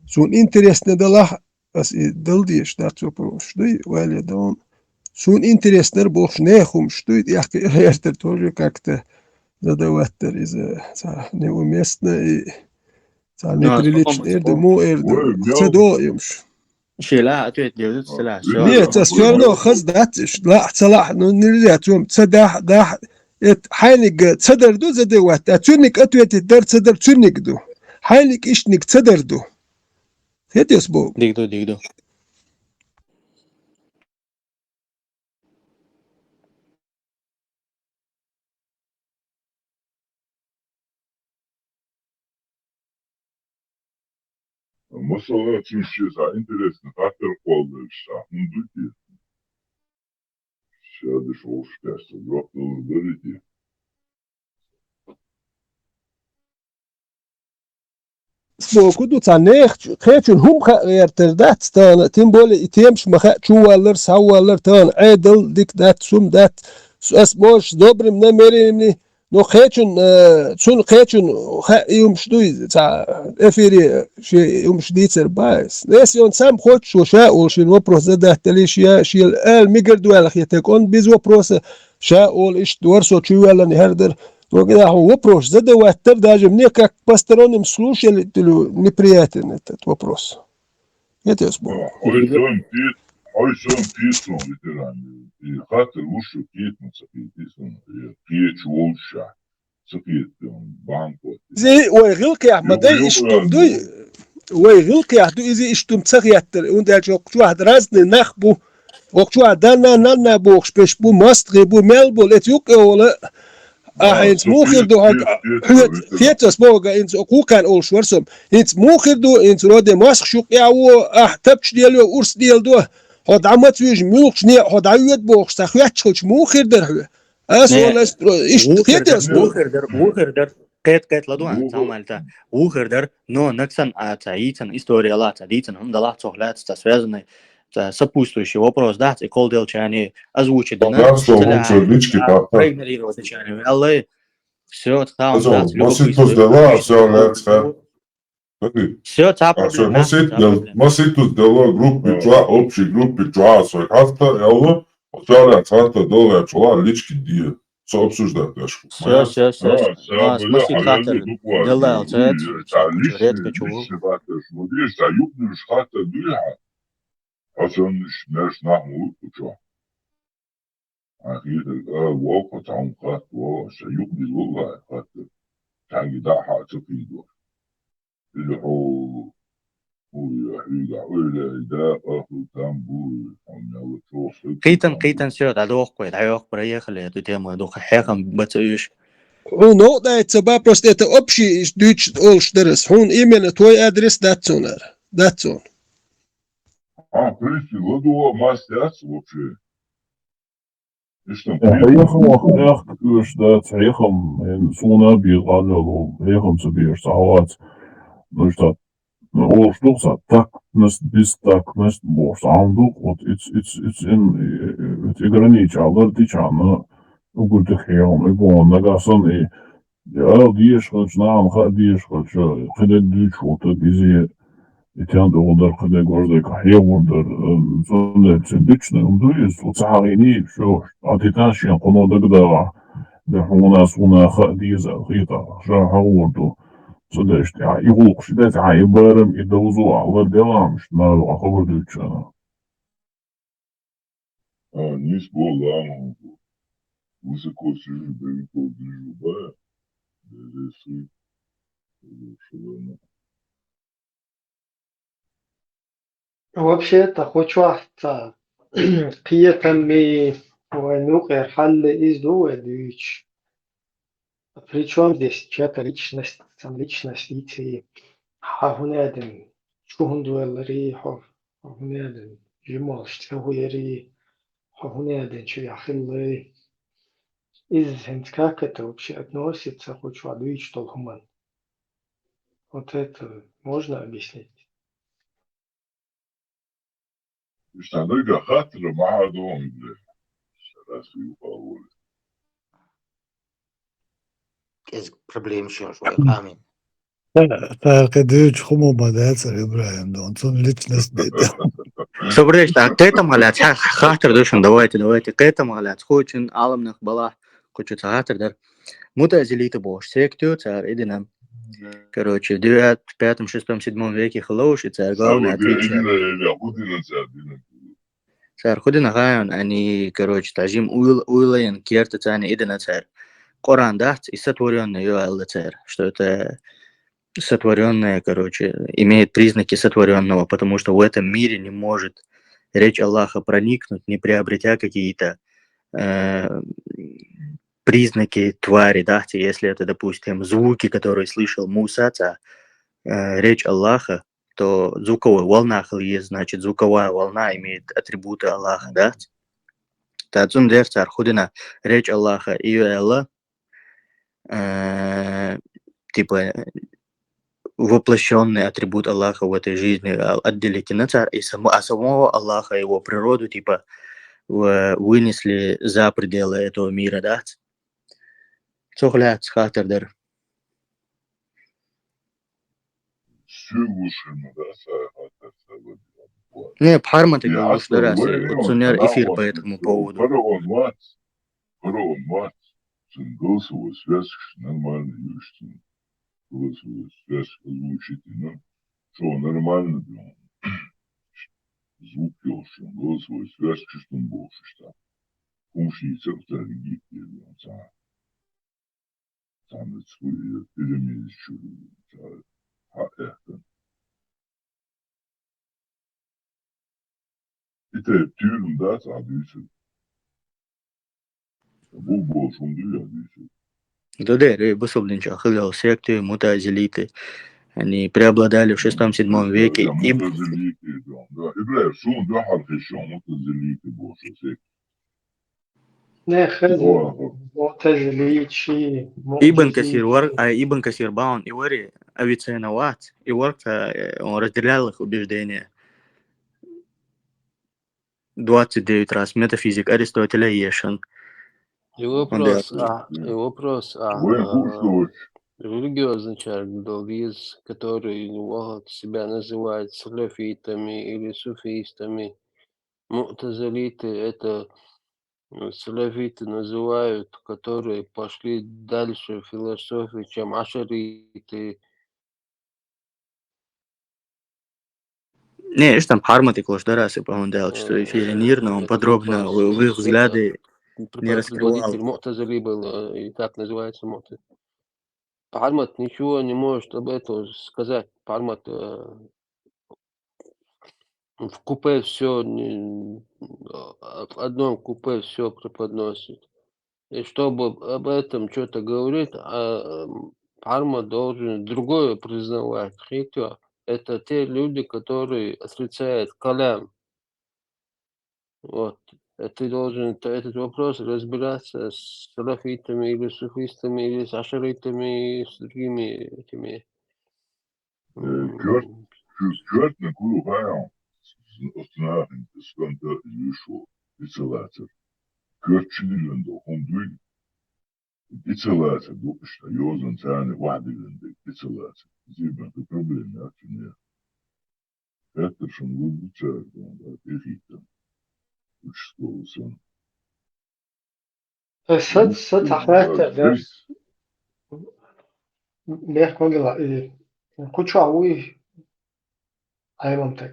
Сун интересно дала as далди что просто вали дон. Сун интересно больше нехум что я это тоже как-то задаваттер из неуместно и неприлично. Эрдему цедо имш. لا أتويت ديودت سلاح Нет, das все равно хаздат. لا صلاح нельзя تقوم تصدح ده حينك تصدر دو زدوات أتونك أتويت الدر تصدر تونك دو حينك إشنك تصدر دو هيت يسبو ديكدو Mesela Türkçesi interesno, kako koldaš, duti. Šadiš oškas, grotno dariti. سبوكو دو تانيخ خيتون هم خيرتر دات تان تيمبولي يتيمش مخا شوالر سوالر تان عدل ديك دات سوم دات اسبوش دوبرم نمريمني نو خيتون سون خيتون يوم شدوي تاع افيري شي يوم شديتر بايس ناس يون سام خوت شو شاء شي وبروس زاد تليشيا شي ال ميجرد ولا خيتكون بيز وبروس شاء ايش دورسو شوالر نهردر Когда вопрос задавать, даже мне как посторонним слушателю неприятен этот вопрос. Это я вспомнил. Ойсон писал ветеран. И хатер лучше писал, пьеч волша. Сакит банку. زي ويغلق يا أحمد إشتم دوي ويغلق يا دو إذا إشتم تغيتر وندل جو واحد رازن نخبو وقت واحد دانا نانا بوخش بيش بو ماستغي بو ملبو لتيوك ولا ins Muchirdu Fietas Boga ins Okukan ol Schwarzum ins Muchirdu ins Rode Maschuk yawo tabch dielo urs dieldo hod amat wies mulch ne hod ayet box ta khwatch Muchirder as wol as ist Fietas ووخردر قيت لدوان تعملتا ووخردر نو نكسن تعيتن история лата дитен هم дала цохлят ста связаны сопутствующий вопрос да и кол дел чани озвучить да проигнорировать чани аллы все там да все та проблема Масит тут дала группе чуа, общей группе чуа, свой хаста, яло, вчера царта дала чуа, лички дия. Все обсуждать, Дашку. все смысл хатер дела алцет редко чего Смотришь, а юбнешь хата дуя. А все наш нахму чуа. А хитер, вока там хат, юбни луга хата. Танги да хата фидо. اللي هو ويحيي ولا إذا أخذ تنبول أو يوصل قيتن سير دعوق كوي دعوق بريه خليه تتيمو دوخ حيخم بتسويش no da je ceba prosto это общий Deutsch Olsteres hun именно твой адрес датсонер датсон прийти ладу мастер вообще Хейхом ждать, хейхом суна бирано, хейхом собирать сауат, ну что, ол что так нас без так нас бос андук, вот it's in это ограничало, тичано, угодно хейхом, и бон нагасон и я диеш хоть нам диеш хоть когда дючо-то бизи Итян долдар когда гожда кахевурдар зонда цендична умдуис уцахарини шо атиташин конодагда да хуна суна хадиза хита шахавурду содешти а игулк шидет айбарам идозу алар делам шнал ахавурдучана нис болам высоко сижу далеко вижу да здесь шо Вообще-то хочу ахта. Киетами войну Эрхалле из Дуэдвич. Причем здесь чья-то личность, там личность и хахунядин, чухундуэлри, хахунядин, жимолш, тхуери, хахунядин, чуяхиллы. Из как это вообще относится, хоть водуич толхуман. Вот это можно объяснить? Штанга хатра махадон, раз его Из проблем еще амин. Такидыч хумо бадается Ибраим, да он сон личность беда. Собрать, так это малят, хатер душен, давайте, к этому малят, хочен аламнах бала, хочет хатер дар. Мута зелита бош, сектю, царь, идинам. Короче, в 9, 5, 6, 7 веке халош, и царь главный отличие. Царь худина гайон, они, короче, тажим уйлаен, керта царь, идина царь. Коран дать и сотворенный ее царь, что это сотворенное, короче, имеет признаки сотворенного, потому что в этом мире не может речь Аллаха проникнуть, не приобретя какие-то признаки твари, да, если это, допустим, звуки, которые слышал Муса, речь Аллаха, то звуковая волна есть, значит, звуковая волна имеет атрибуты Аллаха, да. Тадзун дер цар худина речь Аллаха и Аллах, типа воплощенный атрибут Аллаха в этой жизни, отделите на царь, и самого Аллаха, его природу, типа, вынесли за пределы этого мира, да? Цохлят с хатердер. Не, Парма ты говоришь, да, раз, вот сунер эфир по этому поводу. Голосовой связь нормально, юристин. Голосовую связь озвучить, ну, что нормально, звук пелшин, голосовую связь чистым больше, что функции церкви там свои перемещу, а это. Это тюрем, да, соответственно. Был больше, он двигается. Да, бусоблинча, хылал секты, мутазилиты. Они преобладали в 6-7 веке. И... Ибн Касир Баун и Вари Авиценават, и Ворка, он разделял их убеждения. 29 раз. Метафизик Аристотеля Ешен. И вопрос, религиозный человек был из, который себя называет салафитами или суфистами. Мутазалиты это салафиты называют, которые пошли дальше в философии, чем ашариты. Не, там Хармат и Клоштарасы, по-моему, делал, что эфире Нирно, он подробно в их взгляды не раскрывал. Предводитель Мутазали был, и так называется Мутазали. Пармат ничего не может об этом сказать. Пармат в купе все, в одном купе все преподносит. И чтобы об этом что-то говорить, Пармат должен другое признавать. Третье, это те люди, которые отрицают калям. Вот. Ты должен этот вопрос разбираться с салафитами или суфистами, или с ашаритами, и с другими этими. Черт на кулу хаям, остановим, сколько вышел, изоляция. Черт чилилендо, он дует. Изоляция, что йозан цаны вадиленды, изоляция. Зибан, это проблема, а не. Это что мы будем делать, это صد حالات درس بيحكوا لي كنت عوي أي منطق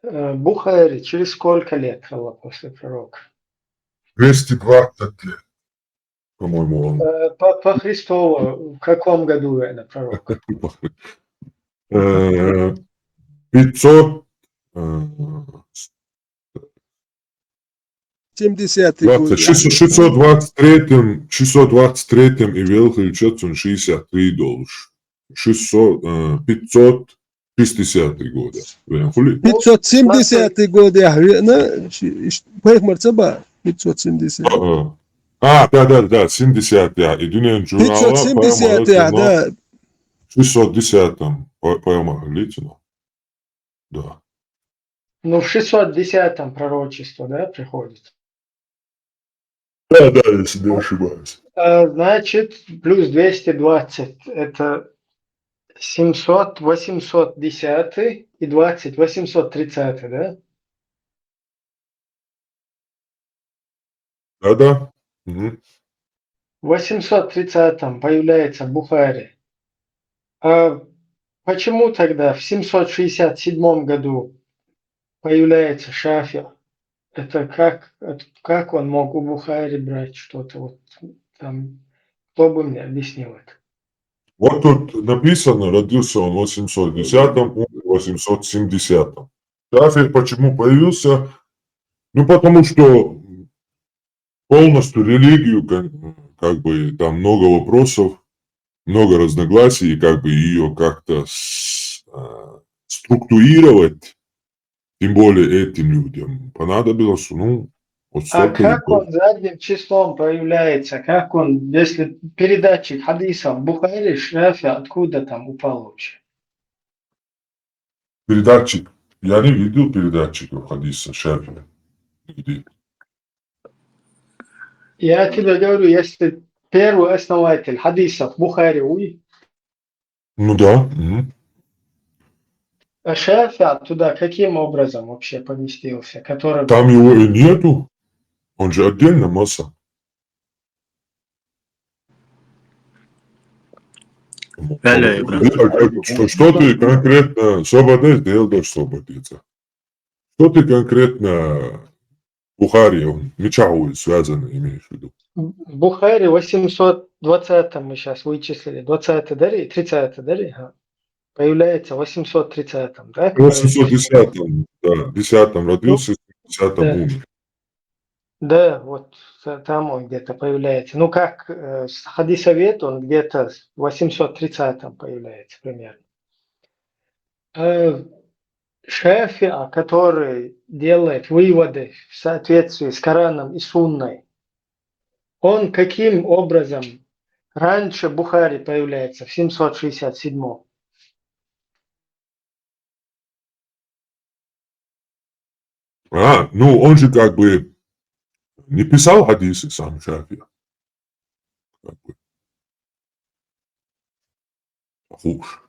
Бухари через сколько лет было после пророка? 220 лет, по-моему, он. По Христову, в каком году это пророк? 500 70-й год. 623 и Велхи 463 долларов. 560 года. 570 год я говорю, поехали цаба 570. Да, 70 я. И Дунян журнала 570 я, да. 610 поехали, да. Ну, в 610-м пророчество, да, приходит. Да, если не ошибаюсь. Значит, плюс 220 – это 700, 810 и 20, 830, да? Да. Угу. В 830-м появляется Бухари. А почему тогда в 767 году появляется Шафи? Это как он мог у Бухари брать что-то вот там? Кто бы мне объяснил это? Вот тут написано, родился он в 810-м, умер в 870-м. Шафи почему появился? Ну, потому что полностью религию, как бы там много вопросов, много разногласий, и как бы ее как-то структурировать, тем более этим людям, понадобилось, ну, вот А столько как людей. он задним числом появляется? Как он, если передатчик хадисов Бухари, Шафи, откуда там упал вообще? Передатчик. Я не видел передатчиков хадиса Шафи. Нигде. Я тебе говорю, если первый основатель хадисов Бухари, Ну да. Угу. а Шафи туда каким образом вообще поместился? Который... Там его и нету. Он же отдельно масса. Что ты конкретно освободить, делаешь освободиться? Что ты конкретно Бухари, он мечахует, связано, имеешь в виду? Бухари 820 мы сейчас вычислили, 20 дари, 30 дари, появляется в 830-м, да? 810-м, да, 10-м родился, 10-м да. умер. Да, вот там он где-то появляется. Ну, как хадисовед, он где-то в 830-м появляется примерно. Шафиа, который делает выводы в соответствии с Кораном и Сунной, он каким образом раньше Бухари появляется, в 767-м? Ну он же как бы не писал хадисы сам Шафи. Как бы. Хуже.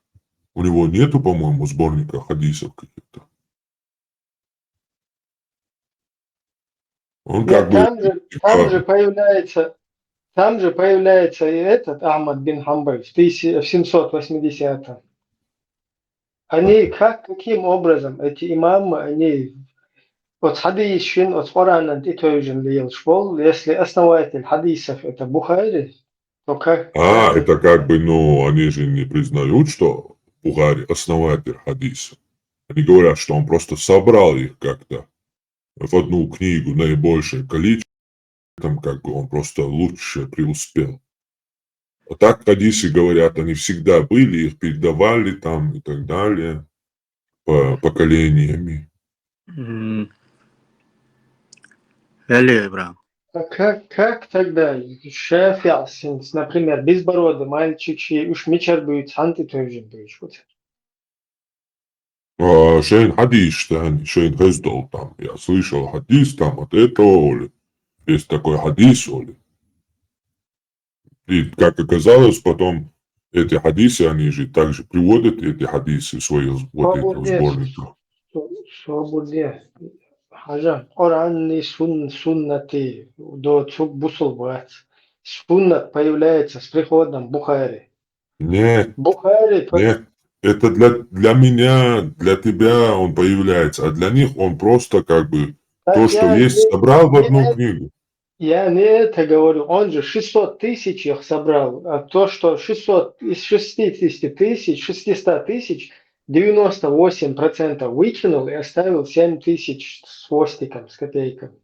У него нету, по-моему, сборника хадисов каких-то. Он как бы... Там же появляется и этот Ахмад бин Хамбаль в 780-м. Они каким образом, эти имамы, они от хадисин, от Корана если основатель хадисов это Бухари, то как... это как бы, ну, они же не признают, что Бухари основатель хадиса. Они говорят, что он просто собрал их как-то в одну книгу, наибольшее количество, там как бы он просто лучше преуспел. А так хадисы говорят, они всегда были, их передавали там и так далее, поколениями. А как тогда Шафи, например, безбородый мальчик, уж мечер будет, санты тоже будет. Шейн хадис, Шейн Хездол там, я слышал хадис там от этого, Оли. Есть такой хадис, Оли. И как оказалось, потом эти хадисы, они же также приводят эти хадисы в своих вот этих сборниках. Свободе. Хажа, Коран суннаты до цук бусул бац. Суннат появляется с приходом Бухари. Нет, Бухари... нет. Это для меня, для тебя он появляется, а для них он просто как бы то, что есть, собрал в одну книгу. Я не это говорю, он же 600 тысяч их собрал, а то, что 600, из 60 тысяч, 600 тысяч, 98% выкинул и оставил 7 тысяч с хвостиком, с копейками.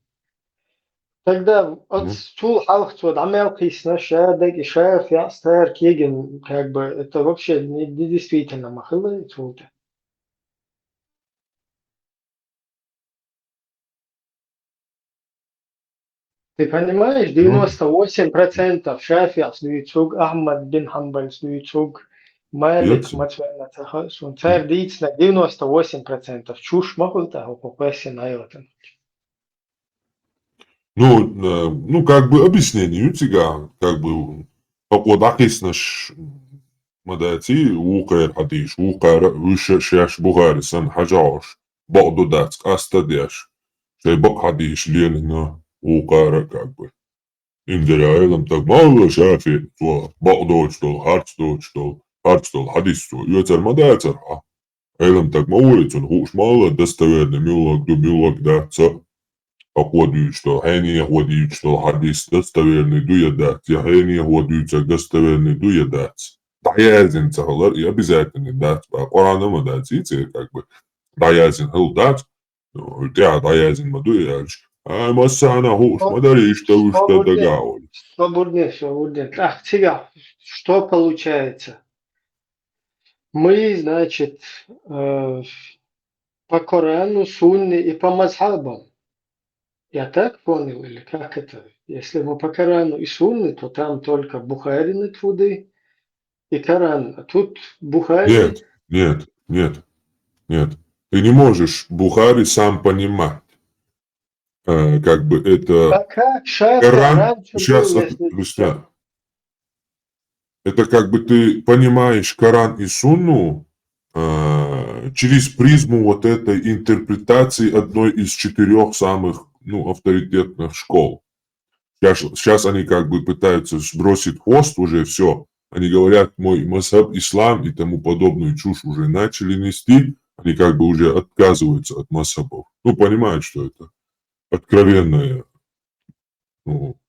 Тогда от стул халхцод амелкисна шадек и шафия стар кеген, как бы это вообще не действительно махылы цулта. Ты понимаешь, 98% шафия слуйцуг, Ахмад бин Хамбаль слуйцуг, Малик мацуэна цахасун. Царь дийцна 98%. Чушь махулта, укупеси найотен. Ну, как бы объяснение у тебя, как бы, покладакись наш مداتي وقير حديش وقير وشاش بغاري سن حجاش بعضو داتك أستديش شي بق حديش ليلنا وقير كعبي إنجري عيلم تك ما شافي بعضو هارتستول حديثتول يوتر مداتر عيلم تك مويتون هوش مالا دستويرني ميولك داتسا أقوى что هاني أقوى что حديث دستويرني دوية دات يا هاني أقوى دستويرني دوية دات Даязин цагалар и обязательно дать. Корана мы дать, и как бы даязин хил дать, я даязин маду яж. А массана хуш мадари что догауль. Свободнее. Ах, тебя, что получается? Мы, значит, по Корану, Сунне и по мазхабам. Я так понял, или как это? Если мы по Корану и Сунне, то там только Бухарины труды и Коран. А тут Бухари... Нет. Ты не можешь Бухари сам понимать. Как бы это... А как Коран... Сейчас, Рустам. Это как бы ты понимаешь Коран и Сунну через призму вот этой интерпретации одной из 4 самых авторитетных школ. Сейчас они как бы пытаются сбросить хвост уже, все. Они говорят, мой масхаб, ислам и тому подобную чушь уже начали нести. Они как бы уже отказываются от масхабов. Понимают, что это откровенное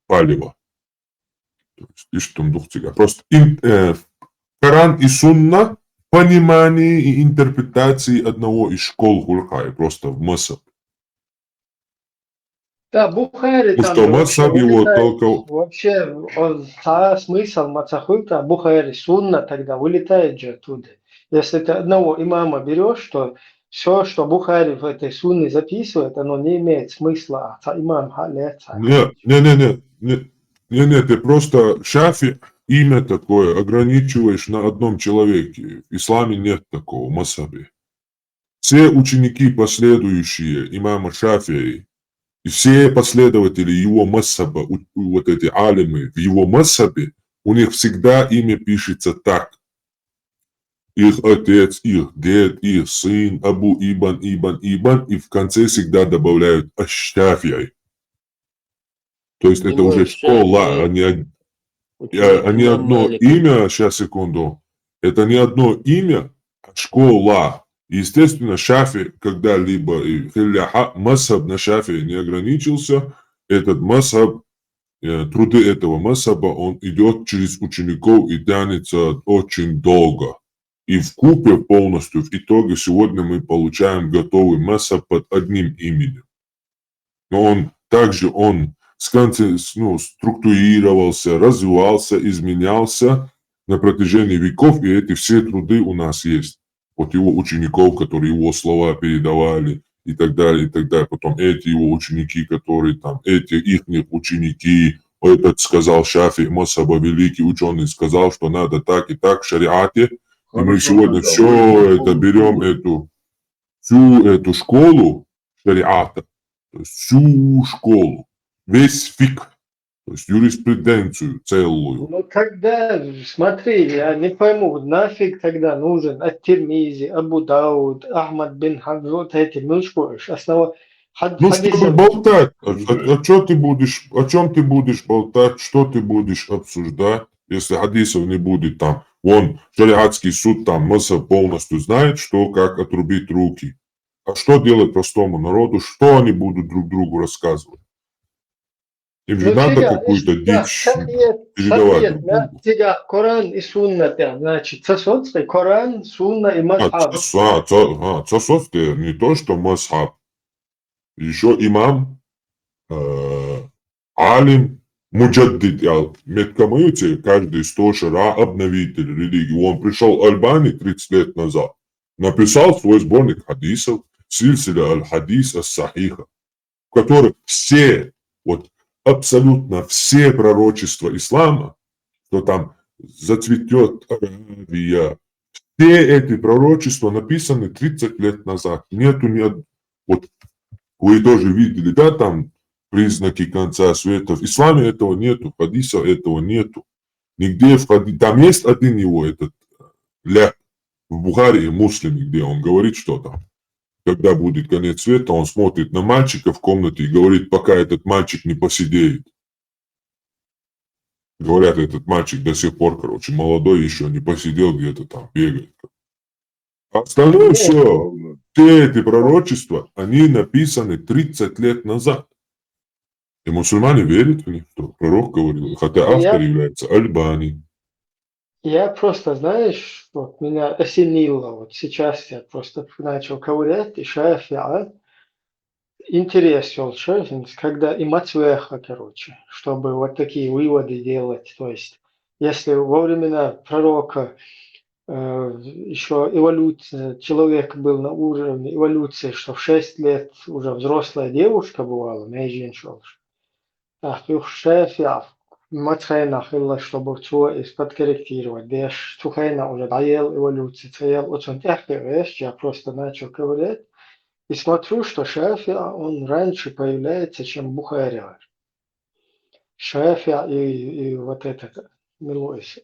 палево. И что там духтига. Просто Коран и Сунна в понимании и интерпретации одного из школ Хулхай, просто в масхаб. Да, Бухари там что масхаб его только... Вообще, смысл Мацахульта, Бухари, Сунна тогда вылетает же оттуда. Если ты одного имама берешь, то все, что Бухари в этой Сунне записывает, оно не имеет смысла. Имам Халеца. Нет, ты просто Шафи имя такое ограничиваешь на одном человеке. В исламе нет такого, в масхабе. Все ученики, последующие имама Шафии, и все последователи его масхаба, вот эти алимы в его масхабе, у них всегда имя пишется так. Их отец, их дед, их сын, Абу Ибн, и в конце всегда добавляют Аш-Шафии. То есть это уже школа, а не одно имя, сейчас секунду, это не одно имя, а школа. Естественно, Шафи когда-либо, масхаб на Шафи не ограничился, этот масхаб, труды этого масхаба, он идет через учеников и тянется очень долго. И вкупе полностью, в итоге, сегодня мы получаем готовый масхаб под одним именем. Но он также, структурировался, развивался, изменялся на протяжении веков, и эти все труды у нас есть. От его учеников, которые его слова передавали, и так далее, и так далее. Потом эти его ученики, которые там, эти их ученики, этот сказал Шафи, масхаба, великий ученый, сказал, что надо так и так в шариате. И мы сегодня все это берем, всю эту школу шариата, то есть всю школу, весь фикх, то есть юриспруденцию целую. Ну тогда, смотри, я не пойму, нафиг тогда нужен Ат-Тирмизи, Абу Дауд, Ахмад бин Хамбаль, вот эти мушкуешь, чтобы болтать, о чем ты будешь болтать, что ты будешь обсуждать, если хадисов не будет там. Вон, шариатский суд там, масхаб полностью знает, что, как отрубить руки. А что делать простому народу, что они будут друг другу рассказывать? Им же надо какую-то дичь передавать. Тебя Коран и Сунна, значит, цасоцкий Коран, Сунна и масхаб. Цасоцкий не то, что масхаб. Еще имам алим, муджаддид, меткамаюте, каждый 100 обновитель религии. Он пришел Альбани 30 лет назад, написал свой сборник хадисов, сильсиля аль-хадис ас-сахиха, в которых все, вот абсолютно все пророчества ислама, что там зацветет Аравия, все эти пророчества написаны 30 лет назад. Нету ни одного. Вот вы тоже видели, да, там признаки конца света. В исламе этого нету, в хадисах этого нету. Нигде в хадисе. Там есть один его, этот ля, в Бухари и Муслиме, где он говорит, что там, когда будет конец света, он смотрит на мальчика в комнате и говорит, пока этот мальчик не посидеет. Говорят, этот мальчик до сих пор, короче, молодой еще, не посидел где-то там, бегает. Остальное все, все эти пророчества, они написаны 30 лет назад. И мусульмане верят в них, что пророк говорил, хотя автор является Альбани. Я просто, знаешь, вот меня осенило, вот сейчас я просто начал ковырять, и Шафи'а, интерес вел когда и Мацвеха, короче, чтобы вот такие выводы делать. То есть, если во времена пророка еще эволюция, человек был на уровне эволюции, что в 6 лет уже взрослая девушка бывала, женщина. Ах, их Шафи'а, Мацхайна хилла, чтобы все подкорректировать. Деш Тухайна уже доел эволюции, цел очень тяжкий, я просто начал ковырять. И смотрю, что Шафи'а, он раньше появляется, чем Бухари. Шафи'а и вот этот, Милуис,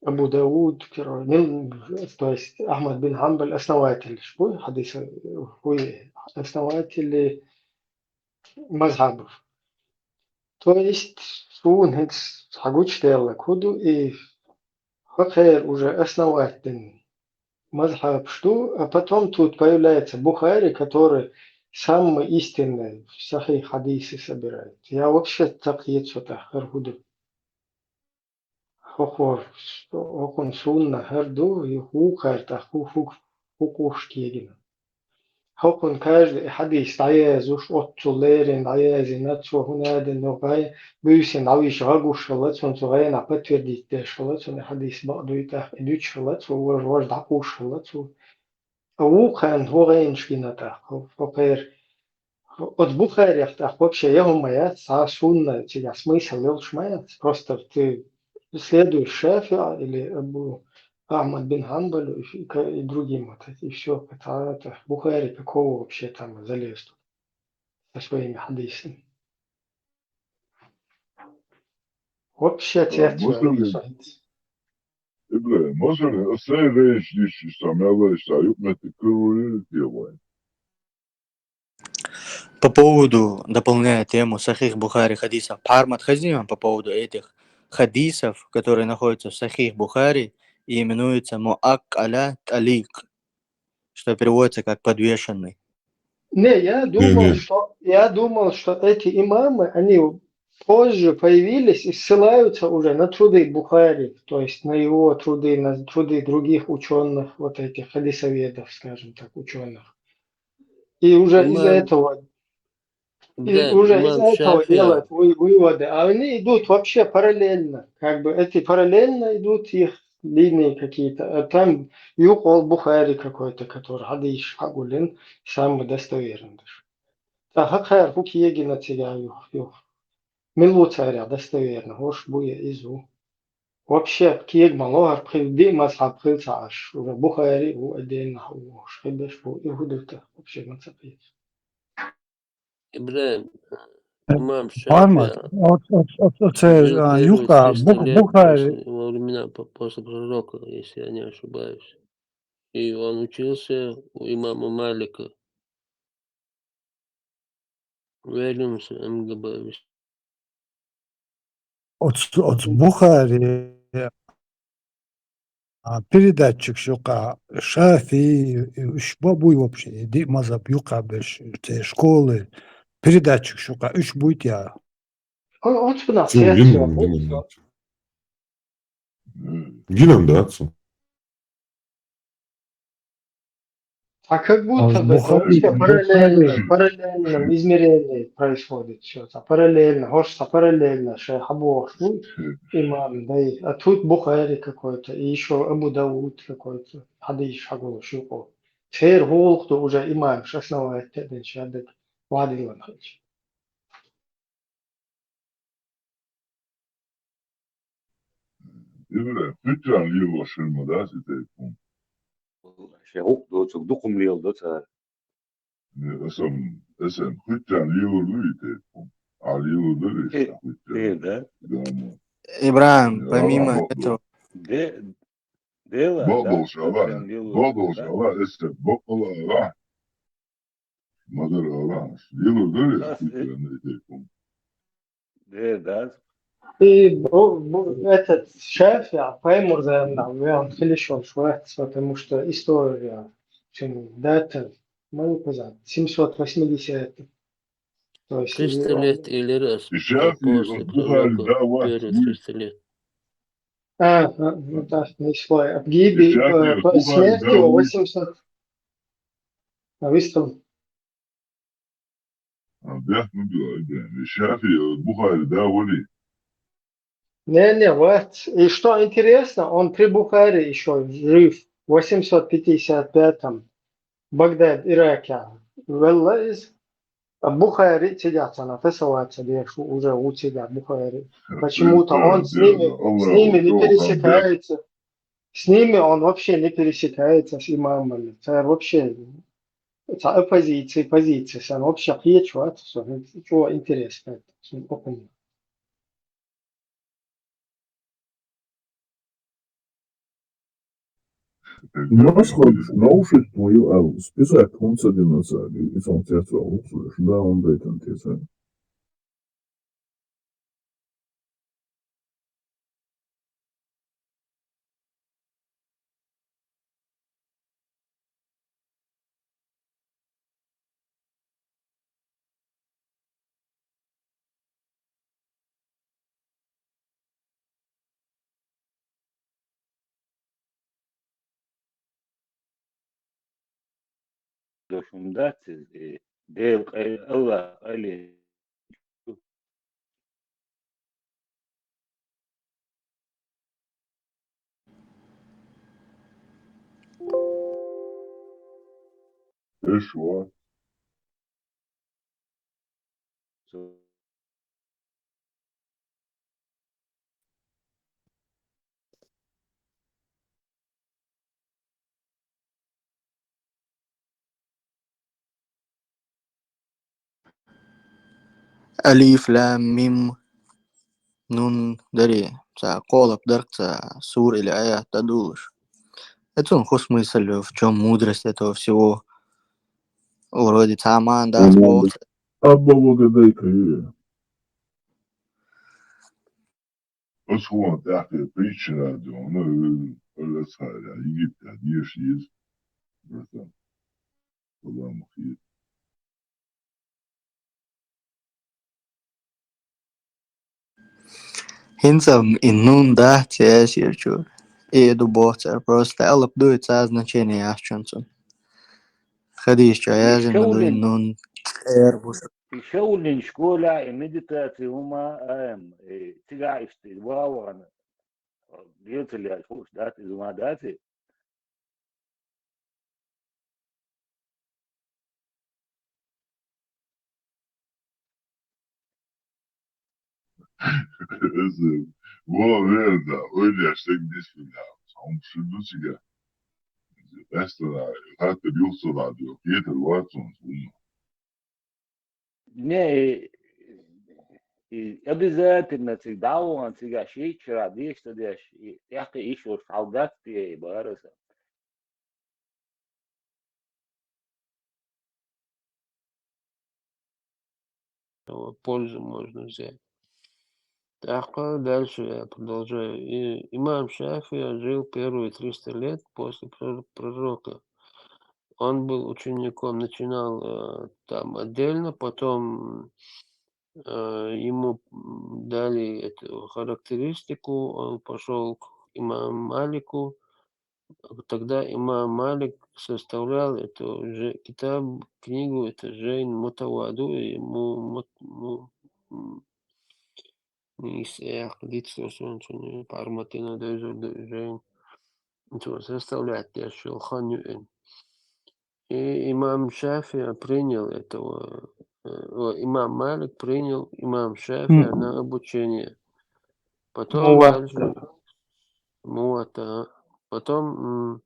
Абу Дауд, то есть Ахмад бин Хамбаль, основатель хадиса, основатели мазхабов. То есть он хагучтелла куду и хахер уже основательный мазхаб, что, а потом тут появляется Бухари, который самый истинный в сахих хадисы собирает. Я вообще так ецота харгуду. Хохор, окон сунна харду и хукарта хукушкегина. Хокон каждый хадис даяз уж отцулерин даяз нацу хунаден ногай бюсин авиш рагуш шалат сон цугай на подтвердить те шалат сон хадис бадуита идут шалат су вож дакуш шалат су аухан хогайншкината хокер от Бухари так вообще его моя са сунна тебя смысл лишь моя просто ты следуешь Шафи'а или Абу Ахмад бин Хамбаль и другим вот и все. Это Бухари какого вообще там залез со своими хадисами. Вообще тяжело. Можно оставить вещи, самое абсолютно такое дело. По поводу, дополняя тему Сахих Бухари хадисов, Пармат Хазима по поводу этих хадисов, которые находятся в Сахих Бухари и именуются Муак аля Талик, что переводится как подвешенный. Не, я думал, что эти имамы, они позже появились и ссылаются уже на труды Бухари, то есть на его труды, на труды других ученых, вот этих хадисоведов, скажем так, ученых. И уже из-за этого делают выводы, а они идут вообще параллельно, как бы эти параллельно идут их линии какие-то, а там юкол Бухари какой-то, который хадис хагулин самый достоверный. А хакхар хуки егина тебя юх. Милу царя достоверно, хош буя изу. Вообще киег малогар пхилди мазхаб пхилцаш, уже Бухари у отдельно хош хидеш у ихудута вообще мацапит. Ибраим, имам Пармат, Шафи'а це жил первые Юка, 300 лет Бухари. во времена после пророка, если я не ошибаюсь. И он учился у имама Малика. Вернулся МГБ. От Бухари передатчик шука Шафи, бабуй вообще, ди мазаб юка беш, те школы, передатчик шука, үш будет я. Он спинал, Гинам дацу. А как А будто в бы это вообще Бухаре в параллельном измерении происходит все-то. Параллельно, горша параллельно, Абу Ахшуй, имам, да и, а тут Бухари какой-то, и еще Абу Дауд какой-то, хадис шагу шуко. Фер кто уже имам, основывает это, шадет, вадил он хочет. İbre, hüccan yıl başırma da siteykum. شهوق دوت دوكم ليل دوت Esem, hüccan yıl lüyteykum. Al yıl dörü işte hüccan. ايه ده Gama. Ибраим, Allah помимо bakdo. этого, ده ديلا Bakdo ده şala. كان ليل Bakdo ده şala. Esem, bakala ara. Madar ara. Yıl dörü خلاص hüccan lüyteykum. ده И этот Шафия, Паймур, он филишон шварц, потому что история, чем дата, мы позад, 780. То есть 300 лет или раз Şafi, после Buhari пророка, davat первые bu. 300 лет. Ну да, не свой. От гибели, Şafi, по Buhari смерти его davat. 800, а выстрел. Abdest mi diyor yani? Şafi, Buhari davali. Не, вот. И что интересно, он при Бухаре еще жив в 855-м, Багдад, Ираке. Веллайз, Бухари сидят, она тасоваться, уже у тебя Бухари. Почему-то он с ними не пересекается. С ними он вообще не пересекается с имамами. Это вообще это позиции. Он вообще чего интересно. Mazhabs naušitmoju elus, pisēt konsadinasādi, visam tiesā uzsvēršu, dēlam beitam tiesā. دوشمدات ديل الله قال Eş var. أليف لام ميم نون دري قولب درк сур или аят тадулыш. Это он смысл, в чем мудрость этого всего. Вроде Таман, да, Бог. Abba Bogadayka yürüyor. Osman tahta priča da ona öyle sayar. Yigit ya yaşayız. Zaten. Allah muhiyet. Hinцам и нун да тясирчу. И эду бохцер просто алып дует значение ашчанцун. Хадиш чаязин бадуин нун эрбус. يشاول شكولا مديتاتي هما تقع يشتغوا وانا قلت اللي هتفوش داتي زما داتي Valla verda. Öyle yaşta gidiyorsun ya. Son şunu çıkar. Beste hatta yoksa da diyor. Yeter var sonuçta. Не, обязательно تدعوا أن تيجي شيء شرع ديش تديش يحكي إيش وفعودات في بارسة Пользу можно взять. Так, дальше я продолжаю. Имам Шафия жил первые 300 лет после пророка. Он был учеником, начинал там отдельно, потом ему дали эту характеристику, он пошел к имаму Малику, Тогда имам Малик составлял эту же книгу, это Жейн Мутаваду и парматина Жейн. Составлять я Шилхан. И имам Шафи принял этого, имам Малик принял имам Шафи на обучение. Потом дальше Муата. Потом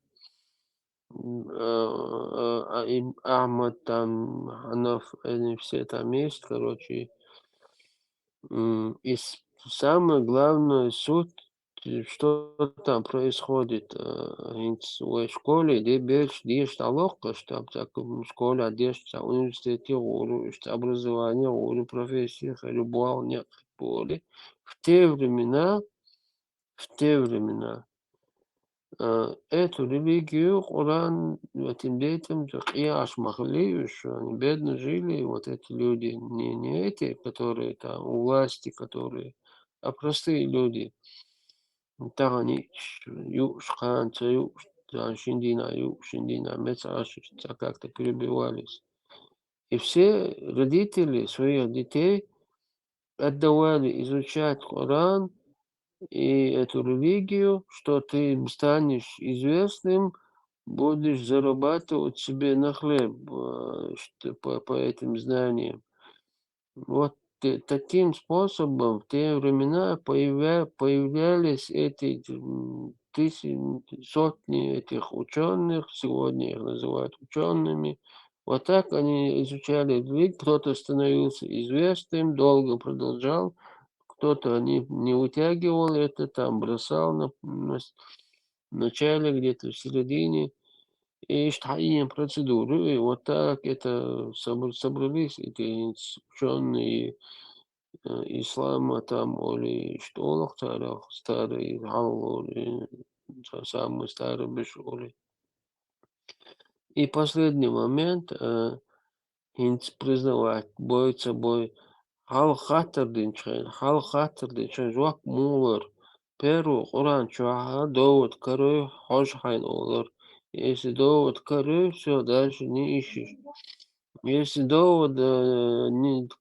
Ахмад там, Ханаф, они все там есть, короче. И самое главное суть, что там происходит в школе, где більш диалога, что так в школе, одежда, университете, образование, профессия, любовь, нет поле. В те времена эту религию Коран этим детям и аж могли, что они бедно жили, вот эти люди, не эти, которые там у власти, которые, а простые люди. Так они Шиндина, как-то перебивались. И все родители своих детей отдавали изучать Коран и эту религию, что ты станешь известным, будешь зарабатывать себе на хлеб по этим знаниям. Вот таким способом в те времена появлялись эти сотни этих ученых, сегодня их называют учеными. Вот так они изучали религию, кто-то становился известным, долго продолжал, кто-то не вытягивал это, там бросал на начале, где-то в середине. И штаим процедуры, и вот так это собрались эти ученые ислама там, или что старые, самые старые бешоли. И последний момент, признавать, бой собой, хал хатардин жуак мулар, перу Коран чуаха, довод корой, хош хайн олар. Если довод корой, все, дальше не ищешь. Если довод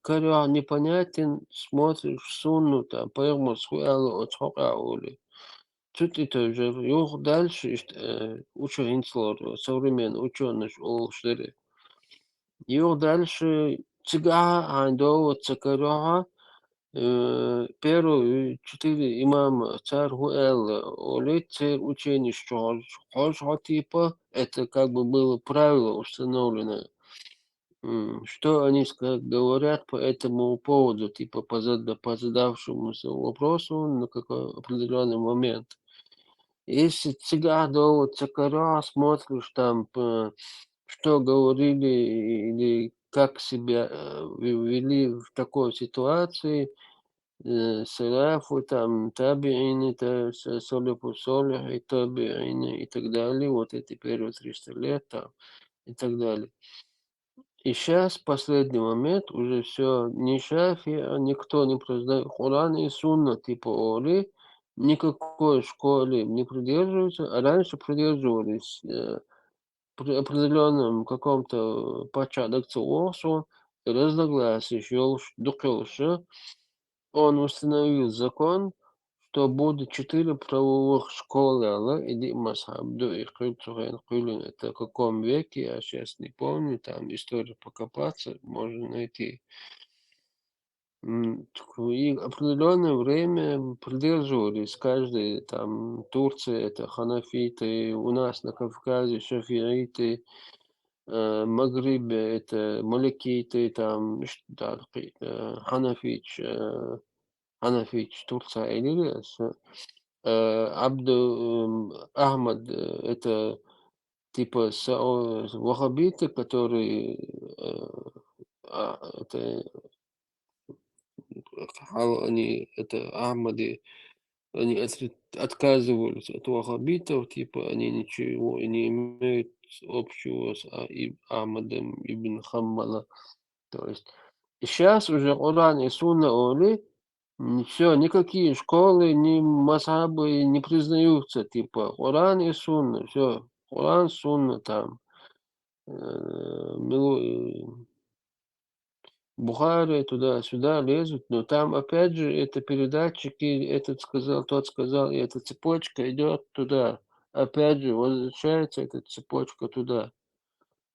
коря непонятен, смотришь сунну, там, пойму, схуялу, отхокаули. Тут это уже, юх дальше, учу современный ученый, олшдери. Юх дальше, цыга, довод цикарюха, первый 4 имама царь Хуэл, царь учение, что типа, это как бы было правило установленное. Что они говорят по этому поводу, типа по задавшемуся вопросу на какой определенный момент. Если цыга довод цикаря, смотришь там, что говорили или как себя вели в такой ситуации, салафу, там, табиины, солифу солих, и табиины, и так далее, вот эти первые 300 лет, там, и так далее. И сейчас, в последний момент, уже все, ни Шафи, никто не признает Коран и Сунна, типа Оли, никакой школе не придерживаются, а раньше придерживались при определенном каком-то початке осу, разногласий, он установил закон, что будет 4 правовых школы, иди масхабду и хюльцухен, это в каком веке, я сейчас не помню, там историю покопаться, можно найти. И определенное время придерживались каждый, там, Турция, это ханафиты, у нас на Кавказе шафииты, Магрибе, это маликиты, там, ханафич, Турция или Ахмад, это типа ваххабиты, которые они, это Ахмады, они отказывались от ваххабитов, типа они ничего не имеют общего с Ахмадом ибн Хаммала. То есть сейчас уже Коран и Сунна Оли Все, никакие школы, ни мазхабы не признаются, типа Коран и Сунна, все, Коран, Сунна там, Бухари туда-сюда лезут, но там опять же это передатчики, этот сказал, тот сказал, и эта цепочка идет туда, опять же возвращается эта цепочка туда.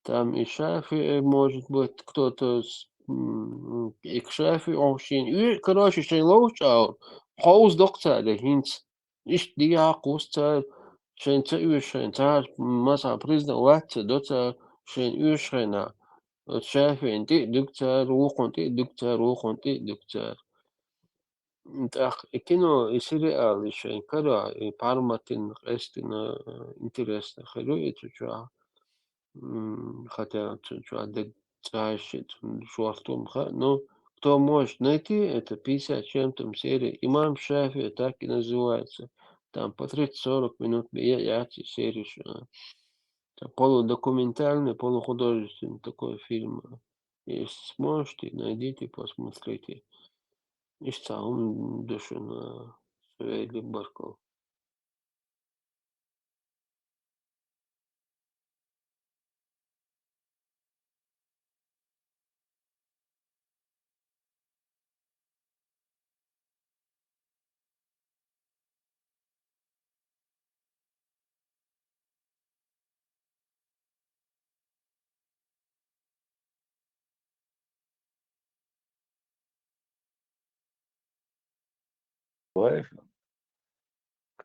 Там и Шафи, может быть, кто-то и к Шафи общин. Короче, шейн лоучау. Хоуз доктор, хинц. Иш дия куста. Шейн ца шейн ца маса призна ватца доца шейн шейна. Шафи инти доктор, рухунти доктор, рухунти доктор. Так, кино и сериалы шейн кара и парматин эстина интересно. Херу это чуа. Хотя чуть чаще шортом, но кто может найти, это 50 чем-то серии. Имам Шафи так и называется. Там по 30-40 минут я серии. Полудокументальный, полухудожественный такой фильм. Если сможете, найдите, посмотрите. И сам душу на своей Барков. Понимаешь?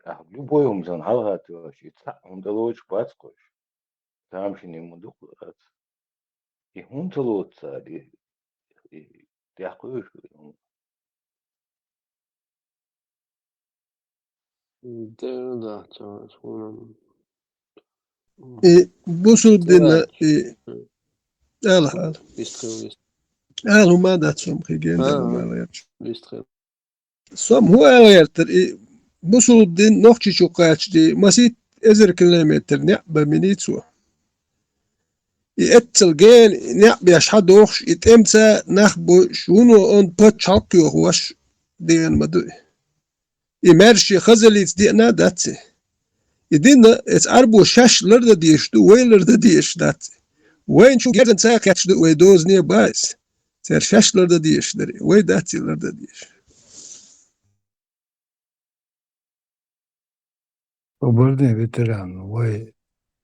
В любой умзан халгат вообще, он долой пацкош, там же не муду курат. И он толоца, и тяхкош. Да, بوسودنا الحال هو ما داتهم خيجين ما سام هو غيرتر بوسودين نوختي شوقاتش دي مسيت ازر كيلومتر نعبة منيتسو يأتل جين نعبة يشحد وخش يتمسى نخبو شونو ان بتشاكيو هوش دين مدوي يمرشي خزليت دينا داتسي يدينا اتعربو شاش لرده ديشتو وين لرده ديش داتسي وين شو جازن ساكتش دو ويدوز نير بايس سير شاش لرده ديش دري وين داتسي لرده ديش Оборудование ветеран, ой,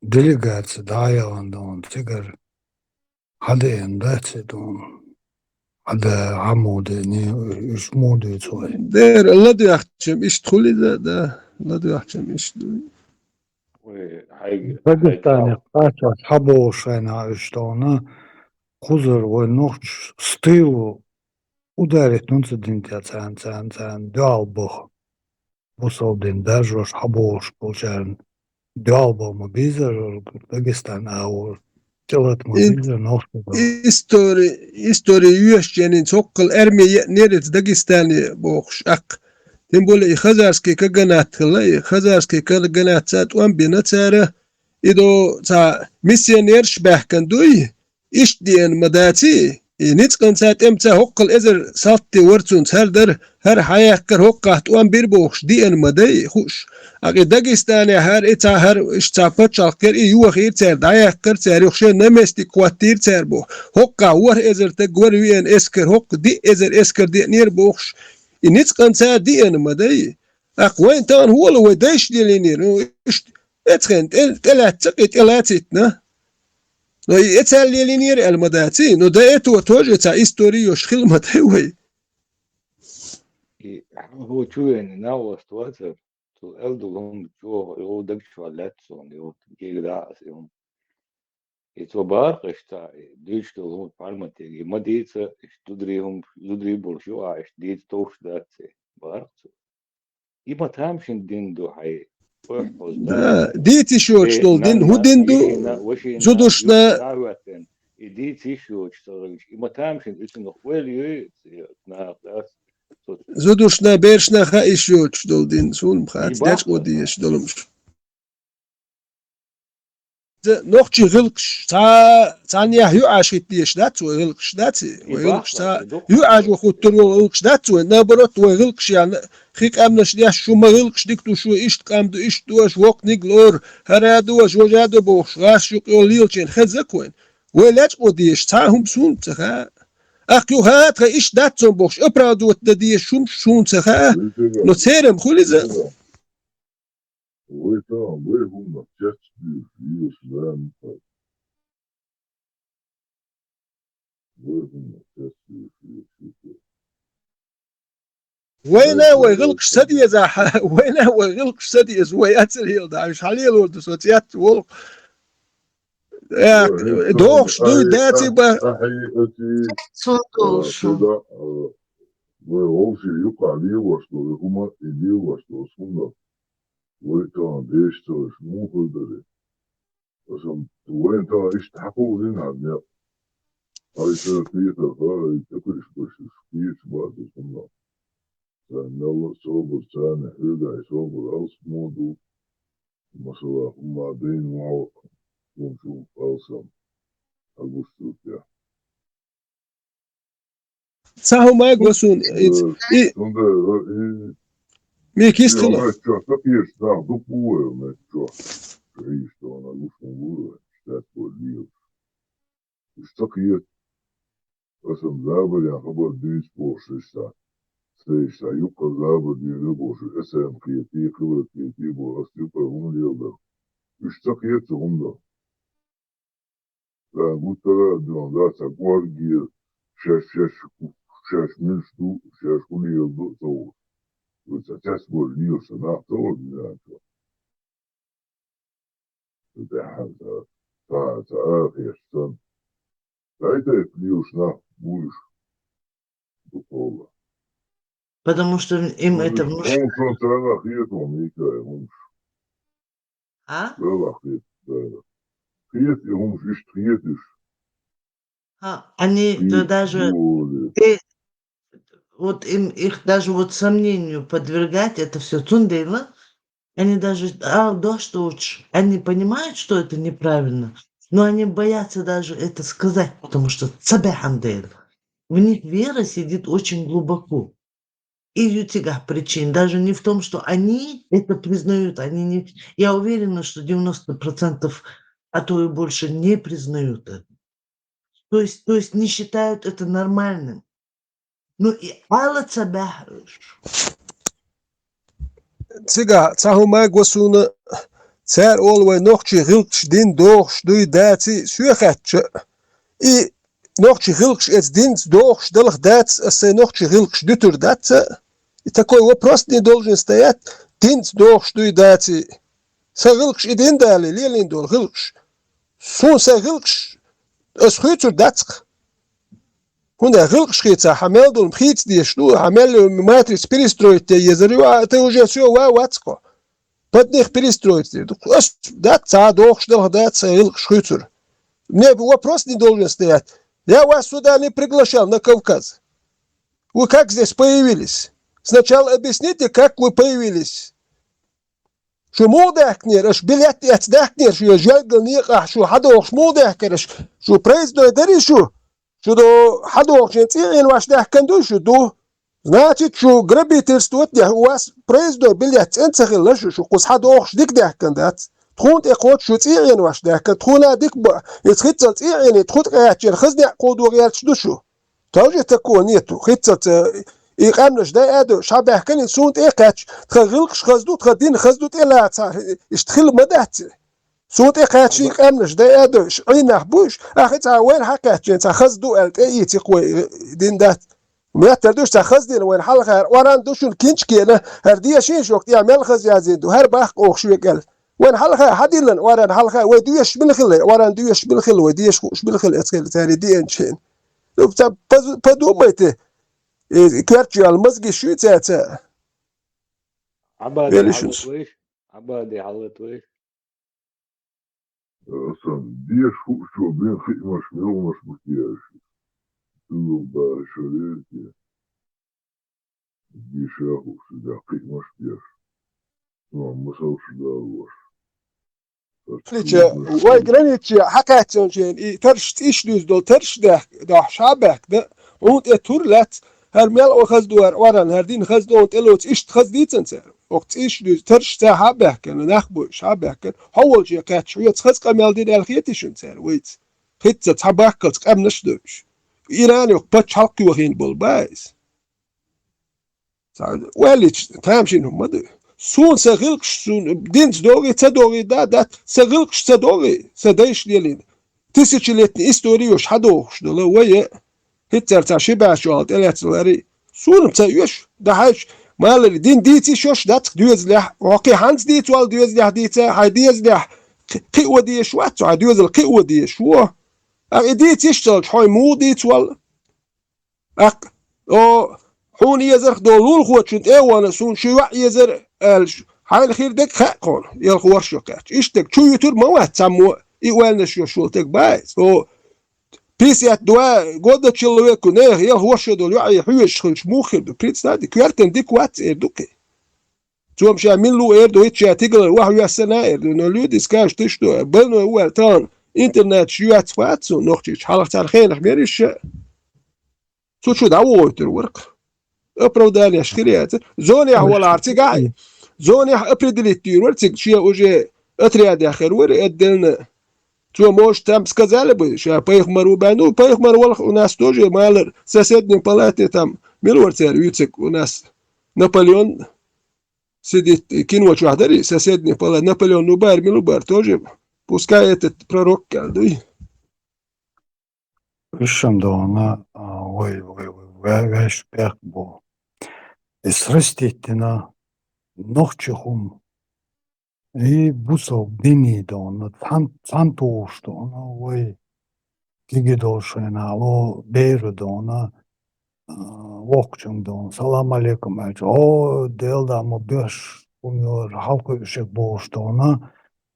делегация, да, я он тигр, хаден, да, цедон, хада амуде, не уж моды цой. دير الله دو يحجم إيش تخلي ده الله دو يحجم إيش دو Дагестане, кача, хабошена, что она хузар, ой, ночь стылу ударит, ну, цедин тебя цан, дал бог. Бусалдин даже хабош получаем дялба мобизер Дагестан аур телат мобизер нохта. история юшченин соккал армия нерет Дагестане бохш ак тем более хазарский каганат хлай хазарский каганат сат он бинацара идо та миссионерш бахкандуй ишдиен мадати نتقن سات امتى هقل ازر ساتي ورتون سردر هر حياكر هقات وان بيربوخش دي ان مدي خوش اگه داگستانی هر اتا هر اشتاپت شاكر ای یو خیر تر دایاکر تر یخشه نمستی کواتیر تر بو هقا ور ازر تگور وین اسکر هق دي ازر اسکر دي نير بوخش نتقن سات دي ان مدي اقوين تان هو لو داش دي لينير اتخن تلاتتنا No i ecal linjer المداتي no da eto тоже ta историю шхил матевой. И هو чуен нау ситуация, то элдулом чуо его дагчва летсон, его гигдас, его и то баркшта, дичтулом парматеги, мадица, студрихум, студрибул шуа, дит товшдаце, барцу. И матамшин диндо хай. Да, дити шо что дин худинду зудушна и дити шо что и матамшин это noch well на зудушна бершна ха ишо что дин сун хат дач оди что نوختي غلقش تاني يو عاشت ديش دات وغلقش دات وغلقش تا يو عاش وخوتر وغلقش دات ونبرت وغلقش يعني خيك امنش ديش شو ما غلقش ديكتو شو ايش قام دو ايش دوش وقت نيجلور هرادوش وجادو بوش غاس شو قوليلشين خزكوين ولاش وديش تاهم سون تخا اخيو هات ايش دات سون بوش ابرادو تديش شوم سون تخا نو تسيرم خوليزا Então, uma teste de fios, né? Uma teste de fios. وين ويغلقش سدي زح وين ويغلقش سدي زويات الهيل ده مش حاليا ولد صوتيات وول دوخش دو داتي با كده وهو يقع ليه وصلوا هما إليه وصلوا صنع وإنت ديش تش مو هذا عشان وإنت إيش تحقوا لنا يعني هاي ترتيب هاي تكلش بس سكيت بعد صنع لأن صوب الثاني هذا صوب الأصل موضوع مثلا هما بين معه ونشوف أصلا أقصد يعني ساهو ما يقصون ميك يستلو ما تشوف تاع دكتور ما تشوف تعيش أنا مش موجود اشتاق وليه اشتقيت قسم زابر يا خبر ديش بوش اشتاق سيشتا يبقى زابر دي ربوش اسم كيتي خبر كيتي بو أستيقى هم يقدر اشتقيت هم ده لا قلت لا دون لا تقوار جير شاش منشتو شاش كل يلدو صور وتتسبر ليه صناع صور بذاته تتحدث تعافي السن ساعتها يفليوش نح بوش بطولة Потому что им это внушает. هم صوت أنا خيتهم هيك هم А? لا خيت خيت هم فيش خيتش Они خيت даже, دول вот им их даже вот сомнению подвергать это все цундейла, они даже, да, что учишь, они понимают, что это неправильно, но они боятся даже это сказать, потому что цабяхандейла. В них вера сидит очень глубоко. И ютигах причин даже не в том, что они это признают, они не... Я уверена, что 90%, а то и больше, не признают это. То есть не считают это нормальным. Ну и Алла цабях. تسيقا تاهو ما يقصون سار أول نوختي غلقش دين دوخش دوي داتي سويخاتش إي نوختي غلقش إتس دين دوخش دلخ دات أسي نوختي غلقش دتر دات И такой вопрос не должен стоять. Динц дохш дуй дати. Сагылкш и дин дали, лелин дол гылкш. Сун сагылкш, اسخيتو داتق. هنا гылкш خيتا حمل دول مخيت دي شنو حمل ماتريس перестроить يزريو ты уже все ватско. Под них перестроить. Дат ца дохш дол дат сагылкш خيتور. Мне вопрос не должен стоять. Я вас сюда не приглашал на Кавказ. Вы как здесь появились? Сначала объясните, как вы появились. شو مو داكنير اش بليت ات داكنير شو جايقل نيقح شو حدوخ مو داكرش شو بريز دو دري شو دو حدوخ شنتين واش داكن دو شو دو значит شو قربي ترستوت ده واس بريز دو بليت انت خلش شو قص حدوخ ديك داكن دات تخون اقوت شو تيين واش داكن تخونا ديك يتخيت تيين تخوت قاعد خزني قودو غير شو توجه تكون نيتو خيت إيقامنش ده أدو شعب يحكي سونت إيقاتش تخلقش خزدو تخدين خزدو تلا اشتخل مدات سونت إيقاتش إيقامنش ده أدو عين بوش أخي وين حكاتش أنت خزدو قلت إيه تقوي دين دات ما تردوش تخزدين وين حلقة وران دوشون كينش كينا هردية شين شوكت يعمل خز يازيدو هر باخ أوخ شوي قال وين حلقة حديلن وران حلقة ويدويش بالخل وران دويش بالخل ويديش بالخل أتخيل تاني دي إنشين لو بدوميته كارتشي المزقي شو تاتا عبادي حلت ويش عبادي حلت ويش أصلا ديش فوق شو بين خي مش ميو مش مكياش تلو باشريتي ديش أخو سيدا خي مش كياش ما مسوش داروش واي جرانيتش حكايتون جين ترش إيش لوز دول ترش ده شعبك ده وانت تورلت هرميل وخزدوار وران هردين خزدون تلوت إيش تخزديتن سر وقت إيش لوز ترش تا حبك كان نخبو شعبك حول جي كات شوية تخز قميل دين الخيتشون سر ويت خيت تحبك تقام نشدوش إيران يقبض حلقي وخين بالبايس وليش تامشين هم ده سون سغلقش سون دينز دوغي تدوغي دا سغلقش تدوغي سدايش ليلين تسيتشلتني استوريوش حدوغش دول ويا هتر تاع شبع شوالت الات لاري سون تايوش دا حاج مال دين ديتي شوش دات دوز لح واقي هانز ديت وال دوز لح ديتا هاي دوز لح قوة دي شوات هاي دوز القوة دي شو ديت يشتغل حوي مو ديت وال او حون يزرخ دولول خوت شنت ايوانا سون شوع يزر حال خير دك خاقون يل خوار شوكات اشتك شو يتور موات سمو ايوالنا شو تك بايس او بيسيات دوا قودة تشلويكو نيه يل خوار شو دول يعي حيوش خلش موخر دو بريتس نادي كوارتن ديك وات ايردوكي توم شامين لو ايردو هيتشا تيقل واحد ياسنا ايردو نولو ديسكاش تشتو بلنو هو تان انترنت شوات فاتسو نوختيش حالك تاع الخير حميريش شو دعوه يتر ورق أبروداني أشكريات زوني هو العرتي قاعد زوني أبردلتي ورتك شيء وجه أترياد آخر ور أدلنا تو موش تامس كذلك شا بيخ مرو بانو بيخ مرو والله وناس توجي مالر ساسدني بلاتي تام ميلورتير يوتك وناس نابليون سيدت كينوش واحدري ساسدني بلا نابليون نوبار ميلوبار توجي بوسكايت пророк كالدوي Вишам да она веш бех бо. Среститина нохчихум и бусов дини да она цантош да она вой гигедошена о беру да она вокчум да она салам алейкум айч о делда мо беш умер халкы üşek бош да она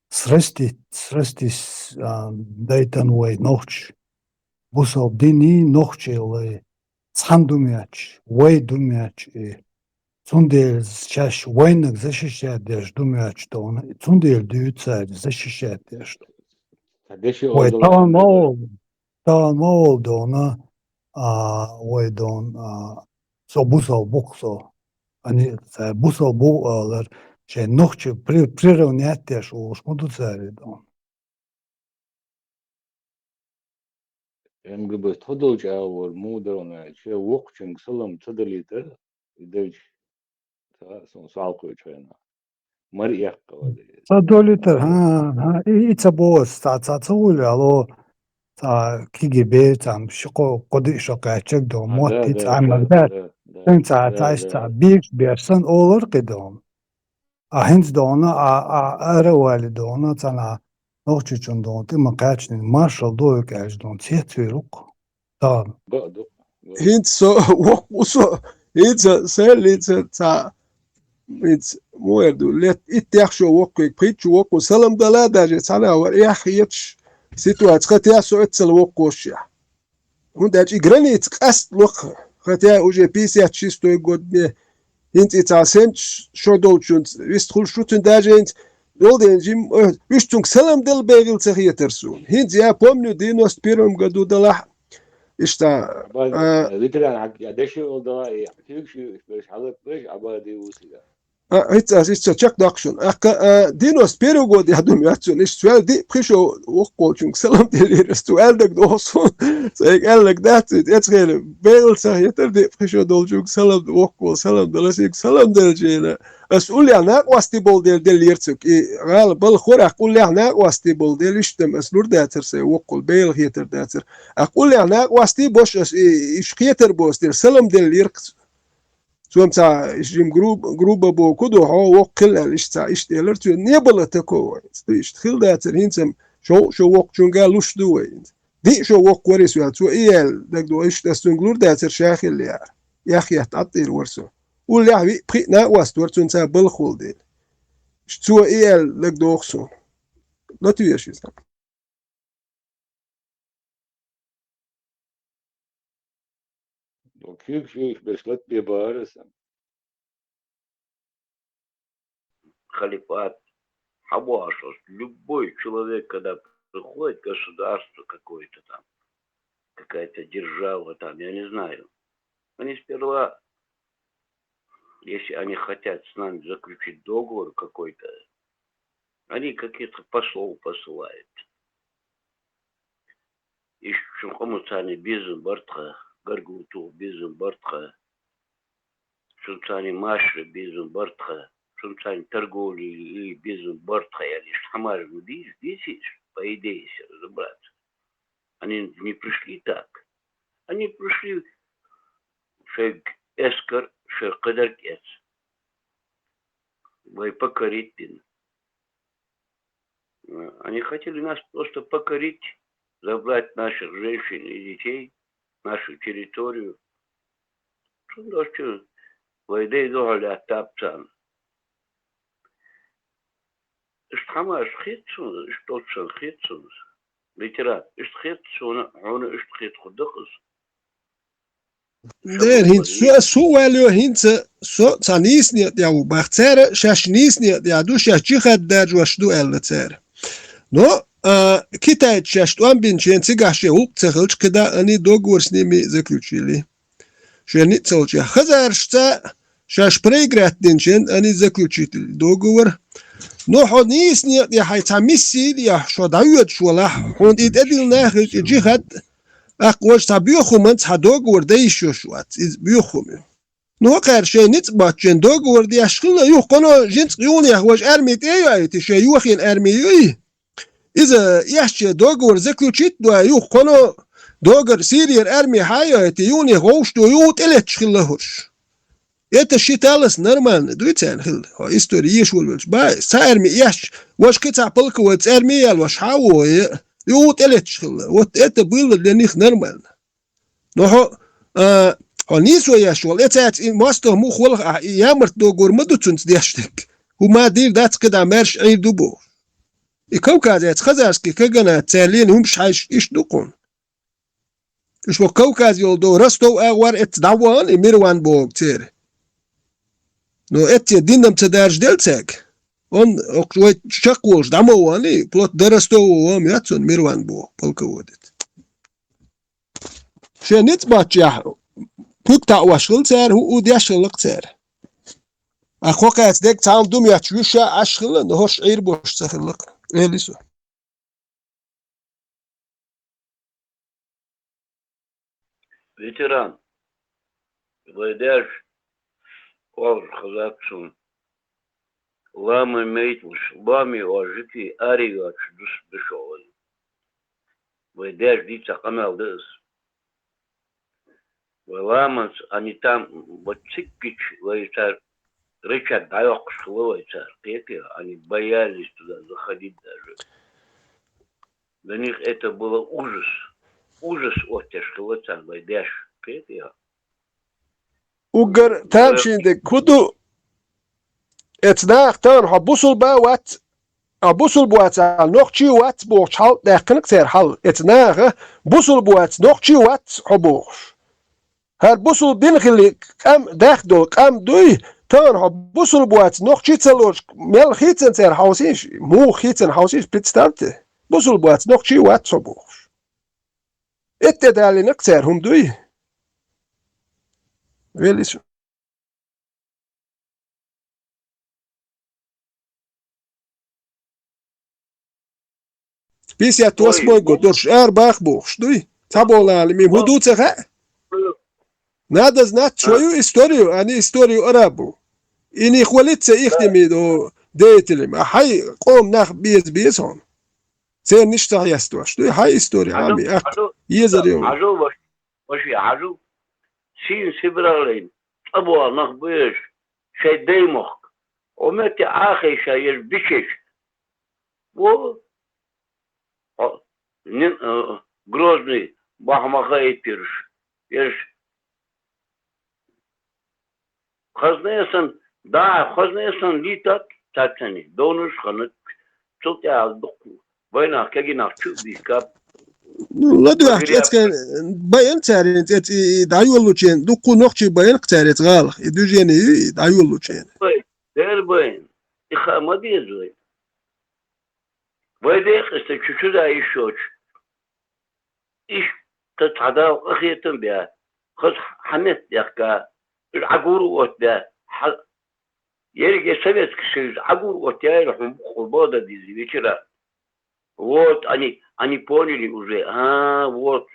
срестис дайтан вой нохч бусов дини нохчелы цандумяч вой думяч Цундел чаш войнах защищает даже думаю, что он цундел даются защищает что. Ой, там мол дона ой дон собусал боксо они бусал болар şey нохче приравнять те что уж буду цари дон. MGB todoç ağır muğdarına şey vokçun salam tadalita idej ta son salko çayna mar yakqadı. Sadoliter ha iца бос цацули алло تا KGB там شقو قدي شقاچك دو موتي تعمل ده انت تعيش تعبيك بيرسن اولر قدوم اهنز دونا اروالي دونا تنا نوچچون دون تي مقاچن مارشال دوك اج دون تيتويلوك تام هند سو وسو هند سالت تا هند موردو لت اتخشو وقك بريتشو وقو سلام دلا داجي تانا وريا خيتش سيتوات خاتيا سو اتسل وقوشيا ونداج جرانيت قاست لوق خاتيا اوجي بيسي اتشيستو يقود هند اتاسنت شو دولچون ويستخول شوتن داجينت دولدين جيم ويشتونك سلام دل بيغل تخيا ترسون هند يا بومنيو دينوست بيروم قدو دلا اشتا ليتران حق دشي ودا يحكيك شو ايش حضرتك ايش عبادي وسيدا هيتس تشك داكشن دينوس بيروغو دي هادوم ياتشون ايش سؤال دي بريشو وقوچون سلام دي سؤال دك دوسون سيك قالك دات اتخيل بيل سهيتر دي بريشو دولجوك سلام وقو سلام دلسيك سلام دلجينا اسئول لي انا واستي بول ديل يرتك قال بل خور اقول لي انا واستي بول ديل اشتم اسلور داتر سي وقول بيل هيتر داتر اقول لي انا واستي بوش ايش خيتر بوس ديل سلام ديل يركس سوام تاع جيم جروب بو كدو هو وكل ايش تاع ايش ديلرت نيبل تكو ايش تخيل داتر هينسم شو وق شون قال لوش دو دي شو وق وريس تو ايل دك دو ايش تستنجلور داتر شاخل لي يا اخي تعطير ورسو ولا بي برينا واستورتون تاع بالخول دي شتو ايل دك دو خصو لا تيش وكيف شو بشلت ببارس خليفات Хабуашос. Любой человек, когда приходит государство какое-то там, какая-то держава там, я не знаю, они сперва, если они хотят с нами заключить договор какой-то, они каких-то послов посылают. И шумхамуцани безум бартха, гаргуту безум бартха, шумцани маши безум бартха, шумцани торговли и безум бартха, я лишь хамар здесь, по идее, если разобраться. Они не пришли так. Они пришли шег эскар, шег кадаркец. Вы покорить. Они хотели нас просто покорить, забрать наших женщин и детей, нашу территорию. Что войдей доля тапцан. Штхама шхитсун, что шхитсун. Литерат, шхитсун, он шхит худахус. Der hint so welio hint so tanis niet ja u bachtzer shash nis niet ja du shash chikhat der josh du eltzer no китайцы shash он бинчен цигаше ук цехлч когда они договор с ними заключили шенитцолча хазаршца шаш проигратдинчен они заключили договор но ходис нет я хайтамиси я что дают шола он идил нахил джихад أقوش تبيخو من تصدق وردي شوات بيخو من نو قرشة نتبات جندوق وردي أشكلنا يو قنو جنس يوني أخوش أرميت إيه تشي يوخين أرميوي إذا يحشي دوق ورزكلو تشيت دو يو قنو دوغر سيرير أرمي حياة يوني غوش دو يو تلت شخلهوش إيه الشي تالس نرمان دويتان خل هو إستوري يشول والش باي سا أرمي يحش واش كتا بلكو واتس أرمي يالوش حاوو يو تلتش خلا وات إت بيل لنيخ نرمال نحو هنيسو يشول إتات ماستو مو خلق يامرت دوغور مدو تنت ديشتك وما دير دات كدا مرش عير دوبو الكوكاز خزارسكي كغنا تالين هم شايش إيش دوقون إيش وكوكاز يول دو رستو أغوار إت دعوان إميروان بوغ تير نو إت دينم تدارج دلتك он чаколш дамовани плот дерестовом ятсон мирван бо полководит шенит бача путта вашыл цер у дяшылык цер ахокас дек таал дум ячуша ашхыл нохш ир бош цахылык элисо Ветеран, войдешь, ол хазаксун. Ламы мейтвуш, лами ожити аригач дус бешован. Войдешь дица канал дыс. Ламанс, они там вот цикпич, войцар, рычаг дайок шхловайцар, они боялись туда заходить даже. Для них это было ужас. Ужас от тяжелоцар, войдешь, Угар там шиндек, худу اتناق تان حبوسل با وات ابوسل بوات نوخشي وات بوخ حال داخلك تير حال اتناق بوسل بوات نوخشي وات حبوخ هر بوسل بنخلي كم داخدو كم دوي تان حبوسل بوات نوخشي تلوش مل خيتن تير حوسيش مو خيتن حوسيش بتستمت بوسل بوات نوخشي وات حبوخ اتدالي نكتر هم دوي ويليسو Писья восьмой год, дурш арбах бог, что и таболали ми худуцеха. Надо знать свою историю, а не историю арабу. И не хвалиться ихними деятелями, а хай ком нах без он. Це ничто яство, что и хай история, ами ах езарем. Ажу воши ажу син сибралин. Абу нах без шей деймох. Омете ахи шаеш бишеш. Во Грозный Бахмахай пирш. Еш Хазнесан, да, Хазнесан литат татани. Донуш ханат. Чултя алдуку. Война кегинах чубиска. Ну, ладно, это баян царит, это даю лучен, дуку ночи баян царит гал, и движение даю лучен. Дер баян. Иха мадезуй. ويديق استشو دا يشوش إيش تتعدا أخيتم بها خذ حنت يقا العقور وتدا يرجع سبت كشيء عقور وتدا يروحون خربودا ديزي بيشرا وات أني بوني لي وزي وات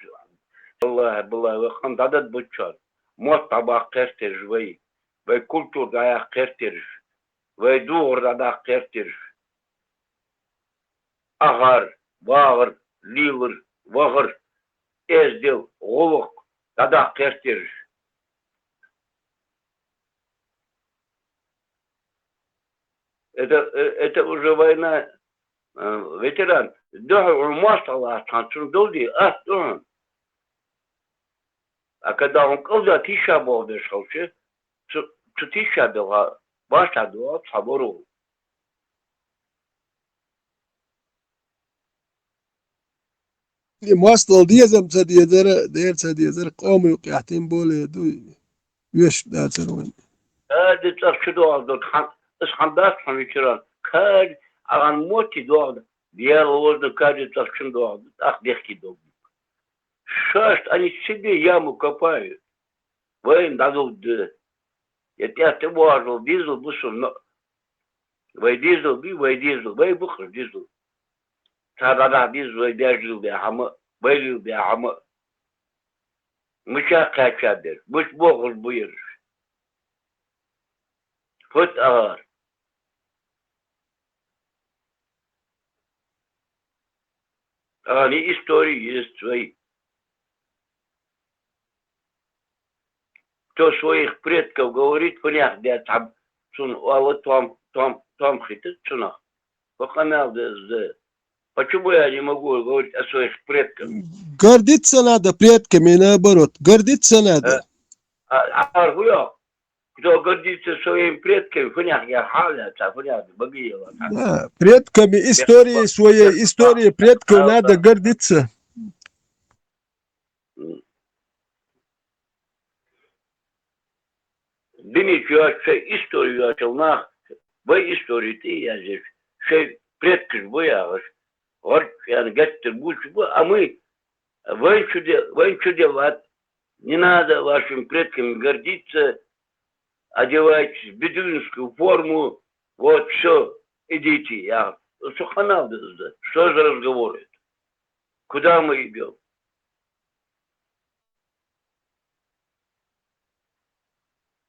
والله بالله وخم دادت بتشار موت طبعا قرتر جوي وكلتور دا قرتر ويدور دا قرتر أغار باغر ليور وغر إزدل غلق دا قرتر Это уже война, ветеран. Да, он мастал, а он долги, он. А когда он колда тиша был дошел, что тиша была, башта была собору. مواصل ديزم تديزر قومي وقاعدين بولي دو يش داتر وين هذا تفشدوا هذا خان اسخندات خميشران كاد عن موتي دو ديال وزن كاد تفشدوا هذا أخديخي دو شاشت أني سيدي яму копают. Войн дадут я тебуажу дизел бусу вой дизел вой бухр дизел ترى ديزل وي داجل بيعمق ويلو بيعمق مش هكذا مش بغل بيرش فوت أغار أغاني إستوري يستوي то своих предков говорит, понятно, где там, а вот там хитит, цена. Почему я не могу говорить о своих предках? Гордиться надо предками, наоборот. Гордиться надо. Кто гордится своими предками, понятно, я халяться, понятно, богиева. Да, предками, истории своей, истории предков надо гордиться. Дымить şey историю açılmak ve истории yazır. Şey предки bu ya. Yani getir bu а мы вы делать? Не надо вашим предкам гордиться, одевайтесь в бедуинскую форму, вот все, идите. Я что за разговор это? Куда мы идем?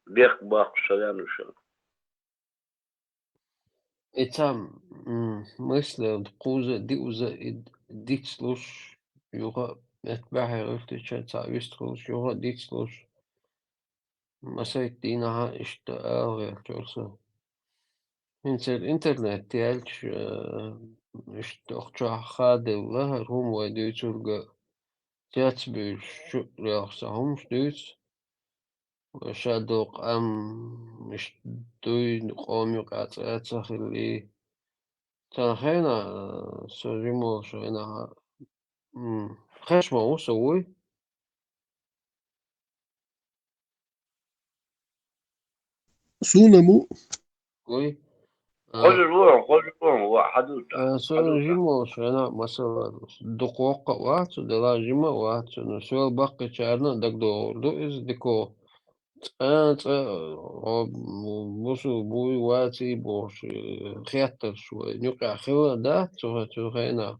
Бег бах шалянуша. И там мысли куза диуза дит слуш юга اتباعي قلت شات يستخلص يوغا ديت سلوش مسايت دينها اشتاقه يكتورسا انسى الانترنت تيالش اشتاقشا خادي وها هم وديتولغا تياتس بيش شو رياخسا همش ديتس وشادوق مش دوي قومي قاعد اللي تنخينا سوجيمو شوينها خشمه وسوي سونمو خذ الروح وحدوث سوجيمو شوينا مثلا دقوق وات دلا جيما وات نسوي باقي شارنا دقدو دو إز ديكو بوسو بوي واتي بوش خياتر شوي نوقع خيوة دا تغينا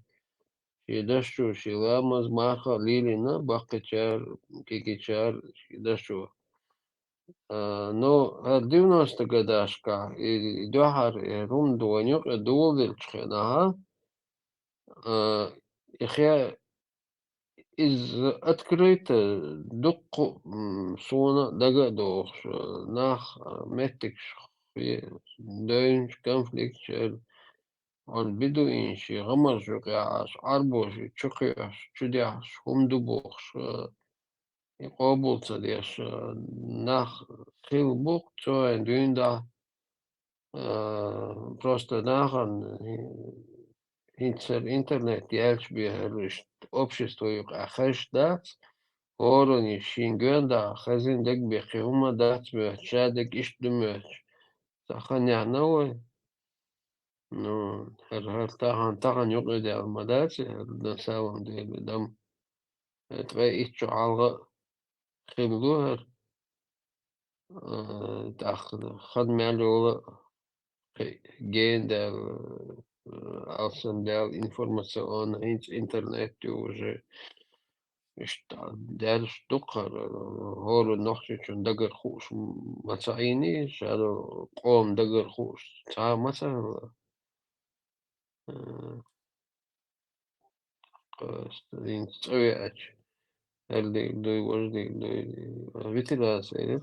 يدشو شيلامز ماخا ليلينا باقي شار كيكي شار يدشو но 90 годашка и дохар рум дуанюк дулдил чхенаха ихя из открыто дук суна дага дохш нах меттик дойнш конфликт чел он бедуинши гамажук яш арбоши чукяш чудяш хумдубохш يقابلت ديش nach heel boek zo en doen dat просто нахан интернет ялч биэлш общество юк ахаш дат орони шингэн да хазин дэг бихума дат бэ чадык иш дүмэч саханя навой No, هر tahan يقعد على المدارس نساوهم دي بدم تغي إيش عالغ خبلوها تأخذ خدمة على جين دال أصلا دال إنفورماسيون إنش إنترنت وجه دال شتوقر هول نحشي شون دقر خوش مسعيني شالو قوم دقر خوش تا مثلا دين تسوي أش اللي وجدي اللي بيتلا سيد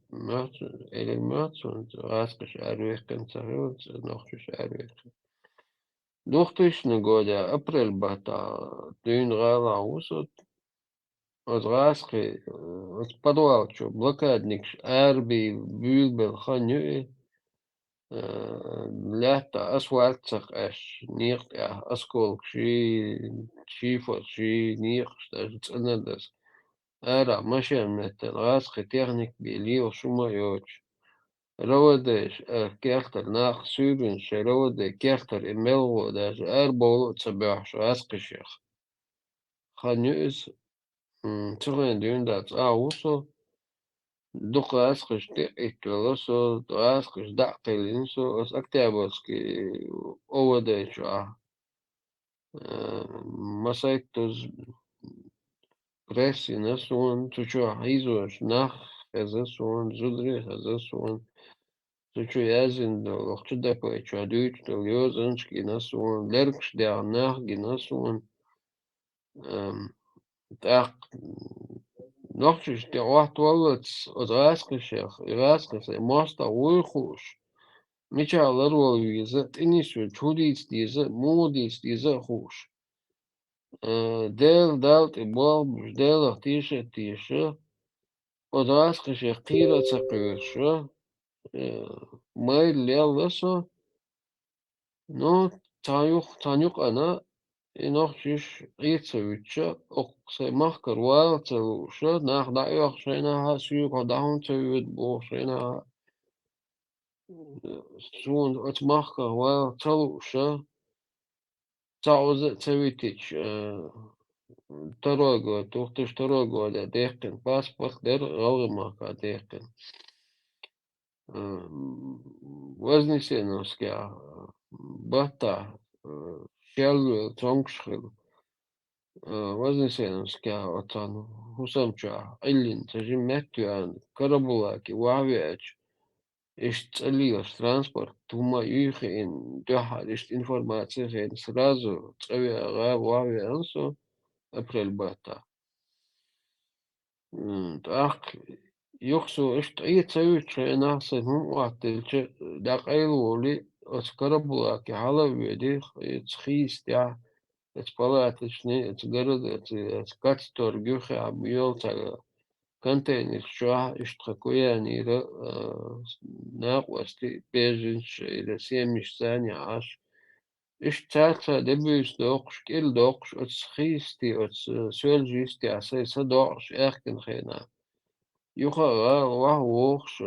مات إلى مات واسقش أرويك كان سهل نحشش أرويك دوختش نقول أبريل بحتا دين غالا وسط Odrāsky uz padvalču blokādniks ērbi bīlbel haņui ļētā asvārtsaq es niekt ja askolk šīfot šī niekst es cenedas ērā mašiem net Odrāsky tehnik bija liela summa joč. Raudēs kertar nāk sūrins, raudē kertar melvodēs ērbolot sabēšu askišiek. Haņuis Cilvēki dundāts ausu, duklās, kas tiekļosu, tās, kas dākļinsu, os aktiāboski ovadēču masaitus presinas un tuču izvoš nahezas un zudrihezas un tuču jāzin lokču depēču adūču ļozanškinas un lerkšdē nahginas un так نحشش دي واحد ولد راسكش ماستا ويخوش مش على الويزة إنيسو تشوديس ديزة موديس ديزة خوش ديل دالت إبوال مش ديل تيشة ودراسكش قيرة تقيرشة مايل ليلسو نو تانيوك أنا نحشش إيتسويتشا أقصى محكر والتلوشة ناخدع يخشينها سيوك ودعهم تيود بوشينها سون أتمحكر والتلوشة تعوز تسويتش تروغو توختش تروغو دا ديقن باسبورت دير غور ماكا ديقن وزني سينوسكا باتا شيل تونكشخل Вознесенская отан хусамча иллин тажиметтуан карабулаки вавиач ишт целиос транспорт тума юхин дяхар ишт информация хен сразу цавиага вавиансо апрель бата так юхсу ишт ицавича нахсен ватилче дақайлули от карабулаки халавиди ицхистя Het palaatishni, het garada, het katstorgyuhi abjoltaga container shah ishtrakoyanira naqwasti bejinch ila siemish sani ash ishtatsa debus doqsh kil doqsh ot schisti ot soljisti asay sadoqsh erken khina yuha wah woqsh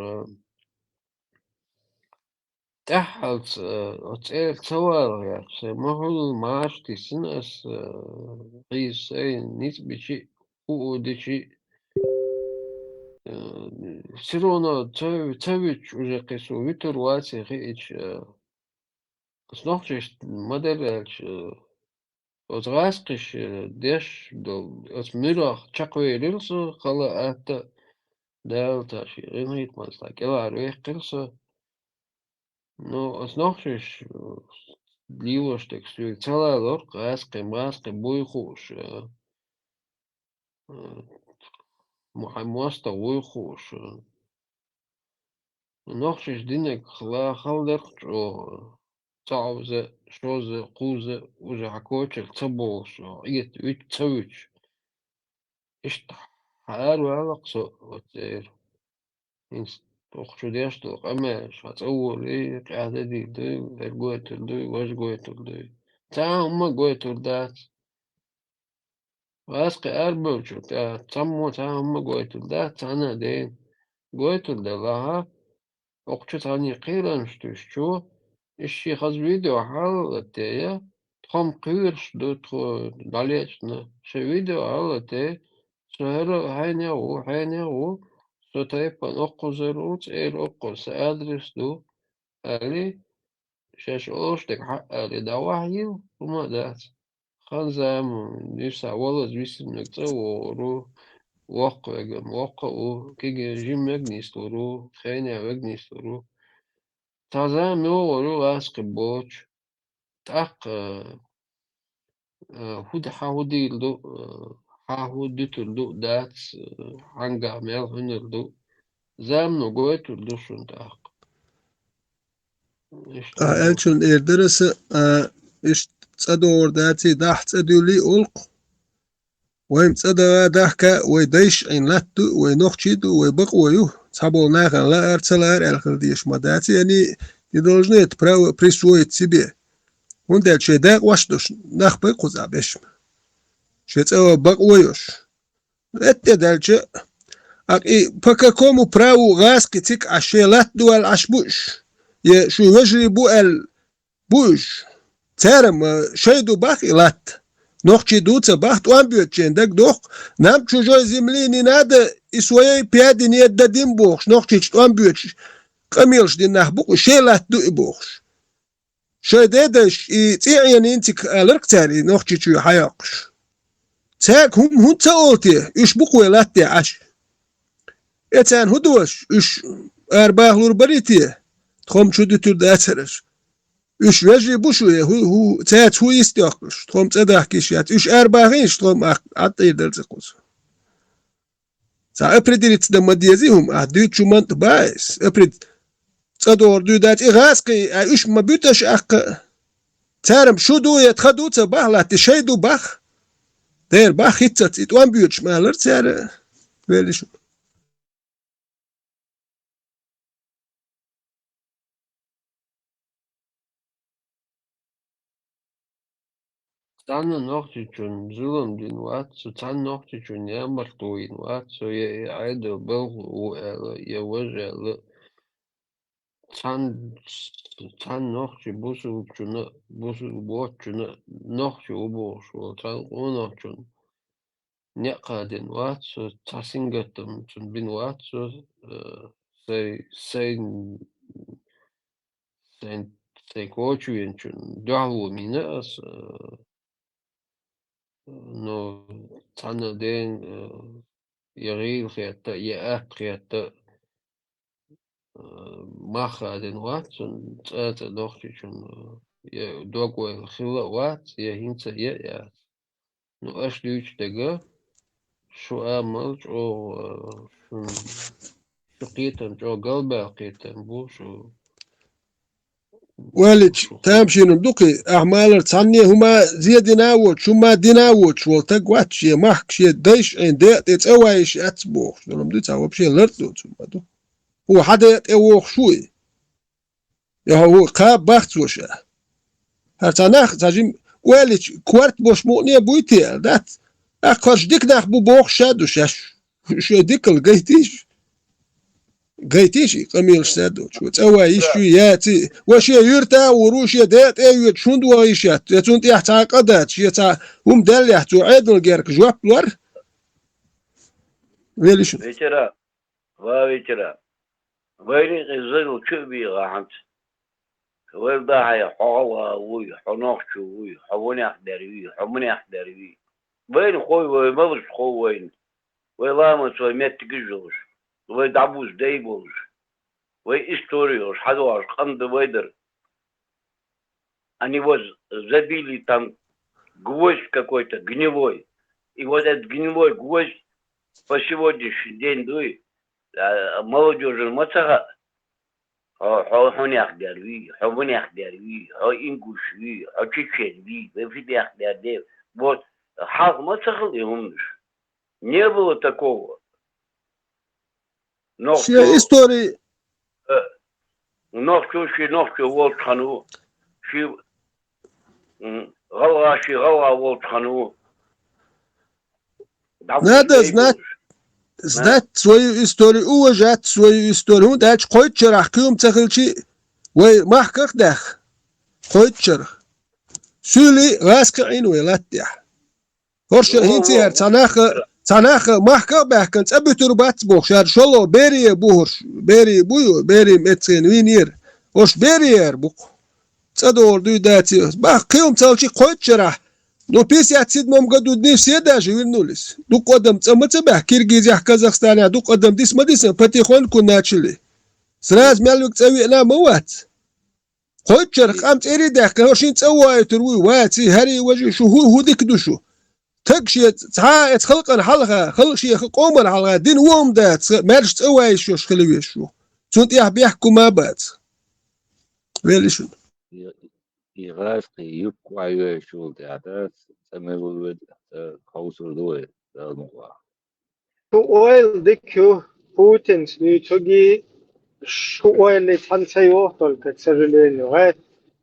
تحت أتسأل سوالف ما هو معاش تسنس قيس نسبة شيء قوة شيء سيرونا تسويش وجه قيسو ويتر واسي خيش سنوخش مدرش أتغاسقش ديش دو أتمرخ تشاقوي ريلسو خلا أتا دالتا شي غير مالسا كلا رويح قيسو Ну, знахш ливош текстур цела лор гаске маске буйхуш мухаммаста буйхуш нахш динек хла халдер чо цаузе шозе кузе уже хакочел цабош ит вит цавич ишт хаар валаксо отер инст Toch ama شهتصور إيه القعدة دي الجويتر دي واش جويتر دي تا هما جويتر دات واسقي أربوشو تا تسمو تا هما جويتر دات أنا دين جويتر دي لها وقت تاني قيران شتوشو الشيخ فيديو حالته تخم قيرش دوتو داليتنا شو فيديو حالته سهرو هينيو ستايبان أقو زروت أقو سأدرس دو ألي شاش أوشتك حق ألي دا وحيو وما دات خان زام نفسا والله زويس نكتو وقو كيجي جيم مجنيستورو خينيا مجنيستورو تازا ميورو أسق بوش تاق هودي الدو هودي تلدو دات عنقا ميل هنردو زام نقويت الدو شون تاق ألشون إردرس إش تصدور داتي داح تصدولي ألق ويم تصدوا داحكا ويديش عين لاتو وينوخشيدو ويبقويو صابو ناخن لا أرسلار الخلديش ما داتي يعني يدولجني تبراو بريسويت سيبي وندل شي داق واشدوش ناخ بيقوز عبيش شي تسوى بقويوش اتدالش أكي بكا كومو براو غاسكي تيك عشيلات دوال عشبوش شو يجري بوش تارم شيدو باخي لات نوخشي دوتsa باخت وامبيوتشين داك دوخ نام чужой земли не надо и своей пяди не отдадим бог нохчич вамбиотч камилш дин нахбук шелат ду богш شددش يتعين انتك الركتاري نوخشي شو حياقش تاك هم تاوتي ايش بقوي لاتي عش اتان هدوش ايش ارباح لوربريتي تخم شو دتور داترش ايش وجه بوشويه هو تات هو يستيقش تخم تدح كيشات ايش ارباحينش تخم عطي دلزقوس سا ابريديت دمديزيهم اديت شو منت بايس ابريد تصدور دو دات إغاسقي إيش ما بيتش أق تارم شو دو يتخدو تباه لا تشيدو بخ دير بخ يتت يتوان بيوتش مالر تار ويلي شو تان نوختيشون زلم دين وات تان نوختيشون يامرتوين وات سو يعيدو بلغ يوجه تان نوختي بوسو بوتشنا نوختي وبوشو تان ونوختشون نقادين وات سو تاسينغتم تن بين وات سو سي كوتشوين تن دعوة ميناس نو تان دين يغيل خياتا يأت خياتا ماخادين وات سن تاتا دوختيشون دوغوي الخلا وات يهينتا يأت نو أشليوش دقا شو آمل شو قيتن شو قلبا قيتن بو شو والج تامشي ندقي أعمال تصني هما زي ديناوت شو ما ديناوت شو تقوات شي محك شي ديش عين ديت يتسويش أتسبوخ شو لم ديتها وبشي لرتو تسمى هو حدا يتقوخ شوي يا هو قاب باخت وشا هرتاناخ تاجم والج كوارت بوش مؤنية بويتي دات أخرج ديك ناخ بو بوخ شادو شاش شو ديك قيتيشي قميل سادو شو تسوى يشو ياتي وشي يرتا وروش يدات ايوت شوندو يشات يتون تحت قدات يتا هم دال يحتو عيد الجيرك جواب لور ويليش ويترا ويترا ويلي غزلو كبي غانت ويبدا هي حوا وي حنوخشو وي حوني اخدري حمني اخدري وين خوي وين مبرش خوين ولا ما سوي مت تجوش ويدعبوش دايبوش ويستوريوش حدواش قند ويدر они вот забили там гвоздь какой-то гнилой и вот этот гнилой гвоздь по сегодняшний день дует молодежь мацага حونيخ داروي حونيخ داروي إنجوشي чеченви وفيديخ داروي вот حال мацага يهمش не было такого. شي استوري نوختو والتخنو شي غلا والتخنو نادا знать свою историю, уважать свою историю. Дальше хоть чарах кем цахилчи, вы махках дах. خويتشر سولي غاسك عين ويلاتيح هرش هينتي تناخ محكا بحكن تبي تربات بوخشار شلو بيري بوهرش بيري بويو بيري متسين وينير وش بيرير بوك تدور دو داتي باقيهم تالشي خويتشر نو بيسي اتسيد ممقدو نفسي داجي وينوليس دوك قدم تمتبه كيرغيزيا كازاخستانيا دوك قدم ديس مديسن باتيخون كنا تشلي سراز مالوك تسوي انا موات خويتشر قامت اريده كهوشين تسوى تروي واتي هري وجه شو هو ديك دوشو تكشي تها تخلق حلقه خلق شي قوم الحلقه دين وهم دات مارش تسوى شو خلوي شو تونت بيحكوا ما بات ويلي شو يغاسقي يبقوا عيوه شو تعداد سميرو خوصر دوي الموضوع oil дикю Путин снючоги ойл тансайо только, к сожалению.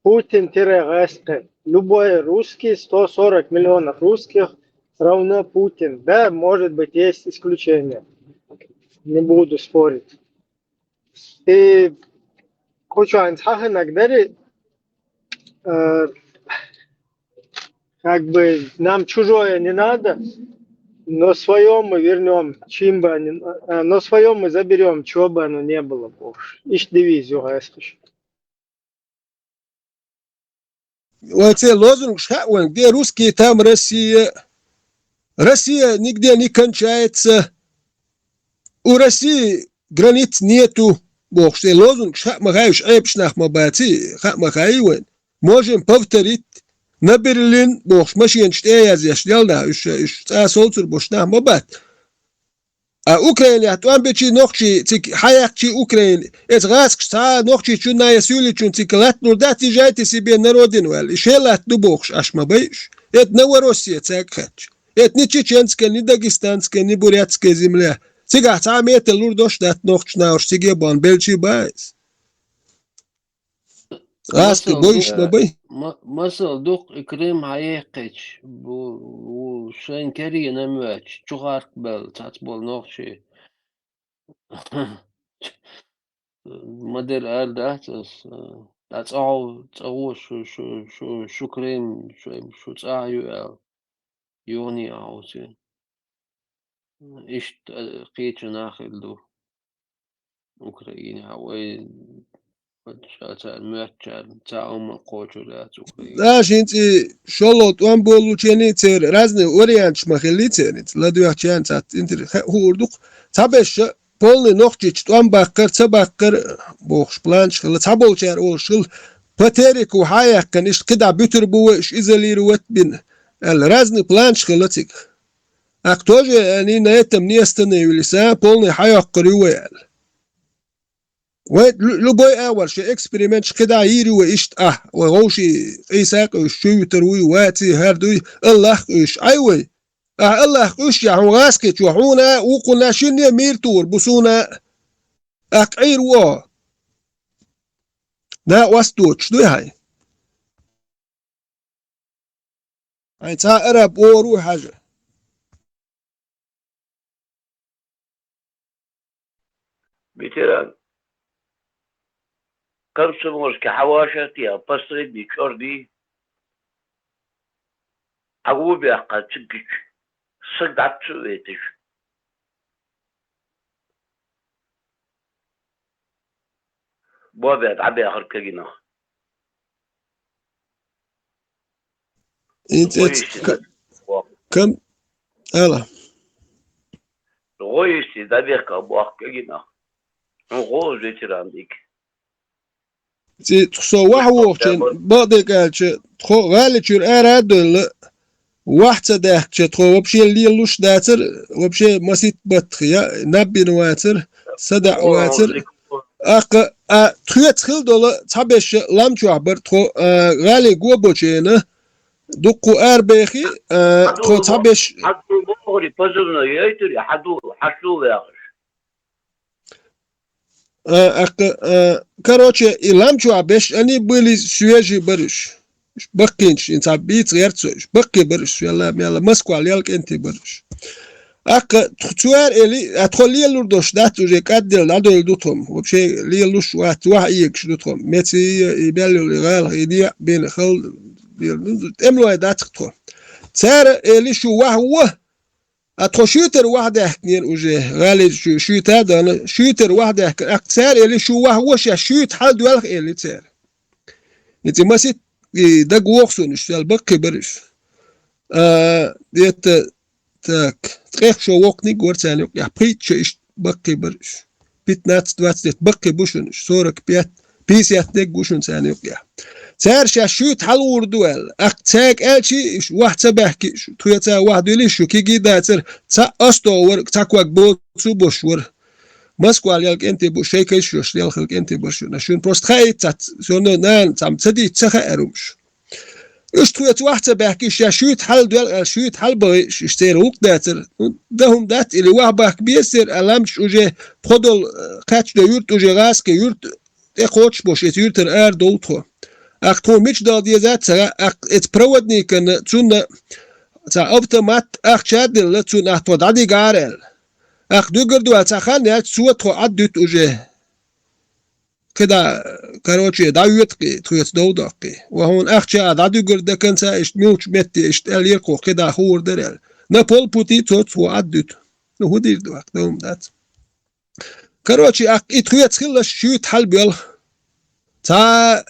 Путин-Гаске. Любой русский, 140 миллионов русских равно Путин. Да, может быть, есть исключения. Не буду спорить. И хочу иногда как бы нам чужое не надо, но своем мы вернем, чем бы они, но своем мы заберем, чего бы оно не было больше. Ищ дивизию гайскаш. وأتى لازم شاون دي روسكي تام روسيا нигде не кончается у России границ нету бог что лозунг шаг магаешь эпшнах мабати хак магайвен можем повторить на Берлин бог машин штея зашляла уж асолцур бошнах мабат а Украина атуан бечи нохчи тик хаякчи Украина эцгаск ста нохчи чуна ясюли чун циклат нурдати жайте себе на родину ал шелат ду бог аш мабаиш это Новороссия цакач это не чеченская не дагестанская не бурятская земля цигах самете лурдош дат нохчна уж сиге бон белчи байс Аски боиш мабай مثل دوق إكريم هايقش وشين كري نمواتش شغارك بل تعتبول نوخشي مدير أرداتس تعو شو كريم شو تعايو يوني عاوزين إيش قيتش ناخل دو أوكرانيا هاوي Gente, Charlotte, um bolo tinha ter razne variantes mahelicerit, lá do artiante, entre hurduk, sabes, polne nochtich, bakkar, tabakkar, box planch, la tabol cher or shul, paterik و hayak kan ist kida bitter bu is izolir wat bin. El razne planch khalatik. Aktoje ani naetam niestane yulisa polne hayak qriwal. لبوي أول شيء إكسبريمنت كده يري وإشت وغوشي إيساق وشوي تروي واتي هردوي الله إيش أيوي الله إيش يعني غاسكت وحونا وقلنا شنو ميرتور بسونا أقعير وا نا وستوتش دوي هاي تا أرب أورو حاجة بيتران كم سموش كحواشتي بصري بيشوردي عقوبة قد تبيش صدعت سويتش بوابات عبي آخر كجينا كم ألا غويستي دابيك أبو آخر كجينا غوز بيتران ديك تخصو وحوشن بعض قالش تخو غالتشر أرادل واحد داخش تخو وبشي اللي لوش داتر وبشي مسيت بطخيا نبي نواتر صدع واتر تخيت خل دولا تبش لامشو عبر تخو غالي قوبوشينا دقو أربيخي تخو تبش حدو بخوري بزرنا يأتري حدو بياخش короче, и ламчу абеш, они были свежие барыш. Бакинч, инца бит герцог, баки барыш, яла Москва, ялк энти барыш. تختار اللي أدخل لي لوردوش دات وجه كادل لادو دوتهم وبشي لي لوش واتوه يكش دوتهم متي يبالو لغال يديع بين خل املو دات تختار تار اللي شو وهو أدخل شوتر واحد اثنين وجه غالي شوت هذا شوتر واحد أكثر اللي شو وهو شوت حال دوالخ اللي تار انت ما سيت دق وقسون اشتغل بقي برش ديت تاك تريخ شو وقني قرتاني يا بريت شو بقي برش بيت نات دوات بقي بوشن صورك بيت بيسيات دق بوشن ثاني يا تار شوت حال وردوال اكتاك الشي واحد سبحكي تويتا واحد يلي شو كي جدا تر تا استور تاكواك بوتسو بوشور مسكو عليك انت بوشي كيش يشتغل خلك انت بوش نشون بروست خايت شنو نان تام تدي تخيرمش ايش تويت واحد بحكي شوت حل دول شوت حل باش يشتري وقت داتر دهم دات اللي وهبك بيسر الامش وجه خدل قاتش دو يورت وجه غاس كي يورت اخوتش باش يورتر ار دولتو اختو مش دا دي ذات ات برودني كان تون تا اوتومات اخشاد لتون اختو دادي غارل اخ دوغر دو تاخان سوت خو عدت وجه كده كاروتشي دايوتقي تويت دودقي وهون اخشا دادوغر ده كان سايش ميوش متي اشتال يرقو كده خور درل نابول بوتي توت وعدت هو دي دوق دوم دات كاروتشي اخ اتويت خلش شوت حلبيل تا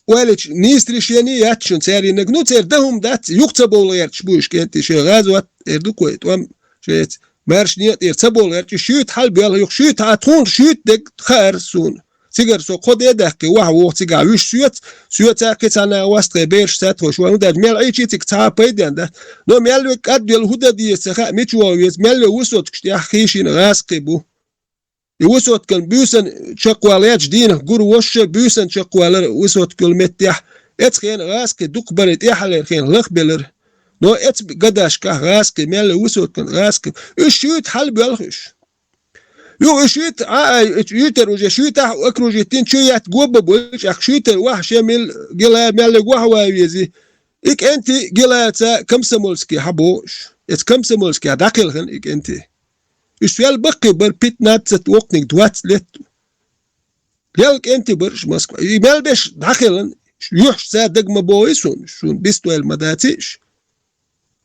ولش نيستريشيني ياتشن ساري نغنو تير دهم دات يكتبوا ليرتش بوش كنت شي غازوات اردوكويت وام شيت مارش نيت يرتبوا ليرتش شوت حلبيل يخشيت اتون شوت دك خارسون سيجر سو قد يدك وهو تيجا وش سوت كتانا وسط بيرش تاتو شو ده مال اي شيء تكتا بيدن ده نو مال قد الهدى دي سخا ميتشو يز مال وسوت كشتي خيشين غاسقبو يوسوت كان بيوسن شقوالات دين غور وش بيوسن شقوال وسوت كل متيح اتخين غاسك دقبرت يحل خين لخبلر نو ات قداش كه غاسك مال وسوت كان غاسك الشيت حل بالخش يو شيت يوتر وجه شيت اكروجتين شيات جوب بوش اخ شيتر وحش مل جلا مل قهوه يزي اك انت جلاتا كم سمولسكي حبوش ات كم سمولسكي داخل خن اك انت السؤال بقي بالبيت نات توقنك دوات لت يالك انت برش مسكو يمال بش داخل يوحش صادق ما بويسون شون بيستو المداتيش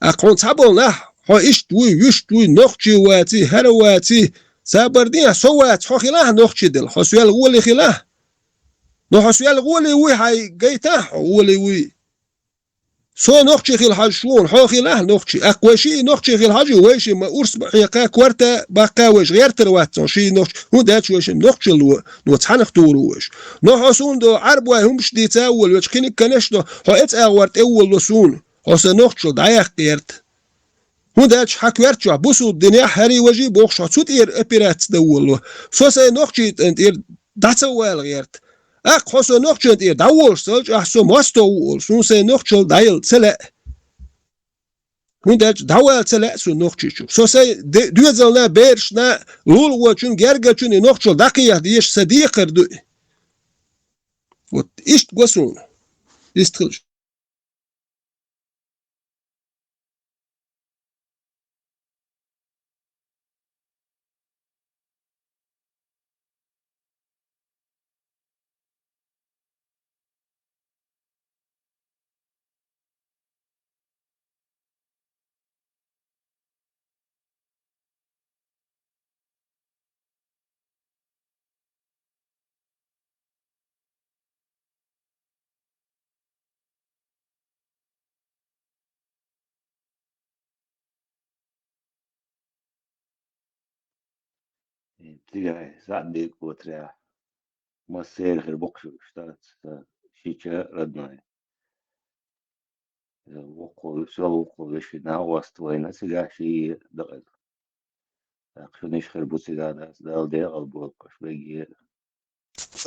اقون صابولنا هو اشتوي يشتوي نخشي واتي هرواتي سابردين سوات خو خلاه نخشي دل خسوال غولي خلاه نو خسوال غولي وي هاي جيتاه غولي وي سو نخشي خل حشون حو خلاه نخشي اقوى شيء نخشي خل حاجه ويش ما ارس حقا كورتا باقا وش غير تروات شي نخش هو داتش وش نخشي لو تحنخ توروش نو حسون دو عرب وهم شدي تاول وش كنك كنش دو هو ات اورت اول لسون هو سنخشي دايق قيرت هو داتش حكورت جو بوسو الدنيا هري وجي بوخش صوت اير ابيرات دول سو سي نخشي انت اير داتوال غيرت اق حسو نخشل اير داول سلج احسو ماستو سو سي نخشل دايل سلا هو داتش داول سلا سو نخشي سو سي دوزلنا بيرشنا لول وچون گرگچون نخشل دقيق ديش صديق دو وت ايش گوسون استخلش تيجي ساعد كوتريا ما سير غير بوكشو اشتغلت شيء ردنا وقول سو وقول شيء ناوست وين سيجا شيء دقل خنيش خير بوسي هذا دال دي البوك شوي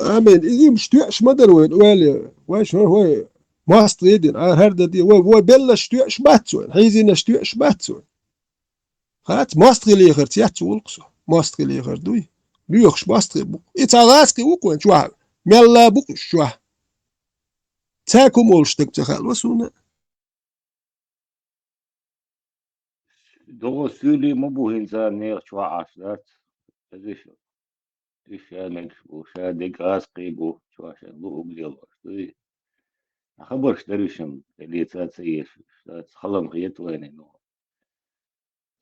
امين اذا مش تيعش مدر وين ولا واش هو ماست يدين هردا دي هو بلش تيعش باتسو حيزين تيعش باتسو خات ماست لي غير تيعش ولقسو ماست لي غير دوي بيخش ماست بو اتغاسكي وكون شو ملا بوك شو تاكم ولشتك تخال وسونا دو سولي مبو إنسان نير شو عاشلات أزيشو إيش يعني وشا ديك عاسقي بو شو عشان بو أبليل أشتري خبرش دريشم اللي تسيش خلم غيت وين إنه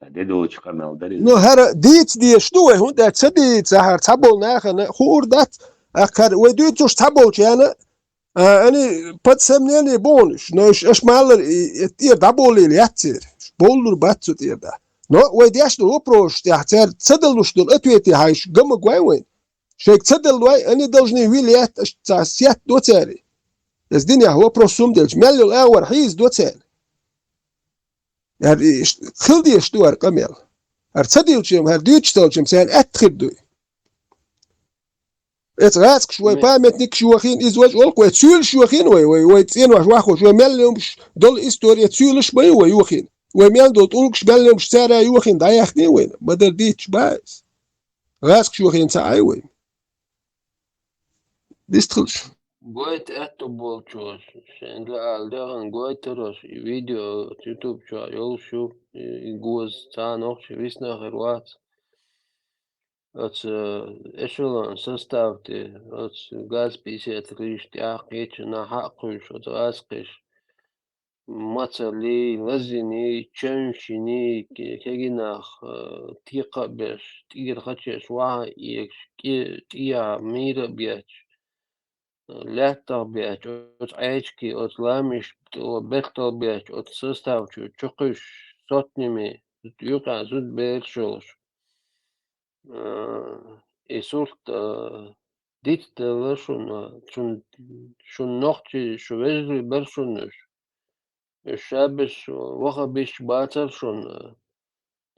ديدوش قمل دري No her dit die stoe hun dat sedit zahar tabol nachen hoor dat akar we doet dus tabol jana ani pat semneni bonus no is maler het ihr tabol yatsir bolur batsut ihr da no we dias do oprost ja ter sedel us do etweti haish gam gwawen shek sedel way ani должны вилят сят до цели es din ja ho prosum del mel awar hiz do cel يعني خلدي اشتوار قمل ارتديوشم هرديوشتوشم سان اتخدو اتغاسك شوي بامتنك شوخين ازواج والقوة تسول شوخين وي تسين واخو شوي مليومش دول استوريا تسولش بي ويوخين وميال دول طولكش مليومش سارا يوخين دايخني وين بدل ديتش بايس غاسك شوخين ساعي وين ديستخلش Goit eto bolčos, šendlēl goiteros, video, YouTube čā, jolšu, goz cānoši, visnāk ir vāc. Ots ešelon sastavti, ots gazpīsiet rīšti āqīči, nā hāquši, ots āsqiši, macali, lazini, čenšini, kegināk, tīqabieš, tīgir hačieš vāha iekš, tījā mīra biech. Лето бять, от эчки, от ламиш, от бетл бять, от составчу, чукуш, сотнями, юка, зуд бершош. И сурт, дит телешун, шун ногти, шувезли бершунуш. Шабиш, вахабиш бацар шун.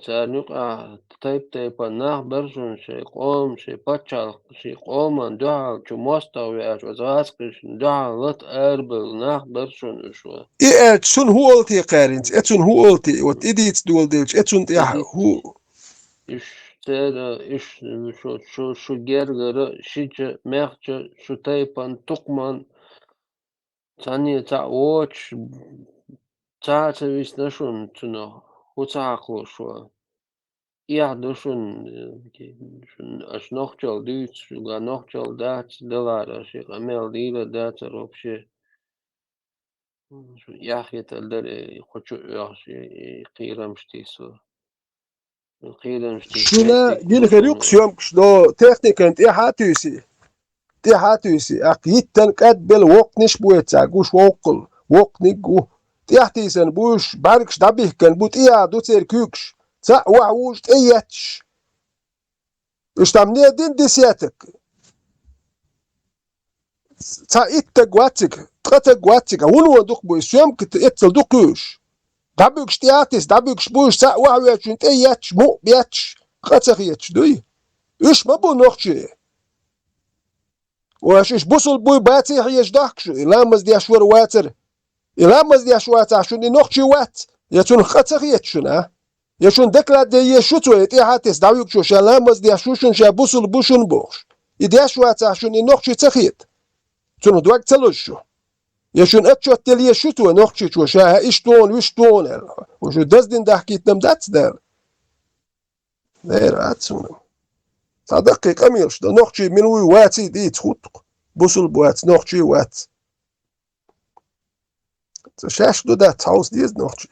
Царнюка, тайпа нах бершун, шей قوم, шей пачал, шей قومان دعال, شو مستوياش, وزاسقش, دعال لط أربل نах бершун شو. إيه شون هو قلتي قارنت اتون هو قلتي وات إديت دول ديلش اتون تيح هو إش تيرا, إش شو جرجر, شيج مخج, شو تايبان تقمان, تاني تا واتش, تا تبيس نشون تنو, هو تعقل شو. Ja, dus als nog zo duurt, sogar nog zo dat, als je gemeld hier dat er op je, ja, je het er, goed je قيرم شتيسو, قيرم شونا جيل خريق يوم كشدو تكنيك انت إيه حاتوسي أقيتن قد بالوقت نش بويتسا قوش وقل وقت نيجو تحتيسن بوش باركش دبيه كان بوت إيه دو تير كوكش تا وعوش إياتش إيش تمنيه دين ديسياتك تا إتا قواتك تغتا قواتك ونو دوك بويس يوم كت إتل دوكوش دبيكش تياتيس دبيكش بوش تا وعوش انت إياتش مو بياتش غاتسخياتش دوي إيش ما بو نوخشي واشيش بوصل بوي باتي حيش داكشو إلامز دي أشور واتر إلامز دي أشوات عشان نوخشي وات يتون خاتسخياتشنا يشون دكلا دي يشوتو يتي حاتيس داويك شو شالامز دي أشوشن شا بوصل بوشن بوش إدي أشوات عشان نوخشي تخيت تون دواك تلوشو يشون أتشو تلي يشوتو نوخشي شو شا إشتون وشتون وشو دزدين دحكيت نمدات دار دير أتسون صدقي قميرش دا نوخشي منوي واتي دي تخوتق بوصل بوات نوخشي وات شاش دو دا تاوس ديز نوخشي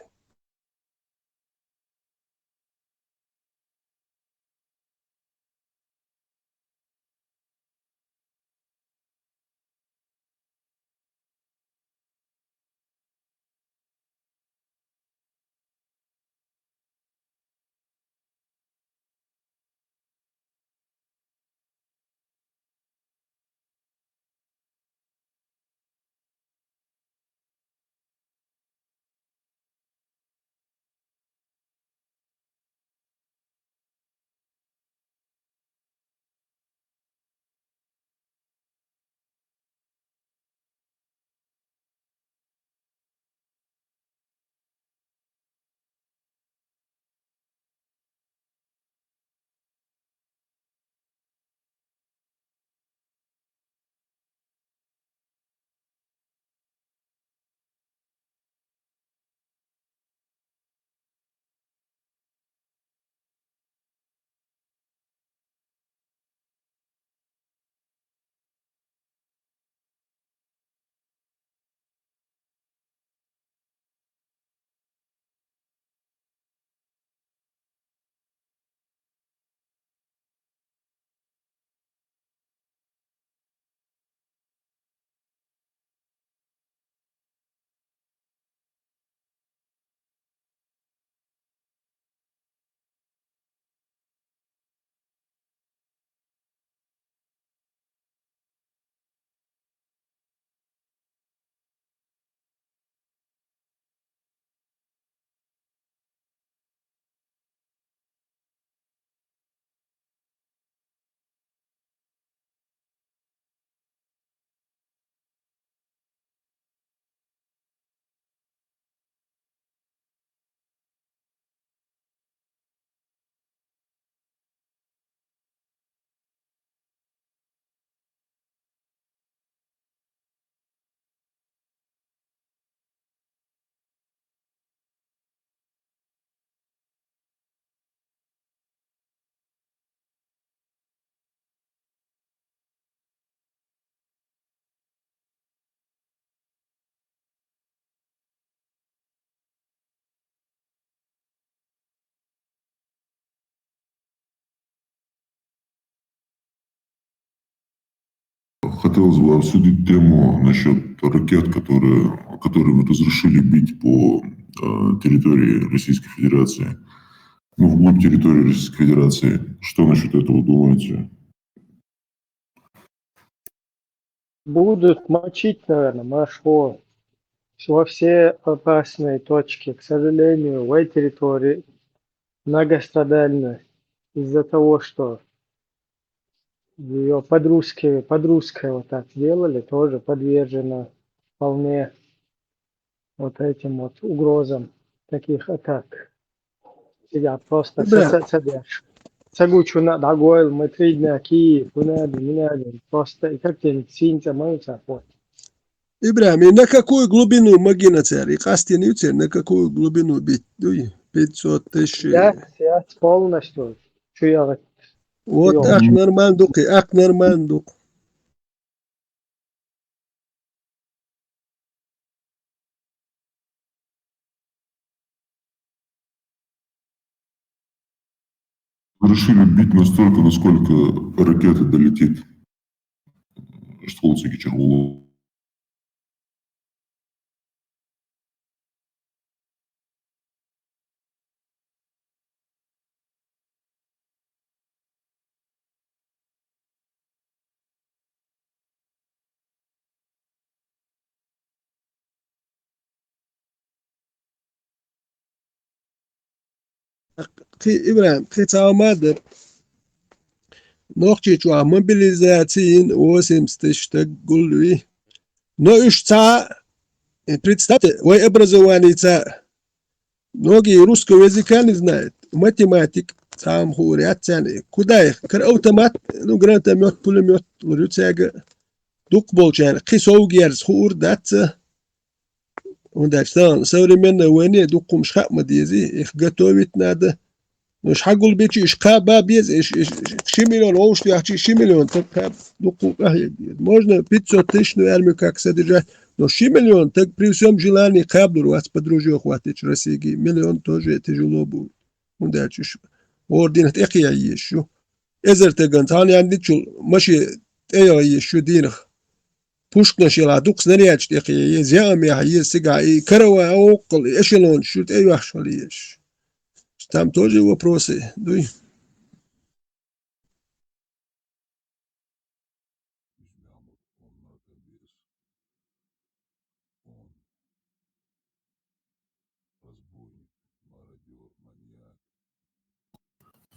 Хотелось бы обсудить тему насчет ракет, которые разрешили бить по территории Российской Федерации, ну, вглубь территории Российской Федерации. Что насчет этого думаете? Будут мочить, наверное, машло во все опасные точки. К сожалению, в этой территории многострадальна из-за того, что ее подружкой вот так делали, тоже подвержена вполне вот этим вот угрозам таких атак. Я просто Цагучу на дагойл, мы 3 дня Киев, просто и как день синца мылся. Ибрахим, на какую глубину могина царь? И кастин царь, на какую глубину бить? 500 тысяч. Я полностью. Вот ак нормандук, ак нормандук. Решили бить настолько, насколько ракета долетит. Штолцики Червулу. Ибрахим, ты мадер. Ночи чуа мобилизации 80 тысяч, так гулви. Но представьте, вы образование многие русского языка не знают. Математик, сам хурят цены. Куда их? Автомат, ну гранатомет, пулемет, рюцага. Дук болчан. Кисоу герс хур датца. Und современная война дукум шхак мадизи. Их готовить надо. مش هقول بيجي إشقاء باب إيش شي مليون أوش يحكي شي مليون تك دقوا أهيد можно 500 тысяч но армию как содержать но ши миллион так при всем желании каблу вас подружью хватит России миллион тоже тяжело будет он дальше орден это я еще إذا تجن ثاني عندي شو ماشي أيه شو دينه بوشكنا شيلا دوكس نريج تقي زيامي هي سجع كروا أو قل إيشلون شو أيه شليش Там тоже вопросы.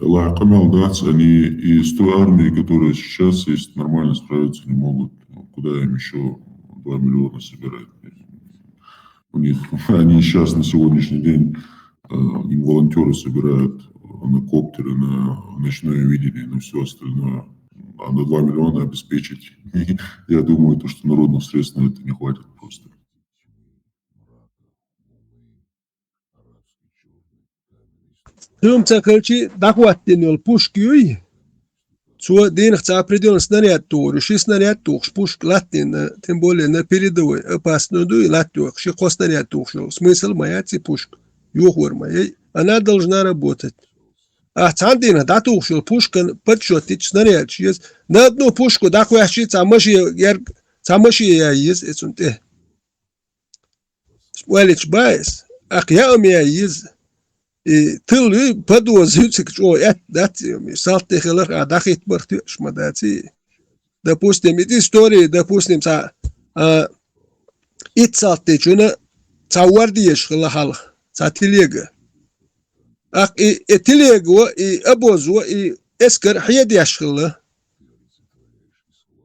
Эллах Камал Дац, они из той армии, которая сейчас есть, нормально справиться не могут. Куда им еще 2 миллиона собирать? У них, они сейчас на сегодняшний день, им волонтеры собирают на коптеры, на ночное видение, на все остальное. А на 2 миллиона обеспечить, я думаю, то, что народных средств на это не хватит просто. Тем цакальчи дахваттен пушки Цо денег ца определен снаряд тур, ши снаряд тур, пушк латин, тем более на передовой, опасную дуй латур, ши ко снаряд тур, смысл моя пушка, юхур моей, она должна работать. А цандина да тур, пушка подсчетить снаряд, есть на одну пушку дахващи цамаши я есть, это Уэлич байс, ах я умею есть. И ты подвозится, что это салты хилах, а дахит бартиш мадати. Допустим, эти истории, допустим, ицалты, чуна цауардиеш хилахал, цатилега. Ах и телегу, и обозу, и эскер хьедяш хила.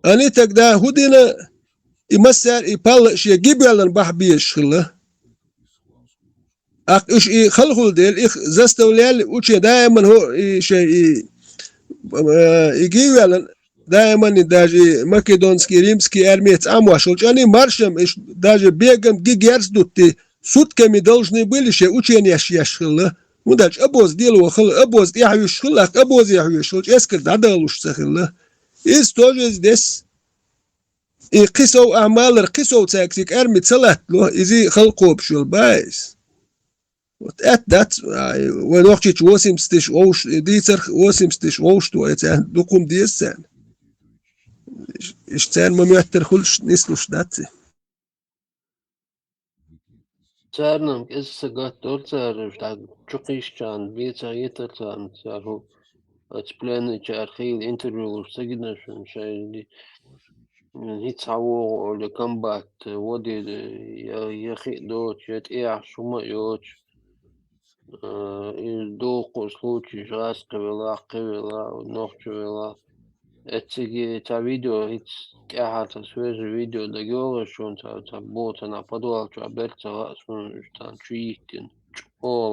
Они тогда худина и массар, и палш, и гибелан бахбиеш хила. Ах, и خلقوا ديل إخ زستوليال وشي دائما هو شيء يجيوا دائما داجي ماكедонский римский армеец амуашил они маршем даже бегом гигерс дутти сутками должны были ще учения шьяшхилла ну дальше обоз делал обоз яхюшхилла обоз яхюшхилла эскер дадалуш сахилла и тоже здесь и قصوا أعمال قصوا تاكتيك أرمي تصلت له إذا خلقوا بشول بايس dat wanneer 80 oost, die 80 oost, het zijn dokum die zijn. اشتان ما ميتر خلش نسلوش داتي Царным эссэгатор царыштаг чукишчан бицаитер царн цару отсплены чархил интервью сагиднашын шайди هيتصعوغ ولا كمبات ودي يخي دوتش يتقيع شوما يوتش دوقو سلوتش جاس قبلا قبلا نوخش ولا اتسيجي تا فيديو هيتس كاحة سويج فيديو دقيقة شون تا بوتنا بدوال تا برتا رأسون جتان تريكن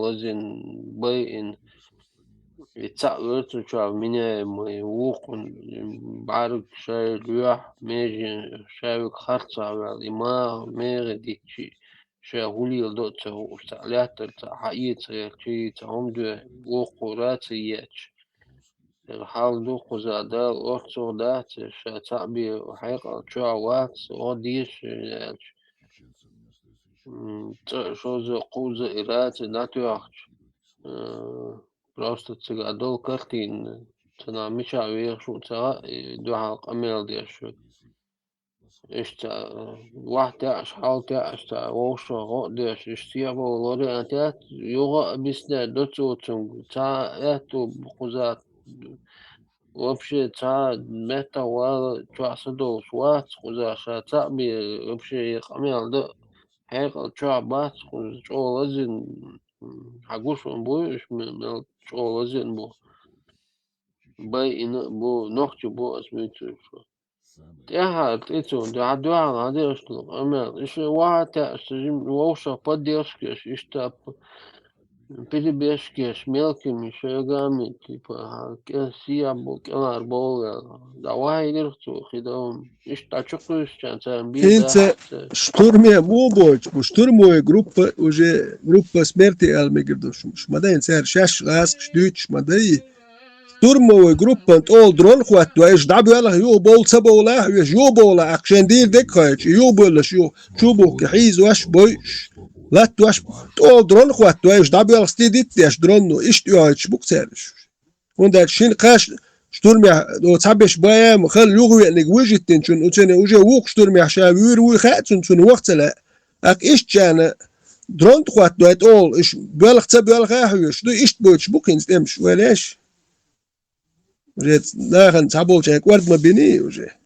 لازم باين يتسألت شو مني ووقن بعرق شاي لوح ميجي شاي خرطة على ما ميرديتشي شاي هولي الدوت وستعلات حقيقة شي تعم دو وقرات ياتش الحال دو قزادا وقصو دات شا تعبي وحيقا شعوات وديش شو زي قوزة إرات ناتوخش просто цигадол картин цена меча вешу цара духа камел дешу ишта вахта шалта ишта вошо родеш иштиабо лоре антят юга бисне доцутун ца эту хузат вообще ца мета вал часадо сват хузаша цаби вообще камел до هيقل شعبات شغلازين حقوشون بوش من شغلازين بو باي بو نوختي بو اسميتو تيها تيتون ده عدوها غادي اشتغل اما ايش واحد تأسجم ووشا поддержкиш اشتا перебежкиш мелкими шагами типа сиабу келар бол давай нерцу хидом ишта чукуш чанцам бида انت штурме موبوج وشترموا группа уже группа смерти المقدوش مش مدين سعر شاش غاس شدوش مدين شترموا группа all drone خوات وايش دعبوا يلا يو بول سبولا يو بولا عشان دير دكايش يو بولا شو بو كحيز واش بوش لا تواش all drone خوات وايش دعبوا يلا ستيديت ياش درون ايش ياش بوك سعرش وندات شين قاش شتورمي دو تعبش بايم خل لغو يعني وجهتين شن وتنا وجه وق شتورمي عشان ويرو خاتن شن وقت لا اك ايش كان درون خوات دوت اول ايش بالغ تبالغ احوش دو ايش بوتش بوكينز امش ولاش جيت داخل تعبول شيك ورد ما بيني وجه